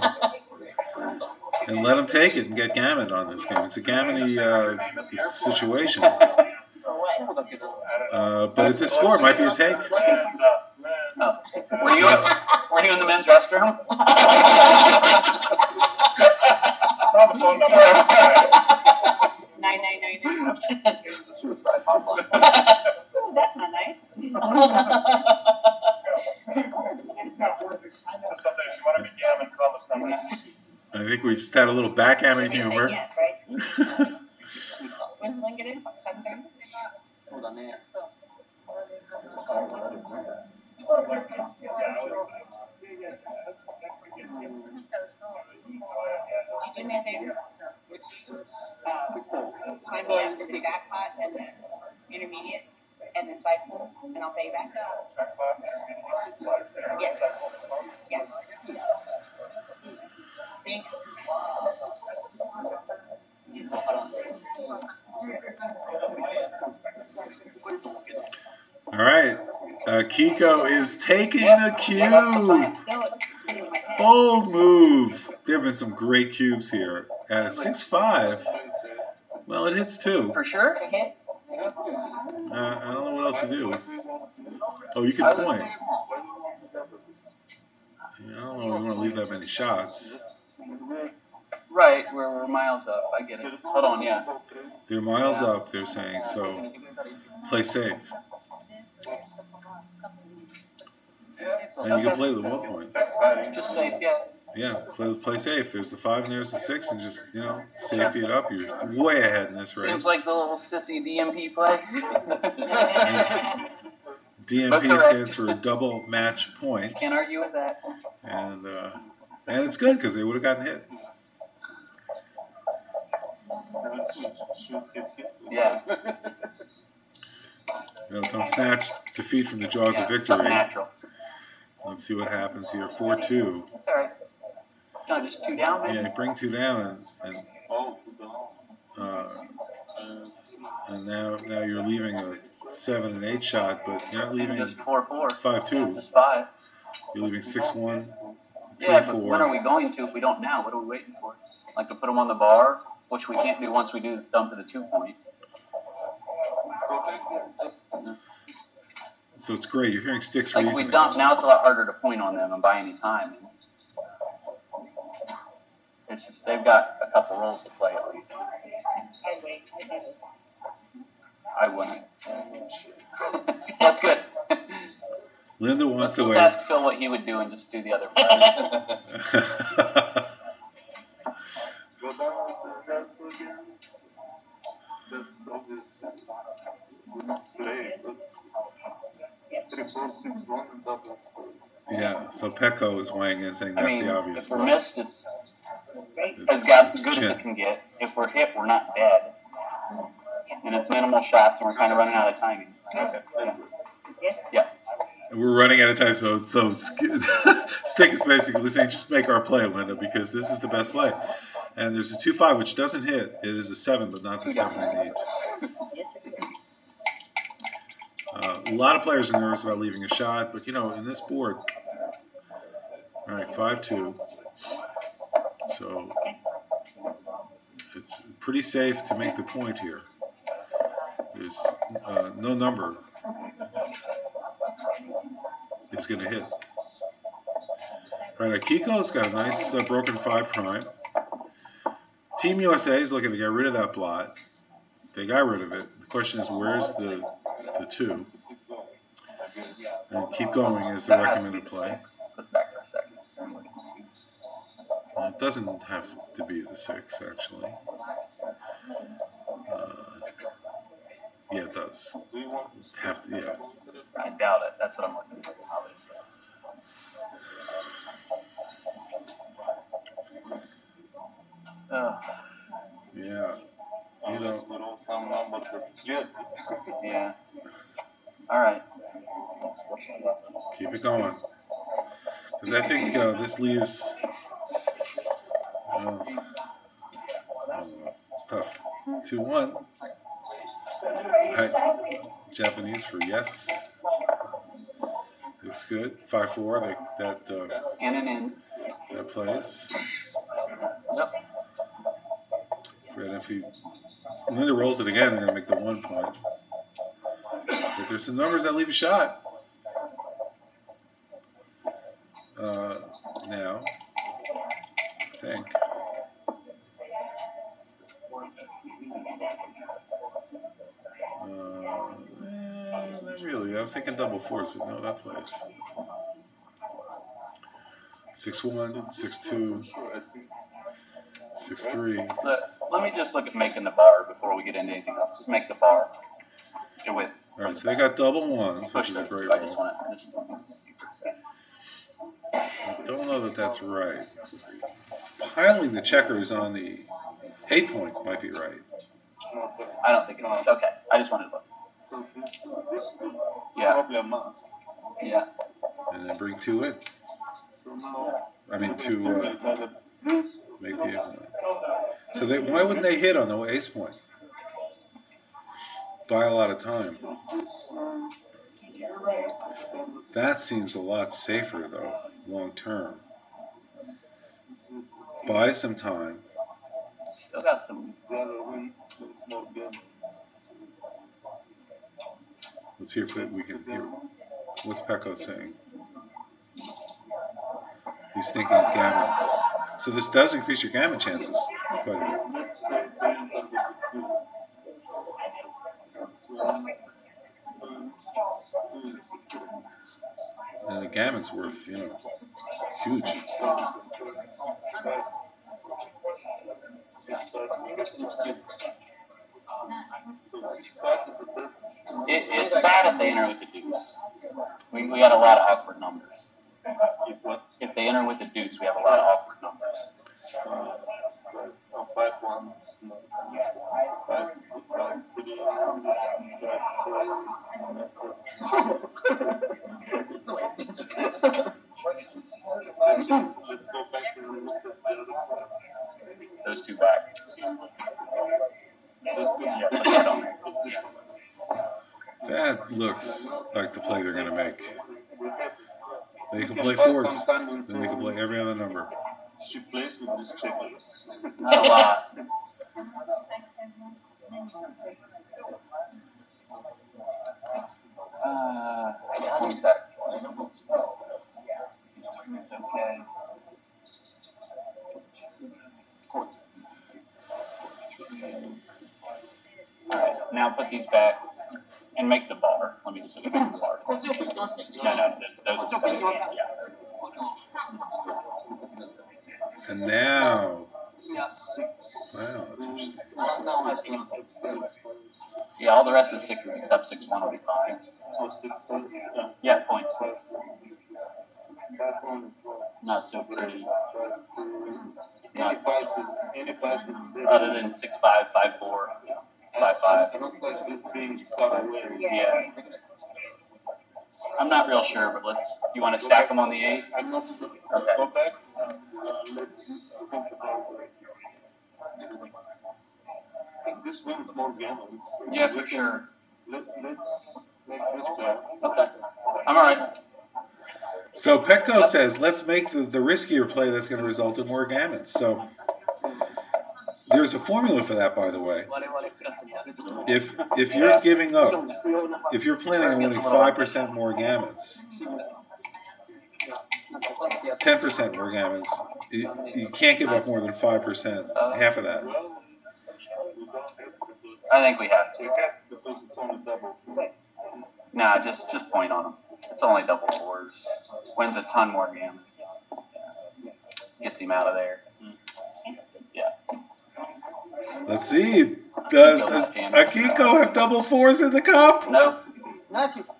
Speaker 1: and let him take it and get gammoned on this game. It's a gammony situation.
Speaker 5: For what?
Speaker 1: But at this score, it might be a take.
Speaker 3: Oh. Were you in the men's restroom?
Speaker 4: Saw the phone number.
Speaker 5: 9999.
Speaker 3: It's the suicide hotline.
Speaker 5: Ooh, that's not nice.
Speaker 4: So someday if you want to be gammon, call this number.
Speaker 1: I think we just had a little backgammon
Speaker 5: Maybe say
Speaker 1: humor.
Speaker 5: yes, right? When's Lynn get in? 7:30?
Speaker 3: Hold on there.
Speaker 5: Do me a favor. Sign me up for the jackpot and the intermediate and the cycles, and I'll pay you back. Yes. Yes. Thanks.
Speaker 1: All right. Akiko is taking the cube.
Speaker 5: Still, it's sitting in my head.
Speaker 1: Bold move. There have been some great cubes here. At a 6-5, well, it hits 2.
Speaker 3: For sure?
Speaker 5: To hit?
Speaker 1: I don't know what else to do. Oh, you can point. I don't know if we want to leave that many shots.
Speaker 3: Right, we're miles up. I get it. Hold on, yeah.
Speaker 1: They're miles up, they're saying, so play safe. And you can play with the wall point.
Speaker 3: Just safe, yeah.
Speaker 1: Yeah, play safe. There's the 5 and there's the 6, and just, safety it up. You're way ahead in this race.
Speaker 3: Seems like the little sissy DMP play.
Speaker 1: DMP stands for a double match point.
Speaker 3: Can't argue with that.
Speaker 1: And it's good because they would have gotten hit.
Speaker 3: Yeah.
Speaker 1: Don't snatch defeat from the jaws of
Speaker 3: Something
Speaker 1: victory.
Speaker 3: natural.
Speaker 1: Let's see what happens here. 4-2.
Speaker 3: It's all right. No, just 2 down, man.
Speaker 1: Yeah, bring 2 down, and now you're leaving a 7 and 8 shot, but you're not leaving
Speaker 3: Just 4-4.
Speaker 1: 5-2.
Speaker 3: Just 5.
Speaker 1: You're leaving 6-1, 3-4.
Speaker 3: Yeah, but when are we going to if we don't now? What are we waiting for? Like to put them on the bar, which we can't do once we do dump to the 2 point.
Speaker 1: So it's great. You're hearing Stick's
Speaker 3: Like
Speaker 1: reasoning.
Speaker 3: we dump, now it's a lot harder to point on them and buy any time. It's just they've got a couple roles to play at least.
Speaker 5: I'd wait. I do this.
Speaker 3: I wouldn't. That's good.
Speaker 1: Linda wants to
Speaker 3: Let's
Speaker 1: wait.
Speaker 3: ask Phil what he would do and just do the other part.
Speaker 4: That's obvious. Today, 3, 4, 6, 1, and double.
Speaker 1: Yeah, so Pecco is weighing in saying
Speaker 3: I
Speaker 1: that's
Speaker 3: mean,
Speaker 1: the obvious
Speaker 3: if we're
Speaker 1: one.
Speaker 3: missed, it's
Speaker 5: Right?
Speaker 3: as good as
Speaker 1: chin.
Speaker 3: it can get. If we're hit, we're not dead. And it's minimal shots, and we're kind of running out of timing. Okay.
Speaker 5: Yes?
Speaker 3: Yeah.
Speaker 1: We're running out of time, so Stick is basically saying just make our play, Linda, because this is the best play. And there's a 2-5, which doesn't hit. It is a 7, but not the 7 I need.
Speaker 5: Yes, it is.
Speaker 1: A lot of players are nervous about leaving a shot, but in this board, all right, 5-2. So it's pretty safe to make the point here. There's no number is going to hit. All right, Akiko's got a nice broken 5 prime. Team USA is looking to get rid of that blot. They got rid of it. The question is, where's the 2? And keep going is the recommended play.
Speaker 3: Put back for a second.
Speaker 1: It doesn't have to be the 6, actually. Yeah, it does. Have to, yeah.
Speaker 3: I doubt it. That's what I'm looking for, obviously.
Speaker 1: Yeah.
Speaker 4: Some numbers for kids.
Speaker 3: Yeah. All right.
Speaker 1: Keep it going. Because I think this leaves... it's tough. 2-1. Right. Japanese for yes. Looks good. 5-4. That
Speaker 3: In and in.
Speaker 1: that plays.
Speaker 3: Yep.
Speaker 1: if Linda rolls it again, they're going to make the 1 point. But there's some numbers that leave a shot. Now, I think. Not really. I was thinking double fours, but no, that plays. 6-1, 6-2, 6-3.
Speaker 3: Let me just look at making the bar before we get into anything else. Just make the bar. With.
Speaker 1: All right, so they got double ones, which is a great roll. I don't know that that's right. Piling the checkers on the 8 point might be right.
Speaker 3: I don't think it's okay. I just wanted to look.
Speaker 4: So this could
Speaker 3: probably
Speaker 4: a must.
Speaker 3: Yeah.
Speaker 1: And then bring 2 in.
Speaker 4: So now,
Speaker 1: to make the 8 point. So why wouldn't they hit on the ace point? Buy a lot of time. That seems a lot safer, though, long term. Buy some time.
Speaker 3: Still got some.
Speaker 1: Let's hear if we can hear. What's Pecco saying? He's thinking gammon. So this does increase your gammon chances quite a bit. And the gammon's worth, huge.
Speaker 3: It's bad if they enter with the deuce. We got a lot of awkward numbers. If they enter with the deuce, we have a lot of awkward numbers.
Speaker 4: 5 1s, 5 3s, Let's go back to
Speaker 3: those 2 back.
Speaker 1: That looks like the play they're going to make. They can play 4s, then they can play every other number.
Speaker 4: She plays with these checkers.
Speaker 3: Not a lot. Let me set. It's okay. Alright, now put these back and make the bar. Let me just look at the bar. No, those are stuck. Yeah.
Speaker 1: And now, wow, that's interesting.
Speaker 3: Yeah, all the rest of the 6s except 6-1 will be fine.
Speaker 4: Oh, 6-1?
Speaker 3: Yeah, points.
Speaker 4: That one is wrong.
Speaker 3: Not so pretty.
Speaker 4: Any 5 is
Speaker 3: Other than 6-5, 5-4, 5-5.
Speaker 4: I don't like this being far away.
Speaker 3: Yeah. I'm not real sure, but you want to stack them on the 8?
Speaker 4: I'm not sure.
Speaker 3: Okay.
Speaker 4: Go back. Let's think about it. I think this wins more gammons.
Speaker 3: Yeah, for sure.
Speaker 4: Let's make this play.
Speaker 3: Okay. I'm alright.
Speaker 1: So Petco says, let's make the riskier play that's going to result in more gammons. So there's a formula for that, by the way. If you're giving up, if you're planning on winning 5% more gammons, 10% more gammons, you can't give up more than 5%, half of that.
Speaker 3: I think we have to.
Speaker 4: Because it's only double.
Speaker 3: Nah, just point on them. It's only double 4s. Wins a ton more gammons. Gets him out of there. Yeah.
Speaker 1: Let's see. Does Akiko have double 4s in the cup?
Speaker 3: Nope.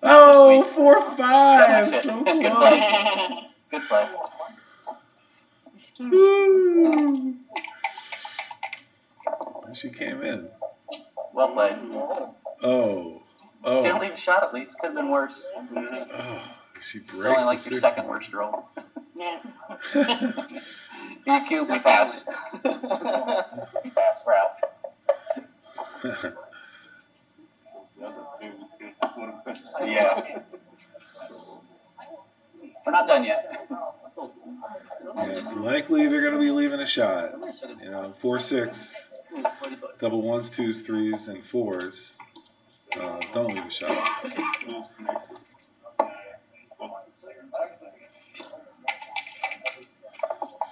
Speaker 1: Oh, 4-5. So close.
Speaker 3: Good play.
Speaker 1: Woo. She came in.
Speaker 3: Well played.
Speaker 1: Oh.
Speaker 3: Didn't leave a shot at least. Could have been worse.
Speaker 1: Oh, she breaks
Speaker 3: it's only like
Speaker 1: the
Speaker 3: your
Speaker 1: 6
Speaker 3: second worst roll. EQ, be fast. Be fast, we're out. Yeah. We're not done yet.
Speaker 1: Yeah, it's likely they're going to be leaving a shot. 4-6. double ones, twos, threes, and fours. Don't leave a shot.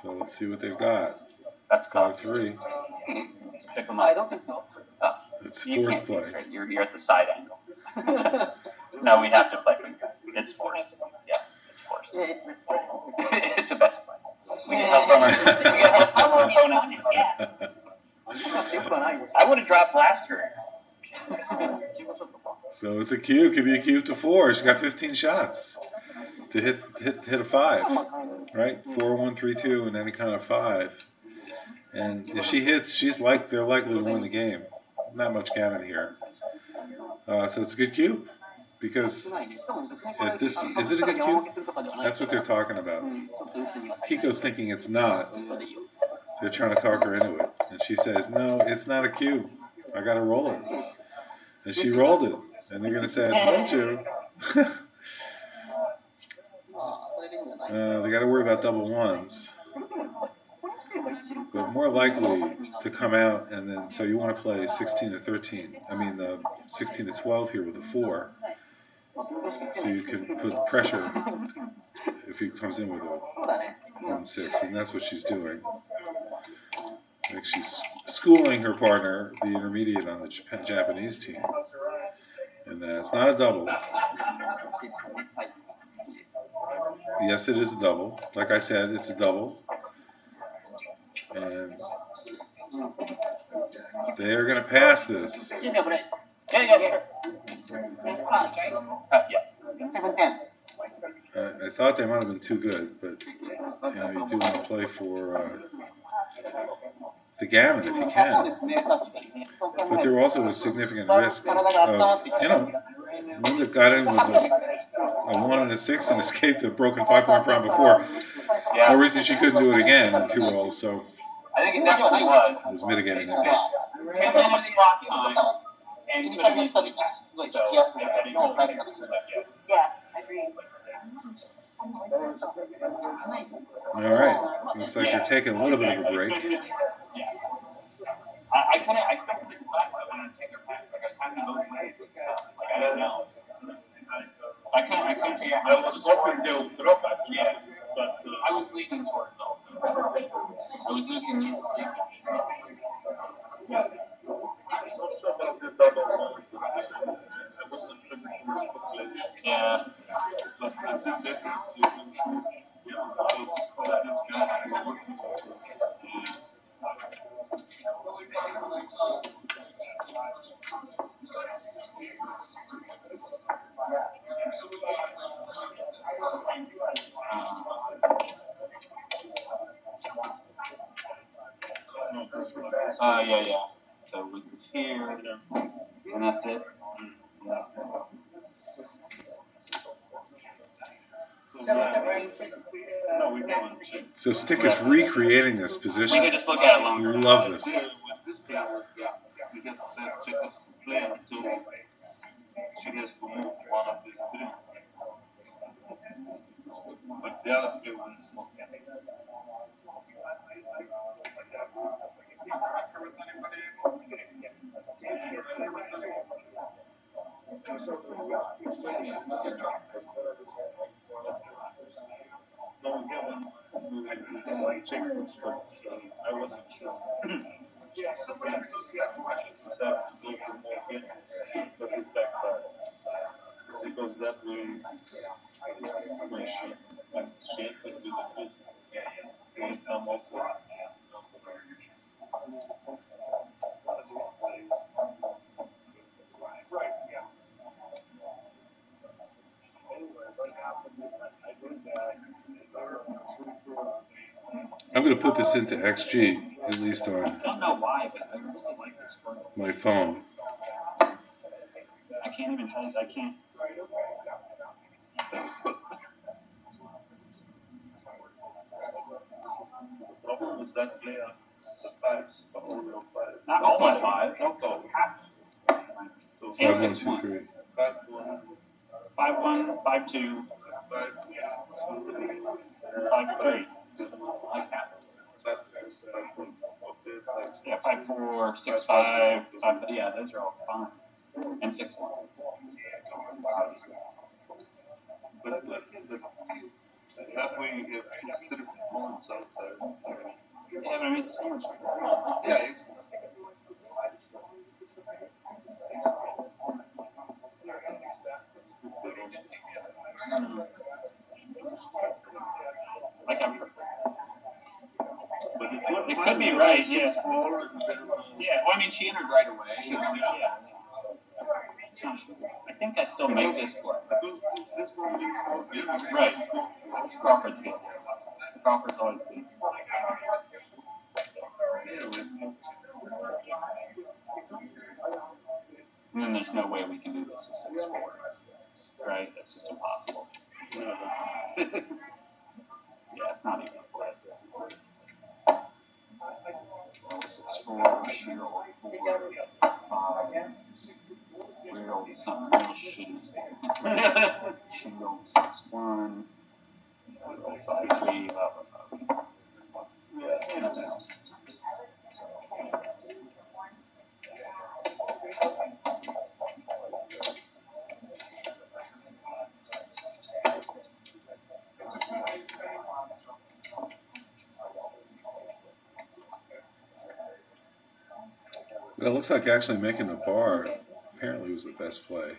Speaker 1: So let's see what they've got.
Speaker 3: That's called
Speaker 1: 5-3.
Speaker 3: pick them up. I don't think so. Oh,
Speaker 1: It's
Speaker 3: you
Speaker 1: forced
Speaker 3: can't see
Speaker 1: play.
Speaker 3: straight. You're at the side angle. No, we have to play for you. It's forced. Yeah, it's forced. It's a best play. We can help on our opponents. I would have dropped last turn.
Speaker 1: So it's a cube. Could be a cube to 4. She's got 15 shots to hit a 5, right? 4, 1, 3, 2, and any kind of 5. And if she hits, they're likely to win the game. Not much gammon here. So it's a good cube because is it a good cube? That's what they're talking about. Kiko's thinking it's not. They're trying to talk her into it, and she says, "No, it's not a cube. I got to roll it." And she rolled it, and they're gonna say, "I told you." They got to worry about double ones. But more likely to come out, and then so you want to play 16 to 13. I mean, 16 to 12 here with a 4, so you can put pressure if he comes in with a 1-6, and that's what she's doing. Like she's schooling her partner, the intermediate on the Japanese team, and it's not a double. Yes, it is a double. Like I said, it's a double. And they are going to pass this.
Speaker 3: Yeah.
Speaker 1: I thought they might have been too good, but you do want to play for the gammon if you can. But there also was significant risk of, Linda got in with a 1 and a 6 and escaped a broken 5-point prime before. No reason she couldn't do it again in 2 rolls, so
Speaker 3: I think it definitely was.
Speaker 1: it was mitigating that.
Speaker 3: 10 minutes clock time, and could have easily passed. So,
Speaker 5: Yeah, I agree.
Speaker 1: All right, looks like they're taking a little bit of a break.
Speaker 3: I still couldn't decide what I wanted to take her back. Like, I timed it both ways and stuff. Like, I don't know. I couldn't figure out how to hoping they'll drop it. Yeah. But I was leaning towards also. I was losing these sleep. Yeah. But this yeah. So this is here, and that's it.
Speaker 1: So Stick is recreating this
Speaker 3: We
Speaker 1: position.
Speaker 3: could just look at it longer.
Speaker 1: Love this.
Speaker 4: This player was because the Czechoslovakian player told she has to move one of these 3. But the other player was not. Check this, but I wasn't sure. But it backfired. Because that way, when she entered with the business, made some awkward.
Speaker 1: I'm going to put this into XG, at least on
Speaker 3: I don't know why, but I really like this one.
Speaker 1: my phone.
Speaker 3: I can't even tell you. I can't.
Speaker 4: The problem was that player, the 5s, for all your 5s.
Speaker 3: Not all my 5s.
Speaker 4: Also,
Speaker 3: Half.
Speaker 4: so
Speaker 1: 5, 1, 2, 3.
Speaker 4: 5-1,
Speaker 3: 5-1, 5-2, 5-3. Like that. Yeah, 5-4. 6'4", 6'5", 5, yeah, those are all fine. And 6'1".
Speaker 4: But that way, if instead of phones outside,
Speaker 3: Yeah, but I mean, it's so much.
Speaker 4: yeah,
Speaker 3: Like I'm.
Speaker 4: but
Speaker 3: It could be right, yeah.
Speaker 4: 6'4" is better.
Speaker 3: Yeah, well, I mean, she entered right away. Yeah. I think I still make this play.
Speaker 4: Because this one means more games.
Speaker 3: Right. Crawford's good. Crawford's always good. And then there's no way we can do this with 6'4". Right? That's just impossible. Yeah, it's not even a play. 6'4", Shiller 4, 5. Weird old something real shitty. Shield 6'1", 5'3", nothing else.
Speaker 1: Well, it looks like actually making the bar apparently was the best play.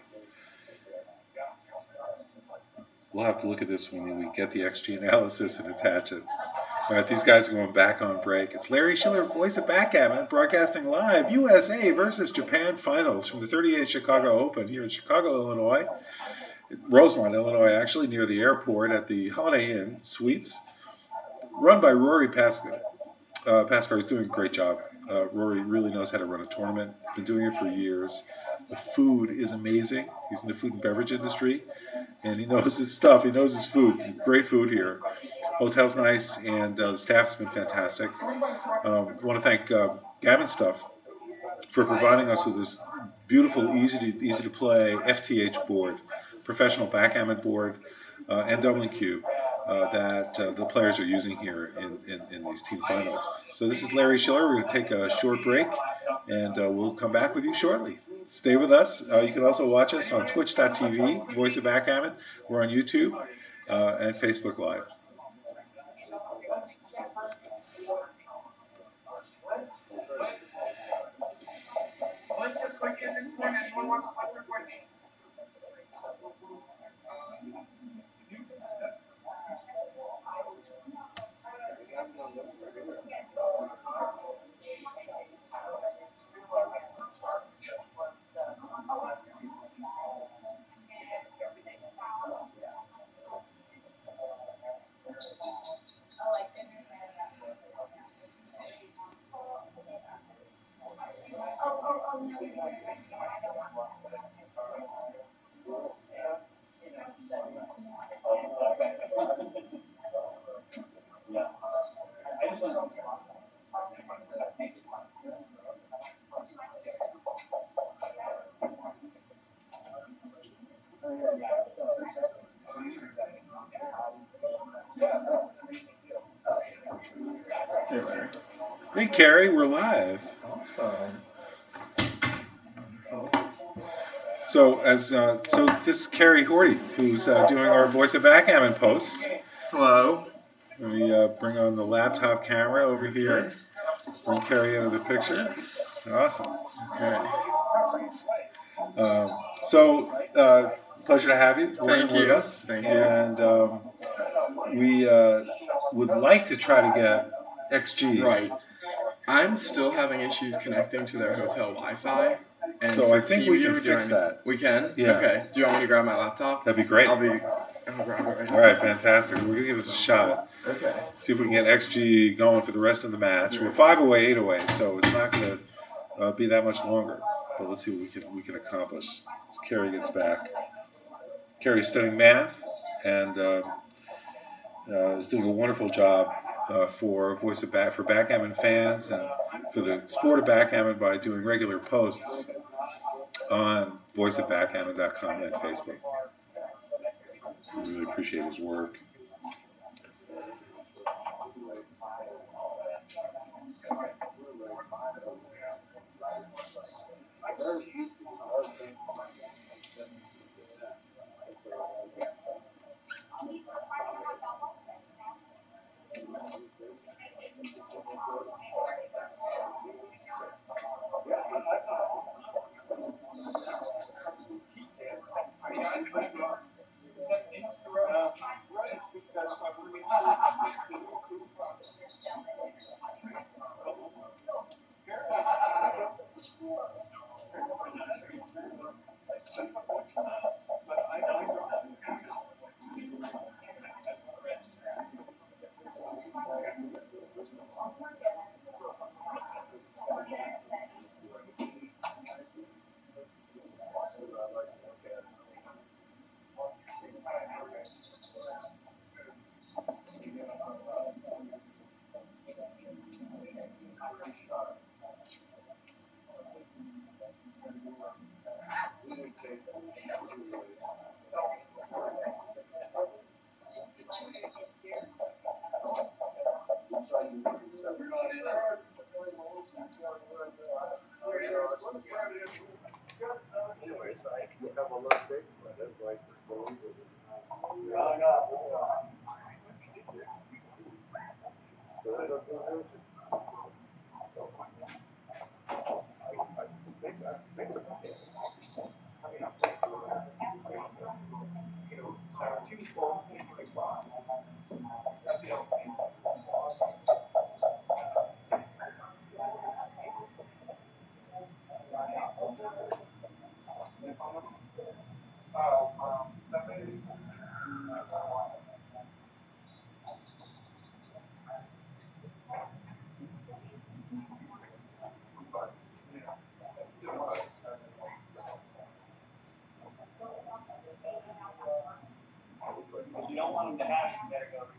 Speaker 1: We'll have to look at this when we get the XG analysis and attach it. All right, these guys are going back on break. It's Larry Shiller, voice of Backgammon, broadcasting live USA versus Japan finals from the 38th Chicago Open here in Chicago, Illinois. Rosemont, Illinois, actually, near the airport at the Holiday Inn Suites, run by Rory Pascar. Pascar is doing a great job. Rory really knows how to run a tournament. He's been doing it for years. The food is amazing. He's in the food and beverage industry, and he knows his stuff. He knows his food. Great food here. Hotel's nice, and the staff has been fantastic. I want to thank Gammon Stuff for providing us with this beautiful, easy to play FTH board, professional backgammon board, and doubling cube that the players are using here in these team finals. So this is Larry Shiller. We're going to take a short break, and we'll come back with you shortly. Stay with us. You can also watch us on twitch.tv, Voice of Backgammon. We're on YouTube and Facebook Live. Hey, Carrie, we're live.
Speaker 6: Awesome.
Speaker 1: So this is Carrie Horty, who's doing our Voice of Backgammon posts.
Speaker 6: Hello.
Speaker 1: Let me bring on the laptop camera over here. Bring Carrie into the picture.
Speaker 6: Yes.
Speaker 1: Awesome.
Speaker 6: Okay.
Speaker 1: Pleasure to have you.
Speaker 6: Thank you.
Speaker 1: With us.
Speaker 6: Thank you.
Speaker 1: And we would like to try to get XG.
Speaker 6: Right. I'm still having issues connecting to their hotel Wi-Fi. And
Speaker 1: So I think we can fix that.
Speaker 6: We can?
Speaker 1: Yeah.
Speaker 6: Okay. Do you want me to grab my laptop?
Speaker 1: That'd be great.
Speaker 6: I'll grab it right now.
Speaker 1: All right, fantastic. We're going to give this a shot.
Speaker 6: Okay.
Speaker 1: See if we can get XG going for the rest of the match. We're 5 away, 8 away, so it's not going to be that much longer. But let's see what we can accomplish. So Carrie gets back. Carrie's studying math and is doing a wonderful job for for Backgammon fans and for the sport of backgammon by doing regular posts on voiceofbackgammon.com and Facebook. I really appreciate his work.
Speaker 3: If you don't want them to have it, you better go back.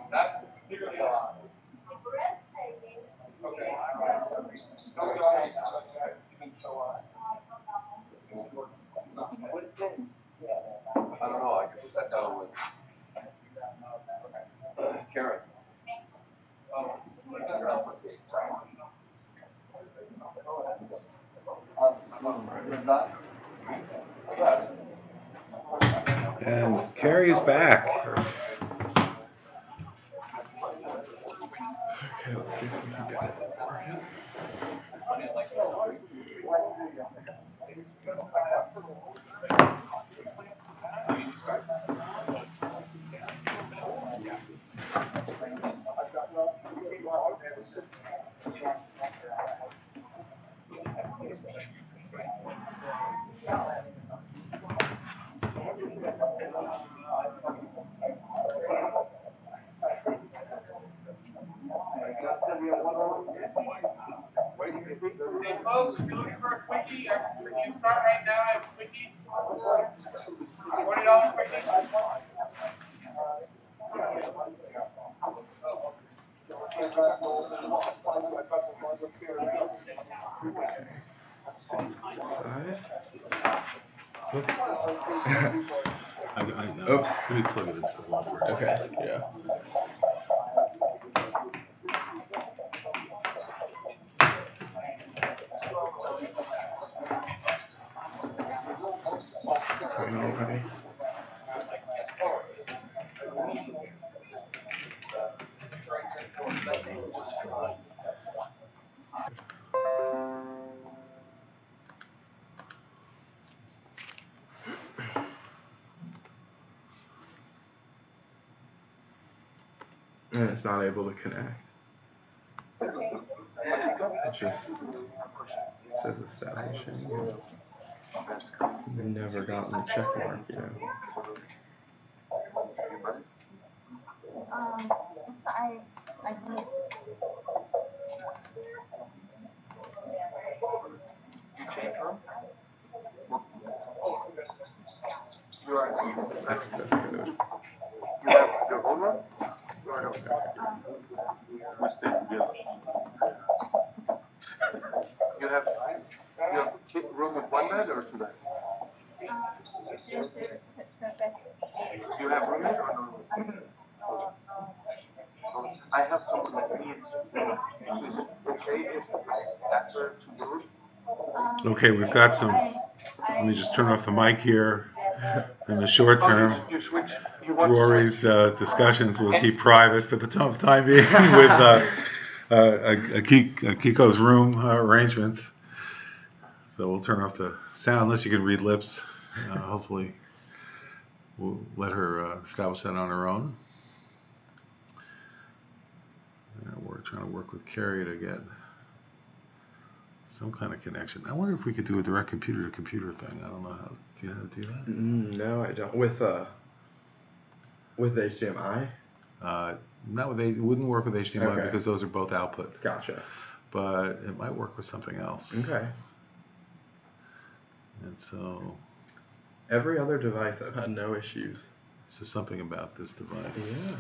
Speaker 3: That's clearly a lot. Okay. Don't go ahead. You can show up.
Speaker 7: I don't know, I just sat down with Karen.
Speaker 1: And Carrie's back.
Speaker 6: Okay, let's see if we can get it working.
Speaker 3: Hey folks, if you're looking for a quickie, you can start right now. I have a quickie. $40 quickie.
Speaker 6: Side.
Speaker 1: Oops. Let me plug it into the wall first.
Speaker 6: Okay, yeah. Going already. And it's not able to connect. It just says establishing. Never gotten a check mark, you know.
Speaker 8: I did.
Speaker 6: Access code.
Speaker 7: You have your own one? We stay together. You have room with one bed or two beds? You have roommate or no? I have someone that needs room. Is it okay if I ask her to your room?
Speaker 1: Okay, we've got some. Let me just turn off the mic here. In the short term, Rory's discussions will keep private for the time being with Akiko's room arrangements. So we'll turn off the sound unless you can read lips. Hopefully, we'll let her establish that on her own. We're trying to work with Carrie to get some kind of connection. I wonder if we could do a direct computer-to-computer thing. I don't know how. Do you know how to do that?
Speaker 6: No, I don't. With HDMI?
Speaker 1: Not with it wouldn't work with HDMI
Speaker 6: Okay.
Speaker 1: because those are both output.
Speaker 6: Gotcha.
Speaker 1: But it might work with something else.
Speaker 6: Okay.
Speaker 1: And so.
Speaker 6: Every other device I've had no issues.
Speaker 1: So something about this device.
Speaker 6: Yeah.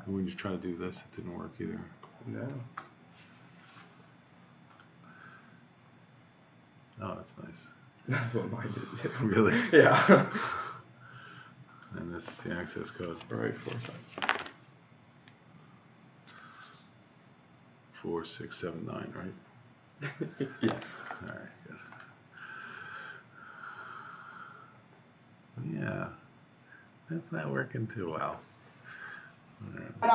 Speaker 1: When you're trying to do this, it didn't work either.
Speaker 6: No.
Speaker 1: Oh, that's nice.
Speaker 6: That's what mine did too.
Speaker 1: Really?
Speaker 6: Yeah.
Speaker 1: And this is the access code.
Speaker 6: Right, 4, 5.
Speaker 1: 4, 6, 7, 9, right?
Speaker 6: Yes.
Speaker 1: All right, good. Yeah, that's not working too well. All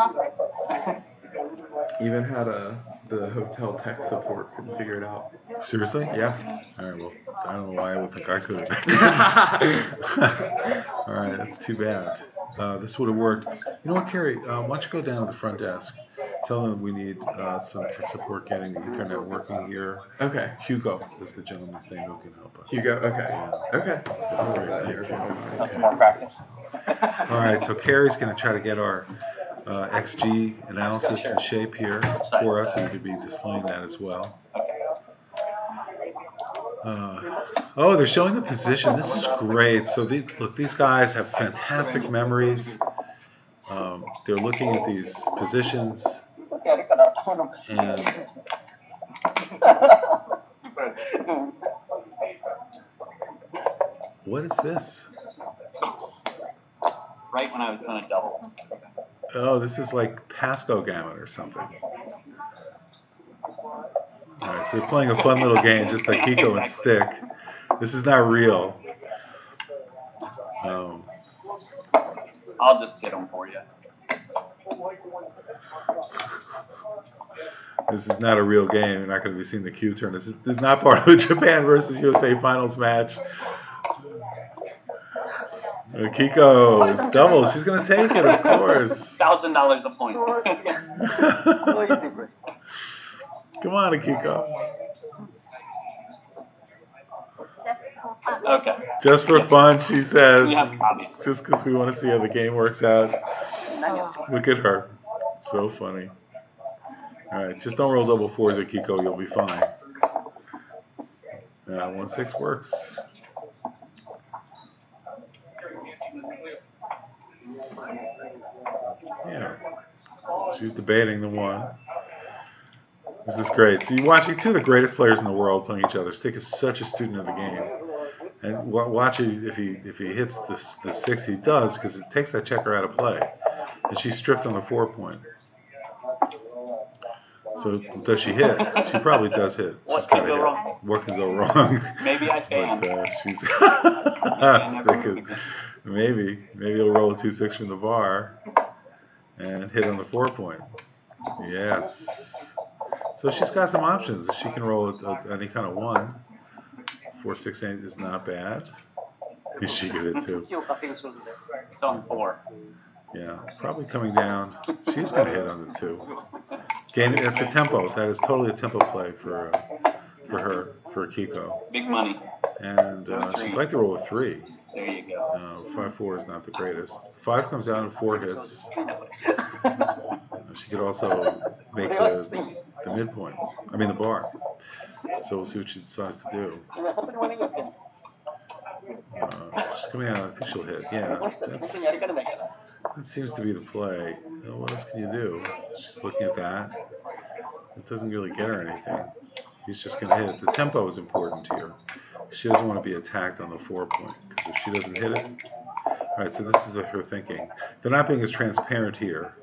Speaker 1: right.
Speaker 6: Even had the hotel tech support couldn't figure it out.
Speaker 1: Seriously?
Speaker 6: Yeah.
Speaker 1: All right, well, I don't know why I would think I could have. All right, that's too bad. This would have worked. You know what, Carrie? Why don't you go down to the front desk? Tell them we need some tech support getting the Ethernet working here.
Speaker 6: Okay.
Speaker 1: Hugo is the gentleman's name who can help us.
Speaker 6: Hugo. Okay.
Speaker 1: Yeah.
Speaker 6: Okay. I'll
Speaker 1: Great,
Speaker 6: that
Speaker 1: thank
Speaker 6: here.
Speaker 1: you.
Speaker 3: That's some more practice.
Speaker 1: All right, so Carrie's going to try to get our XG analysis in shape here for us, so we could be displaying that as well. Oh, they're showing the position. This is great. So look, these guys have fantastic memories. They're looking at these positions, and what is this?
Speaker 3: Right when I was going to double.
Speaker 1: Oh, this is like Backgammon or something. All right, so they're playing a fun little game, just like Akiko and Stick. This is not real.
Speaker 3: I'll just hit them for you.
Speaker 1: This is not a real game. You're not going to be seeing the Q turn. This is not part of the Japan versus USA finals match. Akiko is double. She's going to take it, of course.
Speaker 3: $1,000 a point.
Speaker 1: Come on, Akiko.
Speaker 3: Okay.
Speaker 1: Just for fun, she says.
Speaker 3: Yeah, obviously.
Speaker 1: Just because we want to see how the game works out. Look at her. So funny. All right, just don't roll double fours, Akiko. You'll be fine. 1-6 works. Yeah. She's debating the one. This is great. So you're watching two of the greatest players in the world playing each other. Stick is such a student of the game. And watch it if he hits the 6, he does, because it takes that checker out of play. And she's stripped on the 4-point. So does she hit? She probably does hit.
Speaker 3: What can go wrong?
Speaker 1: What can go wrong?
Speaker 3: Maybe I fan.
Speaker 1: But she's Stick is, maybe he'll roll a 2-6 from the bar and hit on the 4-point. Yes. So she's got some options. She can roll any kind of 1. 4-6 is not bad. She could hit too.
Speaker 3: It's on 4.
Speaker 1: Yeah, probably coming down. She's going to hit on the 2. That's a tempo. That is totally a tempo play for her, for Akiko.
Speaker 3: Big money.
Speaker 1: And she'd like to roll a 3.
Speaker 3: There you go.
Speaker 1: 5-4 is not the greatest. 5 comes out and 4 hits. She could also make the midpoint. I mean the bar. So we'll see what she decides to do. She's coming out. I think she'll hit. Yeah, that seems to be the play. What else can you do? She's looking at that. It doesn't really get her anything. He's just going to hit it. The tempo is important here. She doesn't want to be attacked on the 4-point, because if she doesn't hit it... All right, so this is her thinking. They're not being as transparent here,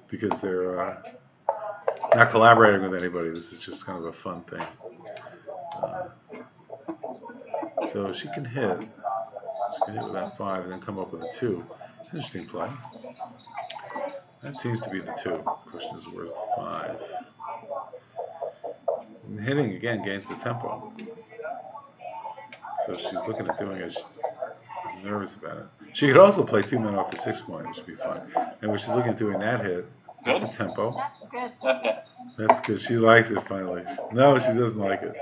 Speaker 1: because they're not collaborating with anybody. This is just kind of a fun thing. So she can hit. She can hit with that 5 and then come up with a 2. It's an interesting play. That seems to be the 2. The question is, where's the 5? And hitting, again, gains the tempo. So she's looking at doing it. She's nervous about it. She could also play 2 men off the 6-point, which would be fun. And when she's looking at doing that hit, that's a tempo.
Speaker 8: That's good.
Speaker 3: Okay.
Speaker 1: That's good. She likes it finally. No, she doesn't like it.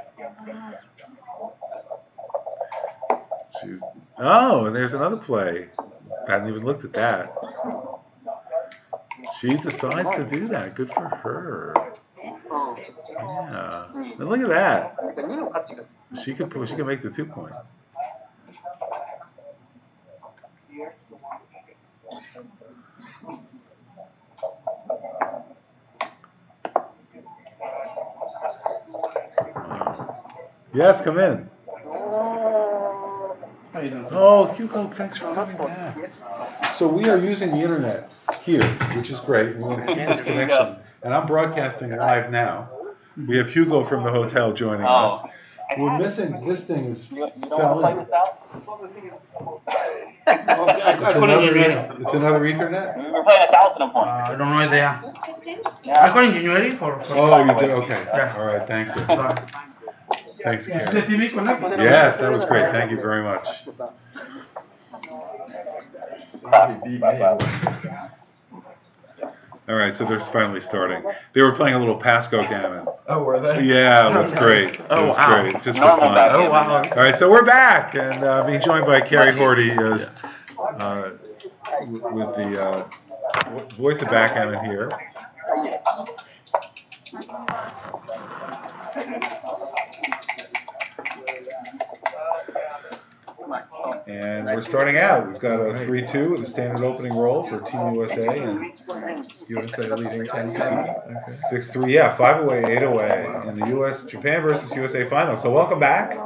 Speaker 1: Oh, and there's another play. I hadn't even looked at that. She decides to do that. Good for her. Yeah. And look at that. She could make the 2-point. Yes, come in.
Speaker 9: How you doing?
Speaker 1: Oh, Hugo, thanks for coming back. So we are using the internet here, which is great. We want to keep this connection. And I'm broadcasting live now. We have Hugo from the hotel joining us. We're missing, this thing is fell in.
Speaker 9: I couldn't get ready.
Speaker 1: It's another Ethernet?
Speaker 3: We were playing 1,000 of one.
Speaker 9: I don't know idea. I couldn't get ready for
Speaker 1: Oh, you did? Okay.
Speaker 9: Yeah.
Speaker 1: All right, thank you.
Speaker 9: Sorry.
Speaker 1: Thanks,
Speaker 9: Is the
Speaker 1: Karen.
Speaker 9: TV connected?
Speaker 1: Yes, that was great. Thank you very much. All right, so they're finally starting. They were playing a little Backgammon.
Speaker 6: Oh, were they?
Speaker 1: Yeah, it was great. It
Speaker 6: Oh,
Speaker 1: was
Speaker 6: wow.
Speaker 1: great. Just for fun.
Speaker 6: Oh, wow.
Speaker 1: All right, so we're back and being joined by Carrie Horty with the voice of Backgammon here. And we're starting out. We've got a 3-2 with a standard opening roll for Team USA and
Speaker 6: USA leading 10-7.
Speaker 1: 6-3. Yeah, 5 away, 8 away in the Japan versus USA final. So welcome back.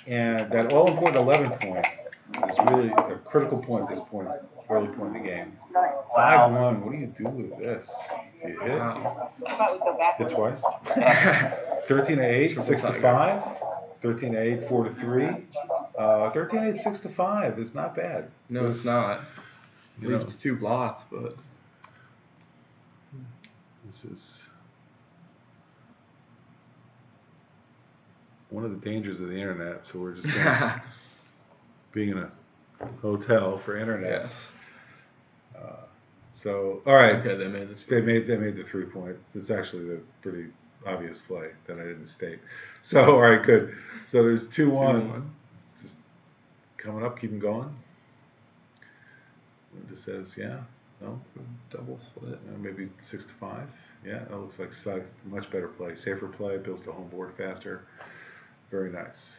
Speaker 1: And that all-important 11 point is really a critical point at this point, early point in the game. 5-1. What do you do with this? Do you hit? Hit twice. 13-8, 6-5. 13-8, 4-3. 13-8, 6-5 is not bad.
Speaker 6: No, it's not. It's 2 blots, but
Speaker 1: this is one of the dangers of the internet. So we're just going being in a hotel for internet.
Speaker 6: yes.
Speaker 1: So all right,
Speaker 6: Okay, they made the
Speaker 1: they made the 3-point. It's actually the pretty obvious play that I didn't state. So all right, good. So there's 2-1. Just coming up, keep them going. It just says, yeah, no,
Speaker 6: double split.
Speaker 1: maybe 6-5. Yeah, that looks like much better play, safer play, builds the home board faster. Very nice.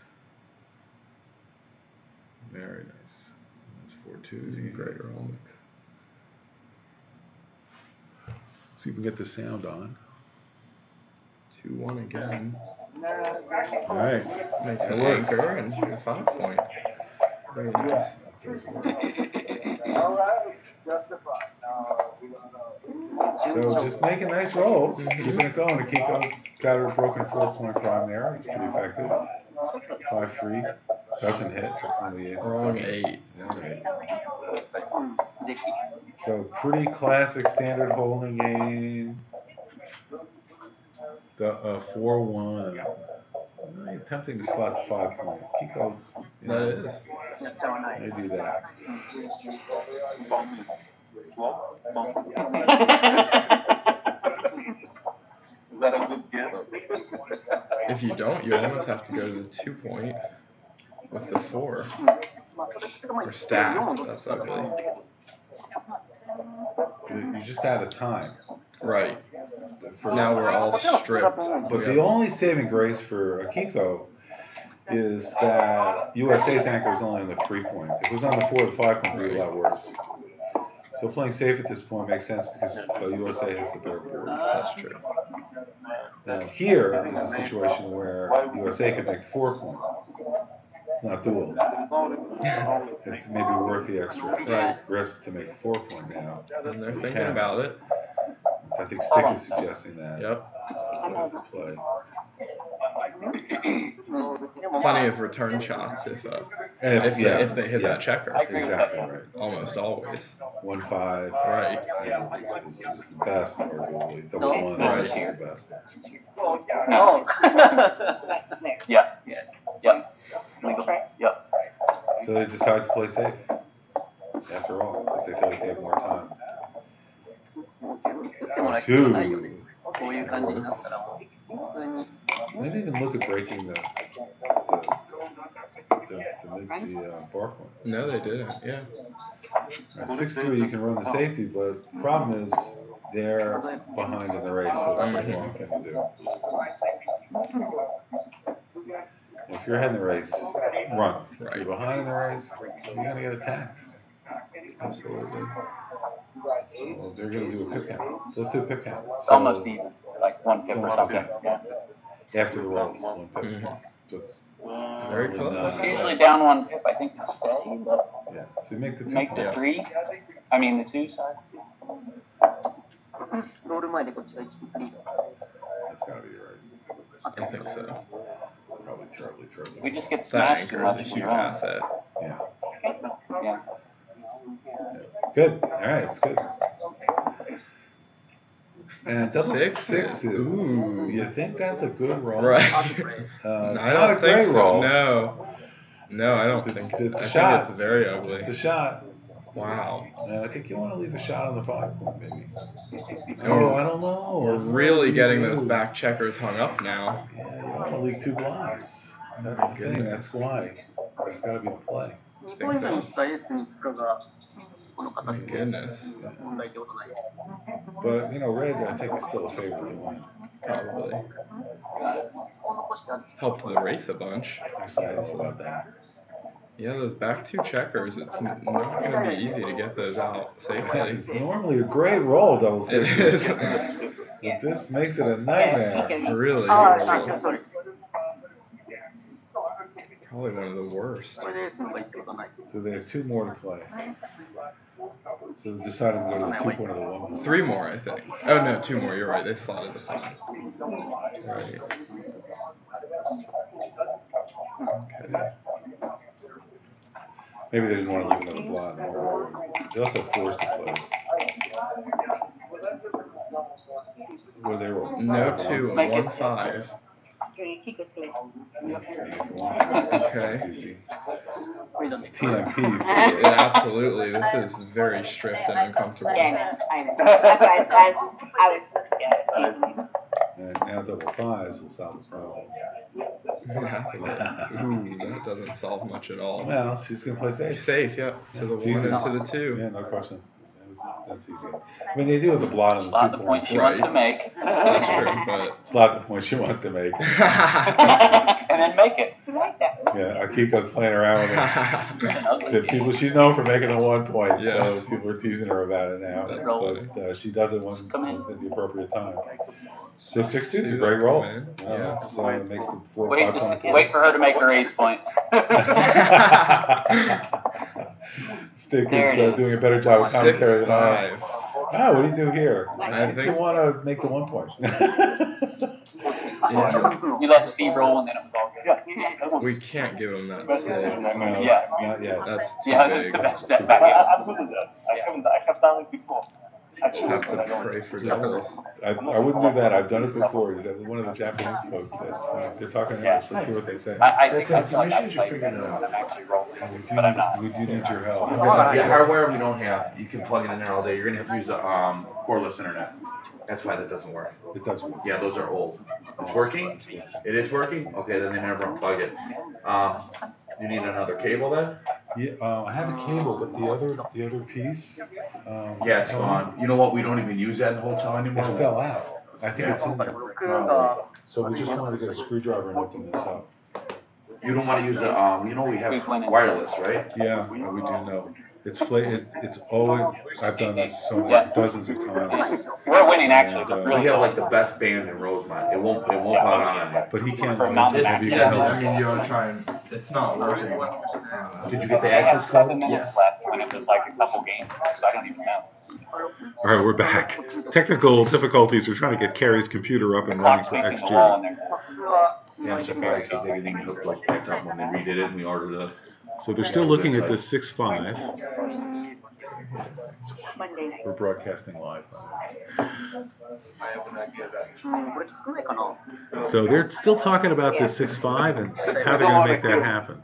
Speaker 1: Very nice. That's 4-2.
Speaker 6: Using greater omics.
Speaker 1: See if we can get the sound on.
Speaker 6: 2-1 again.
Speaker 1: All right.
Speaker 6: Makes
Speaker 1: That
Speaker 6: an
Speaker 1: works.
Speaker 6: anchor and a 5-point. Very nice.
Speaker 1: So just making nice rolls, keeping it going. Akiko's got her broken 4-point prime there. It's pretty effective. 5-3 doesn't hit. That's one of the aids.
Speaker 6: Wrong 8.
Speaker 1: So pretty classic standard holding game. The 4-1. Really tempting to slot the 5-point. Akiko.
Speaker 6: That is.
Speaker 1: They do that.
Speaker 3: Is that a good guess?
Speaker 6: If you don't, you almost have to go to the 2-point with the 4. Or staff. That's ugly.
Speaker 1: You just out of time.
Speaker 6: Right. Now we're all stripped.
Speaker 1: But the only saving grace for Akiko is that USA's anchor is only on the 3-point. If it was on the 4 or 5-point, it would be a lot worse. So playing safe at this point makes sense because USA has the better board.
Speaker 6: That's true.
Speaker 1: Now here is a situation where USA could make 4-point. It's not dual. It's maybe worth the extra risk to make the 4-point now.
Speaker 6: And they're thinking about it.
Speaker 1: I think Stick is suggesting that.
Speaker 6: Yep.
Speaker 1: That's the play.
Speaker 6: Plenty of return shots if they hit that checker.
Speaker 1: Exactly right.
Speaker 6: Almost always.
Speaker 1: 1-5.
Speaker 6: Right.
Speaker 1: Is the best, arguably. Double 1 is the best.
Speaker 3: No. Yeah.
Speaker 1: So they decide to play safe. After all, because they feel like they have more time. 2. They didn't even look at breaking the bar point.
Speaker 6: No, they didn't. Yeah.
Speaker 1: 6-3, you can run the safety, but the problem is they're behind in the race, so it's the wrong thing to do. If you're ahead in the race, run. If you're behind in the race, you're going to get attacked.
Speaker 6: Absolutely.
Speaker 1: So they're going to do a pip count. So let's do a pip count.
Speaker 3: It's almost even, like 1 pip or something. Yeah.
Speaker 1: after the roll, it's 1 pip.
Speaker 6: Mhm.
Speaker 1: So it's
Speaker 6: Very
Speaker 1: probably
Speaker 6: close.
Speaker 1: not-
Speaker 3: It's usually down 1 pip, I think, to stay, but
Speaker 1: Yeah, so make the 2
Speaker 3: make the
Speaker 1: points.
Speaker 3: 3. I mean, the 2, sorry.
Speaker 1: That's gotta be right.
Speaker 6: I think so.
Speaker 1: Probably terribly.
Speaker 3: We just get
Speaker 6: That
Speaker 3: smashed too
Speaker 6: anchor is
Speaker 3: much
Speaker 6: a
Speaker 3: if we
Speaker 6: huge
Speaker 3: run.
Speaker 6: asset.
Speaker 1: Yeah.
Speaker 3: Yeah.
Speaker 1: Good. All right, it's good. And double
Speaker 6: Sixes.
Speaker 1: sixes.
Speaker 6: Ooh.
Speaker 1: You think that's a good roll?
Speaker 6: Right.
Speaker 1: It's
Speaker 6: I
Speaker 1: not
Speaker 6: don't
Speaker 1: a
Speaker 6: think
Speaker 1: great
Speaker 6: so.
Speaker 1: roll.
Speaker 6: No, I don't
Speaker 1: It's-
Speaker 6: think
Speaker 1: it's a
Speaker 6: I
Speaker 1: shot.
Speaker 6: think it's very ugly.
Speaker 1: It's a shot.
Speaker 6: Wow.
Speaker 1: And I think you want to leave the shot on the 5 point, maybe.
Speaker 6: And
Speaker 1: Oh, I don't know.
Speaker 6: We're
Speaker 1: I don't know
Speaker 6: really
Speaker 1: what you
Speaker 6: getting
Speaker 1: do.
Speaker 6: those back checkers hung up now.
Speaker 1: Yeah, you don't want to leave 2 blinds. That's
Speaker 6: My
Speaker 1: the thing.
Speaker 6: goodness.
Speaker 1: That's why. That's got to be the play.
Speaker 6: I think so. My goodness.
Speaker 1: But, red, I think, is still a favorite to win.
Speaker 6: Probably. Helped the race a bunch.
Speaker 1: There's no doubt about that.
Speaker 6: Yeah, those back 2 checkers, it's not going to be easy to get those out safely.
Speaker 1: It's normally a great roll, double
Speaker 6: It
Speaker 1: sixes.
Speaker 6: is.
Speaker 1: But this makes it a nightmare.
Speaker 6: Really.
Speaker 8: sorry.
Speaker 6: Probably one of the worst.
Speaker 1: So they have 2 more to play. So they decided to go to the 2 point of the 1 point.
Speaker 6: 3 more, I think. Oh, no, 2 more. You're right. They slotted the 5. Right. Okay.
Speaker 1: Maybe they didn't want to leave another blot. They also forced to play. What are they rolling?
Speaker 6: No 2,
Speaker 3: Make it-
Speaker 6: 1 5.
Speaker 5: Akiko's play.
Speaker 6: Okay.
Speaker 1: That's easy. This is TMP.
Speaker 6: Yeah, absolutely. This is very stripped and uncomfortable.
Speaker 5: Yeah, I know. That's why I was teasing.
Speaker 1: And now double 5s will solve the problem.
Speaker 6: Ooh, that doesn't solve much at all.
Speaker 1: Well, she's going to play safe.
Speaker 6: Safe, yep. To the
Speaker 1: It's
Speaker 6: 1
Speaker 1: easy.
Speaker 6: and to the 2.
Speaker 1: Yeah, no question. That's easy. I mean, they do have the blot on the
Speaker 3: Slot
Speaker 1: 2
Speaker 3: the
Speaker 1: point.
Speaker 3: point she wants to make.
Speaker 6: That's true, but
Speaker 1: It's not the point she wants to make.
Speaker 3: And then make it.
Speaker 5: I like that.
Speaker 1: Yeah, Akiko's playing around with it.
Speaker 3: Ugly
Speaker 1: So
Speaker 3: game.
Speaker 1: people, she's known for making the 1 point, so
Speaker 6: Yes.
Speaker 1: people are teasing her about it now.
Speaker 6: That's
Speaker 1: But she does it
Speaker 3: Come in.
Speaker 1: at the appropriate time. So 6-2 is a
Speaker 6: See
Speaker 1: great
Speaker 6: that
Speaker 1: roll.
Speaker 6: come in?
Speaker 1: Yeah,
Speaker 6: Yeah.
Speaker 1: it's, makes the 4
Speaker 3: Wait,
Speaker 1: 5 point.
Speaker 3: wait for her to make her ace point.
Speaker 1: Stick
Speaker 3: There
Speaker 1: is
Speaker 3: it is.
Speaker 1: doing a better job of commentary than I am.
Speaker 6: 6-5.
Speaker 1: Ah, what do you do here?
Speaker 6: I
Speaker 1: I think you
Speaker 6: think-
Speaker 1: want to make the 1 point.
Speaker 6: Yeah.
Speaker 3: You let Steve roll and then it was all good.
Speaker 6: We can't give him that
Speaker 4: Best
Speaker 6: save.
Speaker 4: decision I made.
Speaker 3: Yeah.
Speaker 1: Not yet.
Speaker 6: That's too
Speaker 3: Yeah, that's
Speaker 6: big.
Speaker 3: the best step
Speaker 4: I,
Speaker 3: back.
Speaker 4: I'm good at that. I have done it before.
Speaker 6: Just have to pray for doubles.
Speaker 1: I wouldn't do that. I've done it before. Is that one of the Japanese folks that they're talking English? Let's see what they say.
Speaker 3: I think
Speaker 2: That's
Speaker 3: I feel like I
Speaker 2: intuition,
Speaker 3: played
Speaker 2: you're figuring it
Speaker 3: when
Speaker 2: out.
Speaker 3: I'm actually rolling.
Speaker 1: We do need your help.
Speaker 10: Yeah, hardware we don't have. You can plug it in there all day. You're gonna have to use a cordless internet. That's why that doesn't work.
Speaker 1: It does work.
Speaker 10: Yeah, those are old. It's working? It is working? Okay, then they never unplug it. You need another cable then?
Speaker 1: Yeah, I have a cable, but the other piece.
Speaker 10: Yeah, it's gone. You know what? We don't even use that in the hotel
Speaker 1: It
Speaker 10: anymore.
Speaker 1: fell out. I think it's in there. So we just wanted to get a screwdriver and open this up.
Speaker 10: You don't want to use the, you know we have wireless, right?
Speaker 1: Yeah, we do know. It's always, I've done this
Speaker 3: Yeah.
Speaker 1: dozens of times.
Speaker 3: We're winning actually, but
Speaker 1: And,
Speaker 3: really
Speaker 10: We have like the best band in Rosemont. It won't put on there.
Speaker 1: But he can't.
Speaker 3: For mountain
Speaker 1: maybe you
Speaker 6: Yeah,
Speaker 1: can
Speaker 6: I
Speaker 1: help.
Speaker 6: mean, you want to try and. It's not working.
Speaker 10: Did you get the
Speaker 3: I have
Speaker 10: access
Speaker 3: 7
Speaker 10: code?
Speaker 3: minutes left and it was like a couple games, so I don't even know.
Speaker 1: All right, we're back. Technical difficulties. We're trying to get Carrie's computer up
Speaker 3: The
Speaker 1: and running
Speaker 3: clock's
Speaker 1: for
Speaker 3: facing the wall and
Speaker 1: XG.
Speaker 3: there's
Speaker 10: Yeah, I'm surprised because they didn't even hook those back up when they redid it and we ordered it.
Speaker 1: So they're still looking at this 6-5.
Speaker 5: Monday night.
Speaker 1: We're broadcasting live. So they're still talking about this 6-5 and how they're going to make that happen.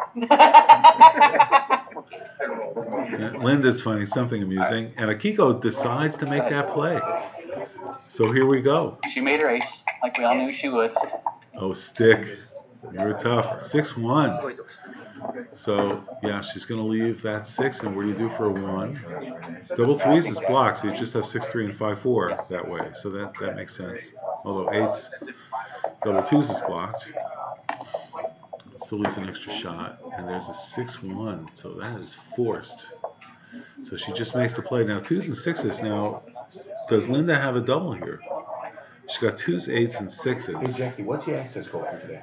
Speaker 1: Linda's finding something amusing, and Akiko decides to make that play. So here we go.
Speaker 3: she made her ace, like we all knew she would.
Speaker 1: Oh, stick. You're tough. 6-1. So, yeah, she's going to leave that 6, and what do you do for a 1? Double 3s is blocked, so you just have 6-3 and 5-4 that way. So that makes sense. Although 8s, double 2s is blocked. Still leaves an extra shot, and there's a 6-1, so that is forced. So she just makes the play. Now, 2s and 6s. Now, does Linda have a double here? She's got 2s, 8s, and
Speaker 10: Hey
Speaker 1: 6s.
Speaker 10: Jackie, what's the access code for today?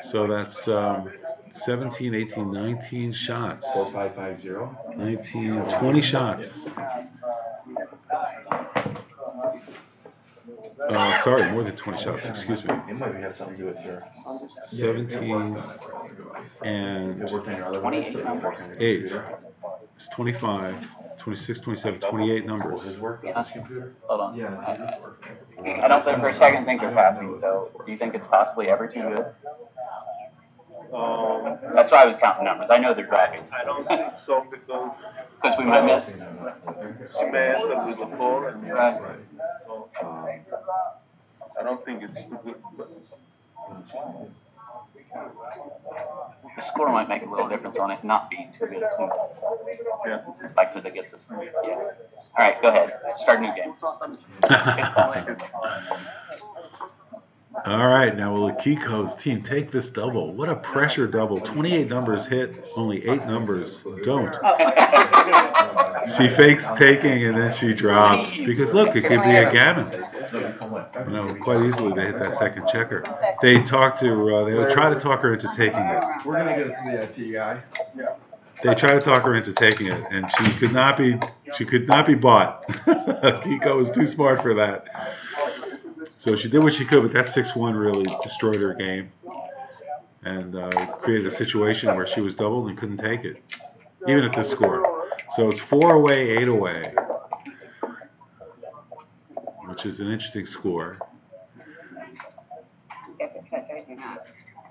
Speaker 1: So that's 17, 18, 19 shots.
Speaker 10: 4550.
Speaker 1: 19, 20 shots. Sorry, more than 20 shots. Excuse me.
Speaker 10: It might have something to do with your
Speaker 1: 17 and
Speaker 10: it worked on your other one.
Speaker 1: 8. It's 25, 26, 27, 28
Speaker 10: Will
Speaker 1: numbers.
Speaker 10: his work with this computer?
Speaker 3: Hold on.
Speaker 6: Yeah,
Speaker 3: I don't for a second think they're passing, so do you think it's possibly ever too good? That's why I was counting numbers. I know they're driving.
Speaker 4: I don't think so because
Speaker 3: Because we might miss.
Speaker 4: she may enter with the 4 and
Speaker 3: Right.
Speaker 4: so, I don't think it's too good. But
Speaker 3: The score might make a little difference on it not being too good, too.
Speaker 4: yeah.
Speaker 3: Like, because it gets us. Yeah. All right, go ahead. Start a new game.
Speaker 1: All right, now will Akiko's team take this double? What a pressure double. 28 numbers hit, only 8 numbers don't. She fakes taking and then she drops. Because look, it could be a gammon. You know, quite easily they hit that second checker. They talk to, they would try to talk her into taking it.
Speaker 6: We're gonna get it to the IT guy.
Speaker 1: They try to talk her into taking it, and she could not be bought. Akiko was too smart for that. So she did what she could, but that 6-1 really destroyed her game and created a situation where she was doubled and couldn't take it, even at this score. So it's 4 away, 8 away, which is an interesting score.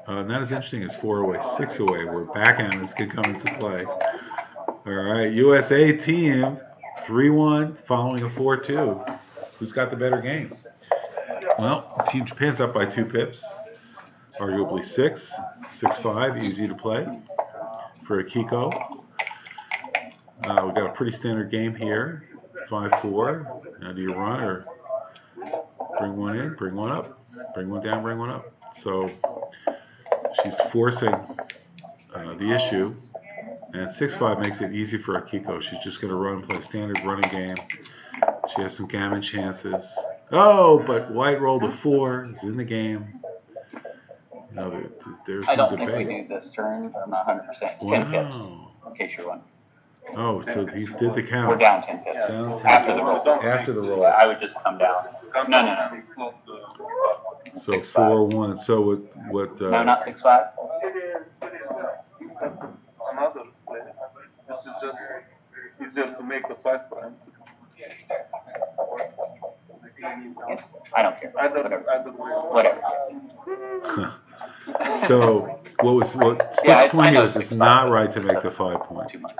Speaker 1: Not as interesting as 4 away, 6 away, where backgammons can come into play. All right, USA team 3-1 following a 4-2. Who's got the better game? Well, Team Japan's up by 2 pips. Arguably 6, 6-5, easy to play for Akiko. We've got a pretty standard game here. 5-4. Now do you run or bring one in, bring one up, bring one down, bring one up? So she's forcing the issue, and 6-5 makes it easy for Akiko. She's just going to run and play a standard running game. She has some gammon chances. Oh, but white rolled a 4. It's in the game. You know, there's
Speaker 3: I
Speaker 1: some
Speaker 3: don't
Speaker 1: debate.
Speaker 3: think we do this turn, but I'm not 100%. It's 10 pips, in case you're wondering.
Speaker 1: Oh, so he did the count.
Speaker 3: We're down 10 pips.
Speaker 1: Down 10
Speaker 3: After the
Speaker 1: pips.
Speaker 3: roll.
Speaker 1: After the roll.
Speaker 3: I would just come down. No.
Speaker 4: It's not
Speaker 1: So
Speaker 3: 6-5.
Speaker 1: 4-1. So what?
Speaker 3: No, not 6-5.
Speaker 4: that's another play. This is just easier to make the 5 prime.
Speaker 3: I don't care.
Speaker 4: Either way.
Speaker 3: Whatever.
Speaker 1: So what Stick's
Speaker 3: Yeah,
Speaker 1: point
Speaker 3: I know
Speaker 1: here is it's not right to make the 5 point,
Speaker 3: Too much.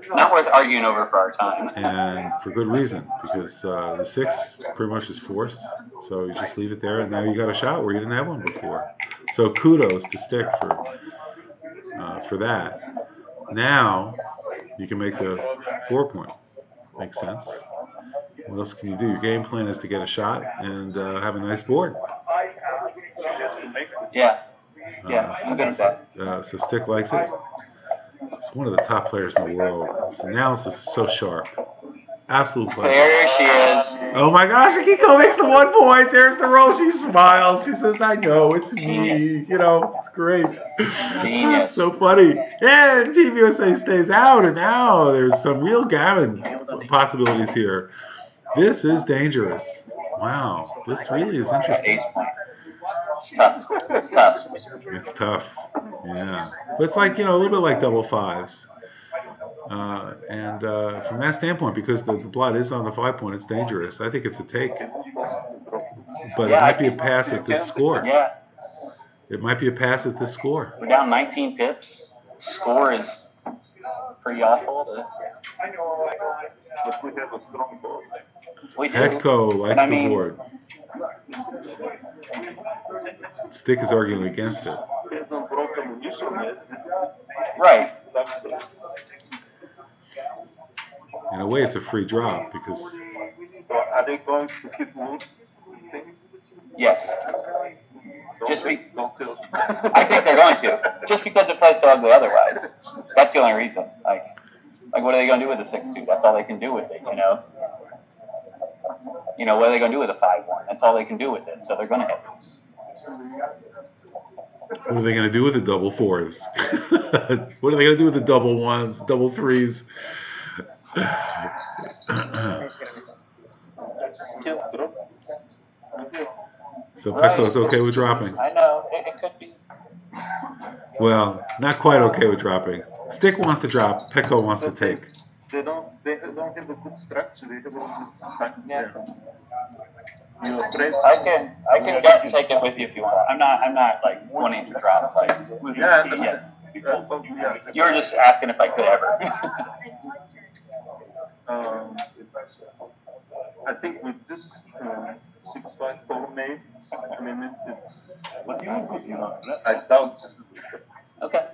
Speaker 3: Not worth arguing over for our time.
Speaker 1: and for good reason, because the 6 pretty much is forced. So you just leave it there, and now you got a shot where you didn't have one before. So kudos to Stick for that. Now you can make the 4 point. Makes sense. What else can you do? Your game plan is to get a shot and have a nice board.
Speaker 3: Yeah. I'm good at that.
Speaker 1: So Stick likes it. He's one of the top players in the world. His analysis is so sharp. Absolute pleasure.
Speaker 3: There she is.
Speaker 1: Oh my gosh, Akiko makes the 1 point. There's the roll. She smiles. She says, I know, it's me. You know, it's great.
Speaker 3: Genius.
Speaker 1: So funny. And Team USA stays out, and now there's some real gammon possibilities here. This is dangerous. Wow, this really is interesting.
Speaker 3: Ace point. It's tough. It's tough.
Speaker 1: It's tough, yeah. But it's like, a little bit like double 5s. And from that standpoint, because the blood is on the 5 point, it's dangerous. I think it's a take. But it might be a pass at this score.
Speaker 3: Yeah.
Speaker 1: It might be a pass at this score.
Speaker 3: We're down 19 pips. Score is pretty awful.
Speaker 4: But we have a strong board.
Speaker 3: We do.
Speaker 1: Petco likes
Speaker 3: But I
Speaker 1: the
Speaker 3: mean-
Speaker 1: board. Stick is arguing against it.
Speaker 4: Hasn't broken ammunition yet.
Speaker 3: Right.
Speaker 4: Stuck there.
Speaker 1: In a way, it's a free drop because
Speaker 4: So are they going to keep loose? You think?
Speaker 3: Yes.
Speaker 4: Don't tell.
Speaker 3: I think they're going to. Just because it plays so ugly otherwise. That's the only reason. Like what are they going to do with the 6-2? That's all they can do with it, You know, what are they going to do with a 5-1? That's all they can do with it, so they're going to hit loose.
Speaker 1: What are they going to do with the double 4s? What are they going to do with the double 1s, double 3s? So Pecco's okay with dropping.
Speaker 3: I know, it could be.
Speaker 1: Well, not quite okay with dropping. Stick wants to drop, Pecco wants to take.
Speaker 4: They don't have a good structure. They have all this back there. You're afraid?
Speaker 3: I can get and take it with you if you want. I'm not like wanting to drop like
Speaker 4: Yeah,
Speaker 3: You were just asking if I could ever.
Speaker 4: I think with this 6-5-4 mate, I mean it's. What do you know? I doubt this is.
Speaker 3: Okay.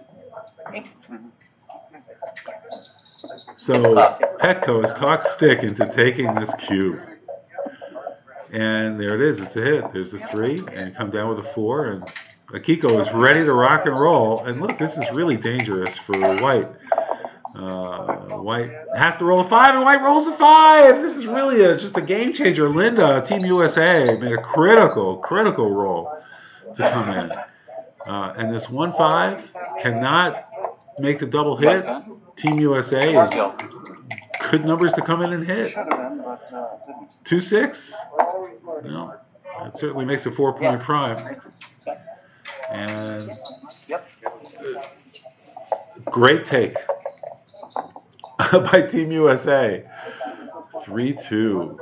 Speaker 1: So Petco has talked Stick into taking this cube. And there it is, it's a hit. There's a 3, and you come down with a 4, and Akiko is ready to rock and roll. And look, this is really dangerous for White. White has to roll a 5, and White rolls a 5. This is really just a game changer. Linda, Team USA, made a critical roll to come in. And this 1-5 cannot make the double hit. Team USA is good numbers to come in and hit. 2-6. No, it certainly makes a 4-point prime. And great take by Team USA. 3-2. Ooh.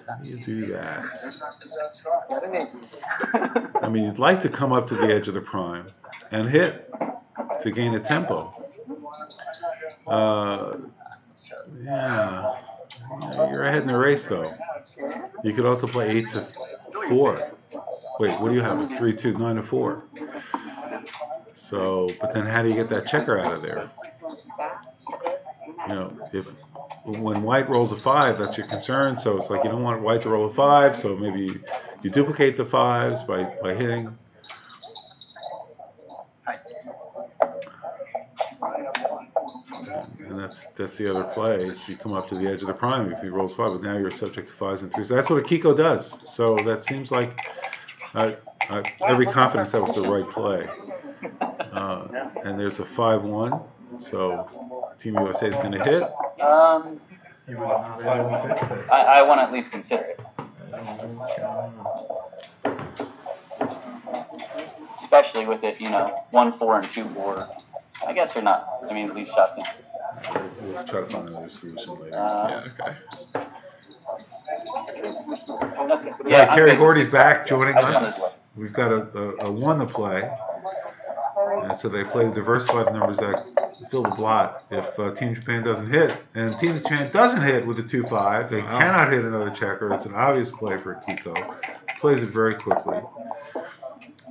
Speaker 1: How do you do that? I mean, you'd like to come up to the edge of the prime and hit to gain a tempo. Yeah. You're ahead in the race, though. You could also play 8-4. Wait, what do you have? 3-2, 9-4. So, but then how do you get that checker out of there? You know, when White rolls a 5, that's your concern. So it's like you don't want White to roll a 5. So maybe you duplicate the 5s by hitting. And that's the other play. Is you come up to the edge of the prime if he rolls 5, but now you're subject to 5s and 3s. So that's what Akiko does. So that seems like every confidence that was the right play. And there's a 5-1. So Team USA is going to hit.
Speaker 3: I want to at least consider it. Especially with it, 1-4 and 2-4. I guess they're not. I mean, at least shots in.
Speaker 1: We'll try to find another solution later.
Speaker 6: Yeah, okay.
Speaker 1: Yeah, Kerry Gordy's back joining us. We've got a 1 to play. And so they play diversified numbers that fill the blot if Team Japan doesn't hit. And Team Japan doesn't hit with a 2-5. They cannot hit another checker. It's an obvious play for Akiko. Plays it very quickly.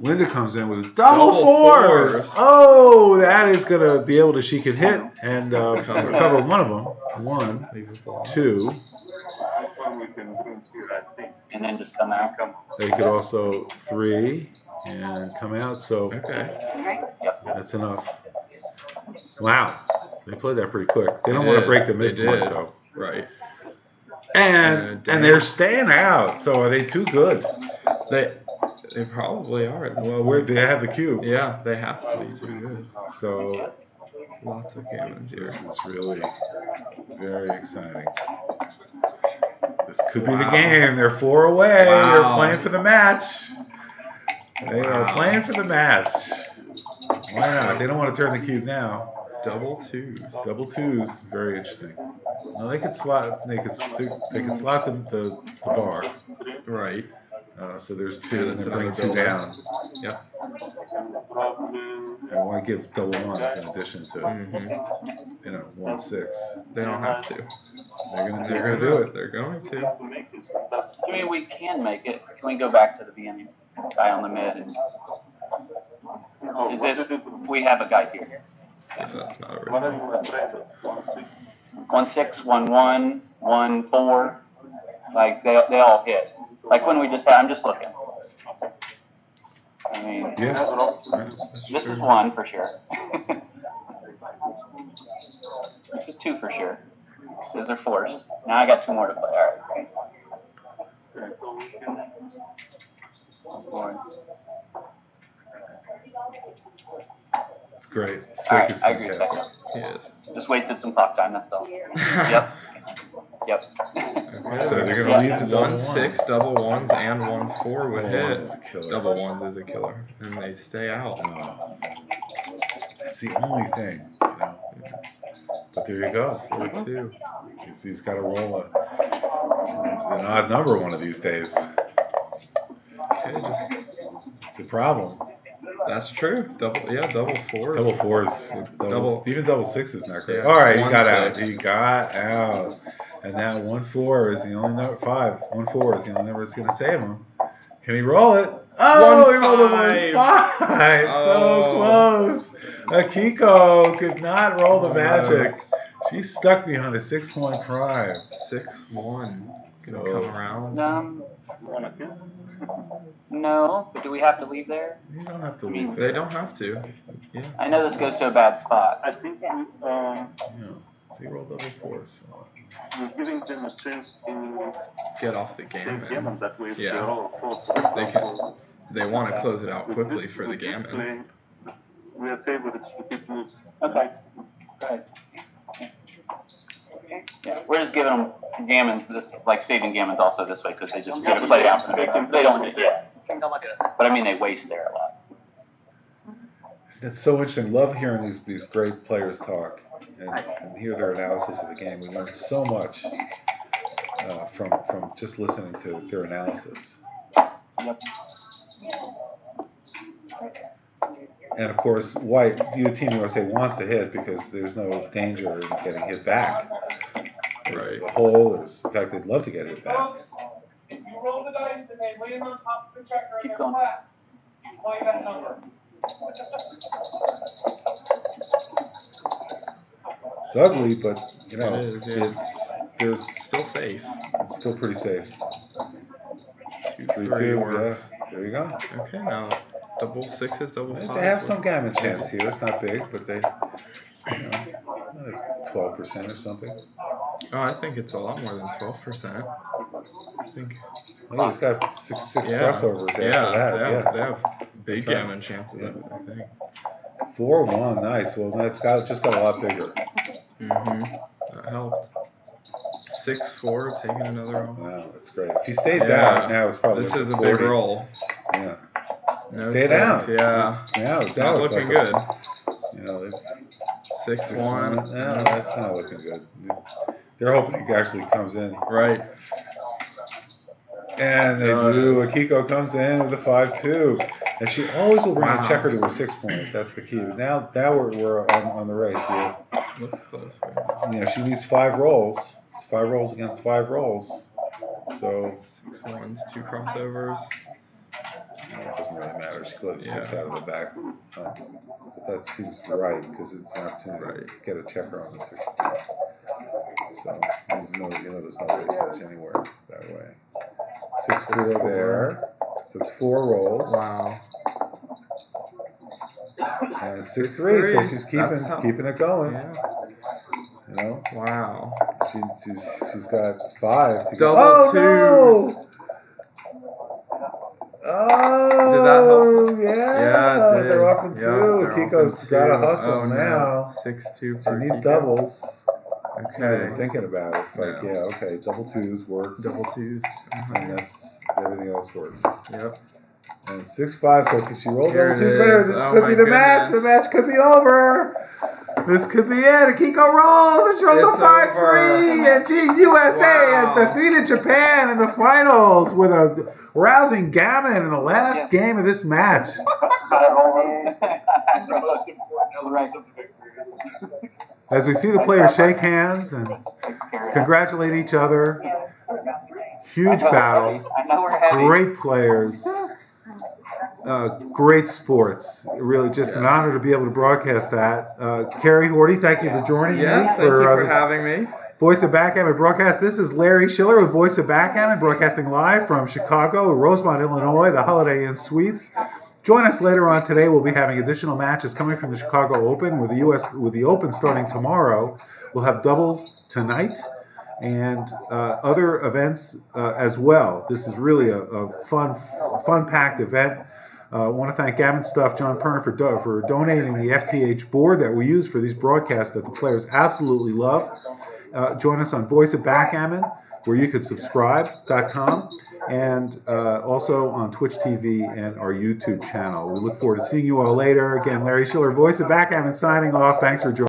Speaker 1: Linda comes in with a double 4s. Oh, that is going to be able to, she can hit and recover one of them. 1, 2.
Speaker 3: And then just come out.
Speaker 1: They could also 3 and come out. So that's enough. Wow. They played that pretty quick. They don't want to break the midpoint, though.
Speaker 6: Right.
Speaker 1: And they're staying out. So are they too good?
Speaker 6: They probably are.
Speaker 1: Well, they have the cube.
Speaker 6: Yeah, they have to be pretty good.
Speaker 1: So
Speaker 6: lots of gammons here.
Speaker 1: This is really very exciting. This could be the game. They're 4 away. They're playing for the match. They are playing for the match. Why not? They don't want to turn the cube now.
Speaker 6: Double 2s.
Speaker 1: Double 2s. Very interesting. Now they could slot. They could slot the bar.
Speaker 6: Right.
Speaker 1: So there's 2, and then bring 2 down.
Speaker 6: Yep.
Speaker 1: And why give double 1s in addition to 1-6?
Speaker 6: They don't have to.
Speaker 1: They're gonna do it.
Speaker 6: They're going to.
Speaker 3: I mean, we can make it. Can we go back to the beginning? Guy on the mid. And is this? We have a guy here.
Speaker 6: That's not a
Speaker 3: 1-6, 1-1, 1-4. Like they all hit. Like when we just had, I'm just looking. I mean, this is 1 for sure. This is 2 for sure. because they're forced. Now I got 2 more to play. All right.
Speaker 4: Okay, so we can.
Speaker 3: Four.
Speaker 1: It's great. Stick
Speaker 3: All right,
Speaker 1: is
Speaker 3: I agree with
Speaker 1: fantastic.
Speaker 3: that.
Speaker 6: He is.
Speaker 3: Just wasted some clock time, that's all. Yep. Yep.
Speaker 6: Okay,
Speaker 1: So they're gonna leave the double
Speaker 6: 1-6, double ones, and 1-4 would
Speaker 1: Double ones
Speaker 6: hit.
Speaker 1: is a killer.
Speaker 6: Double ones is a killer, and they stay out.
Speaker 1: That's the only thing, you know. But there you go.
Speaker 6: 4-2.
Speaker 1: He's got to roll an odd number one of these days.
Speaker 6: Okay, just
Speaker 1: It's a problem.
Speaker 6: that's true. Double fours.
Speaker 1: Double fours,
Speaker 6: Double-
Speaker 1: even double six is not great.
Speaker 6: Yeah,
Speaker 1: All right, he
Speaker 6: 1-6.
Speaker 1: got out. He got out. And that 1-4 is the only number. 1-4 is the only number that's going to save him. Can he roll it? Oh, he rolled a 1-5. So close. Akiko could not roll the magic. She's stuck behind a 6-point prize.
Speaker 6: 6-1. Gonna
Speaker 1: So-
Speaker 6: come around.
Speaker 4: Wanna kill?
Speaker 3: No, but do we have to leave there?
Speaker 1: You don't have to
Speaker 3: I mean,
Speaker 1: leave
Speaker 6: They
Speaker 1: there.
Speaker 6: don't have to. Yeah.
Speaker 3: I know this goes to a bad spot.
Speaker 4: I think
Speaker 1: Yeah. So he rolled double fours.
Speaker 4: we're giving them a chance to
Speaker 6: Get off the
Speaker 4: save
Speaker 6: gammon.
Speaker 4: gammon that way if
Speaker 6: Yeah.
Speaker 4: they're all four.
Speaker 6: They can. They want to close it out
Speaker 4: With
Speaker 6: quickly
Speaker 4: this-
Speaker 6: for the
Speaker 4: with this
Speaker 6: gammon.
Speaker 4: play, we are favorites to keep loose.
Speaker 3: Okay. Go ahead. Yeah, we're just giving them gammons this, like saving gammons also this way because they just get a play down for the big one. They don't hit yet. But I mean, they waste there a lot.
Speaker 1: It's so interesting. Love hearing these great players talk and hear their analysis of the game. We learn so much from just listening to their analysis.
Speaker 3: Yep.
Speaker 1: And of course, White, Team USA wants to hit because there's no danger in getting hit back. There's
Speaker 6: Right.
Speaker 1: the hole. In fact, they'd love to get hit back.
Speaker 7: If you roll the dice and they land on top of the checker and
Speaker 3: Keep
Speaker 7: they're
Speaker 3: going.
Speaker 7: flat, you play that number.
Speaker 1: It's ugly, but you know,
Speaker 6: It is, yeah.
Speaker 1: there's
Speaker 6: Still safe.
Speaker 1: it's still pretty safe.
Speaker 6: 2-3
Speaker 1: 3-2,
Speaker 6: works.
Speaker 1: yeah. There you go.
Speaker 6: Okay, now double sixes, double fives.
Speaker 1: They have some gammon chance here. It's not big, but they, you know, 12% or something.
Speaker 6: Oh, I think it's a lot more than 12%. I think.
Speaker 1: Oh, he's got six
Speaker 6: Yeah.
Speaker 1: crossovers after
Speaker 6: Yeah,
Speaker 1: that.
Speaker 6: they have big
Speaker 1: That's right.
Speaker 6: gammon chances, I think.
Speaker 1: 4-1, nice. Well, that's just got a lot bigger.
Speaker 6: Mm-hmm. That helped. 6-4, taking another roll.
Speaker 1: Wow, that's great. If he stays
Speaker 6: Yeah.
Speaker 1: out, now it's probably
Speaker 6: This
Speaker 1: like
Speaker 6: is a
Speaker 1: 40.
Speaker 6: big roll.
Speaker 1: Yeah.
Speaker 6: No
Speaker 1: Stay
Speaker 6: stakes,
Speaker 1: down.
Speaker 6: Yeah.
Speaker 1: Now
Speaker 6: Not
Speaker 1: it's
Speaker 6: looking
Speaker 1: like
Speaker 6: good.
Speaker 1: You know,
Speaker 6: 6-1.
Speaker 1: No, that's not looking good. They're hoping he actually comes in.
Speaker 6: Right.
Speaker 1: And they do. Akiko comes in with a 5-2. And she always will bring a checker to a 6-point. That's the key. Now we're on the race. We have,
Speaker 6: Looks close.
Speaker 1: you know, she needs 5 rolls. It's 5 rolls against 5 rolls. So
Speaker 6: 6 ones, 2 crossovers.
Speaker 1: it doesn't really matter. She closes 6
Speaker 6: Yeah.
Speaker 1: out of the back. But that seems right because it's an opportunity to get a checker on the 6-point. So there's no waste touch anywhere that way. 6-4 there. So it's 4 rolls.
Speaker 6: Wow.
Speaker 1: And 6-3. So she's keeping it going.
Speaker 6: Yeah.
Speaker 1: You know.
Speaker 6: Wow.
Speaker 1: She's got 5 to
Speaker 6: Double
Speaker 1: go.
Speaker 6: twos.
Speaker 1: No! Oh,
Speaker 6: Did that help?
Speaker 1: Yeah,
Speaker 6: it did.
Speaker 1: they're off in 2.
Speaker 6: they're
Speaker 1: Akiko's
Speaker 6: off in
Speaker 1: got to
Speaker 6: 2.
Speaker 1: hustle
Speaker 6: Oh, no.
Speaker 1: now.
Speaker 6: 6-2
Speaker 1: She
Speaker 6: for
Speaker 1: needs
Speaker 6: Akiko.
Speaker 1: doubles. She's not even
Speaker 6: Okay.
Speaker 1: thinking about it. It's like,
Speaker 6: No.
Speaker 1: yeah, okay, double 2s works.
Speaker 6: Double twos.
Speaker 1: And that's everything else works.
Speaker 6: Yep.
Speaker 1: And 6-5, so can she roll
Speaker 6: Here
Speaker 1: double
Speaker 6: it
Speaker 1: 2s better?
Speaker 6: is.
Speaker 1: This
Speaker 6: Oh
Speaker 1: could
Speaker 6: my
Speaker 1: be the match.
Speaker 6: goodness.
Speaker 1: The match could be over. This could be it. Akiko rolls and she rolls
Speaker 6: It's
Speaker 1: a 5-3.
Speaker 6: over.
Speaker 1: And Team USA has
Speaker 6: Wow.
Speaker 1: defeated Japan in the finals with a rousing gammon in the last game of this match. As we see the players shake hands and congratulate each other. Huge battle.
Speaker 3: I know we're heavy.
Speaker 1: Great players. Great sports. Really just an honor to be able to broadcast that. Carrie Horty, thank you for joining
Speaker 6: Yes,
Speaker 1: me
Speaker 6: thank you for
Speaker 1: this
Speaker 6: having me.
Speaker 1: Voice of Backgammon broadcast. This is Larry Shiller with Voice of Backgammon, broadcasting live from Chicago, Rosemont, Illinois, the Holiday Inn Suites. Join us later on today. We'll be having additional matches coming from the Chicago Open with the Open starting tomorrow. We'll have doubles tonight.
Speaker 11: and other events as well. This is really a fun-packed event. I want to thank Gammon Stuff, John Perner, for donating the FTH board that we use for these broadcasts that the players absolutely love. Join us on Voice of Backgammon, where you could subscribe.com, and also on Twitch TV and our YouTube channel. We look forward to seeing you all later. Again, Larry Shiller, Voice of Backgammon, signing off. Thanks for joining.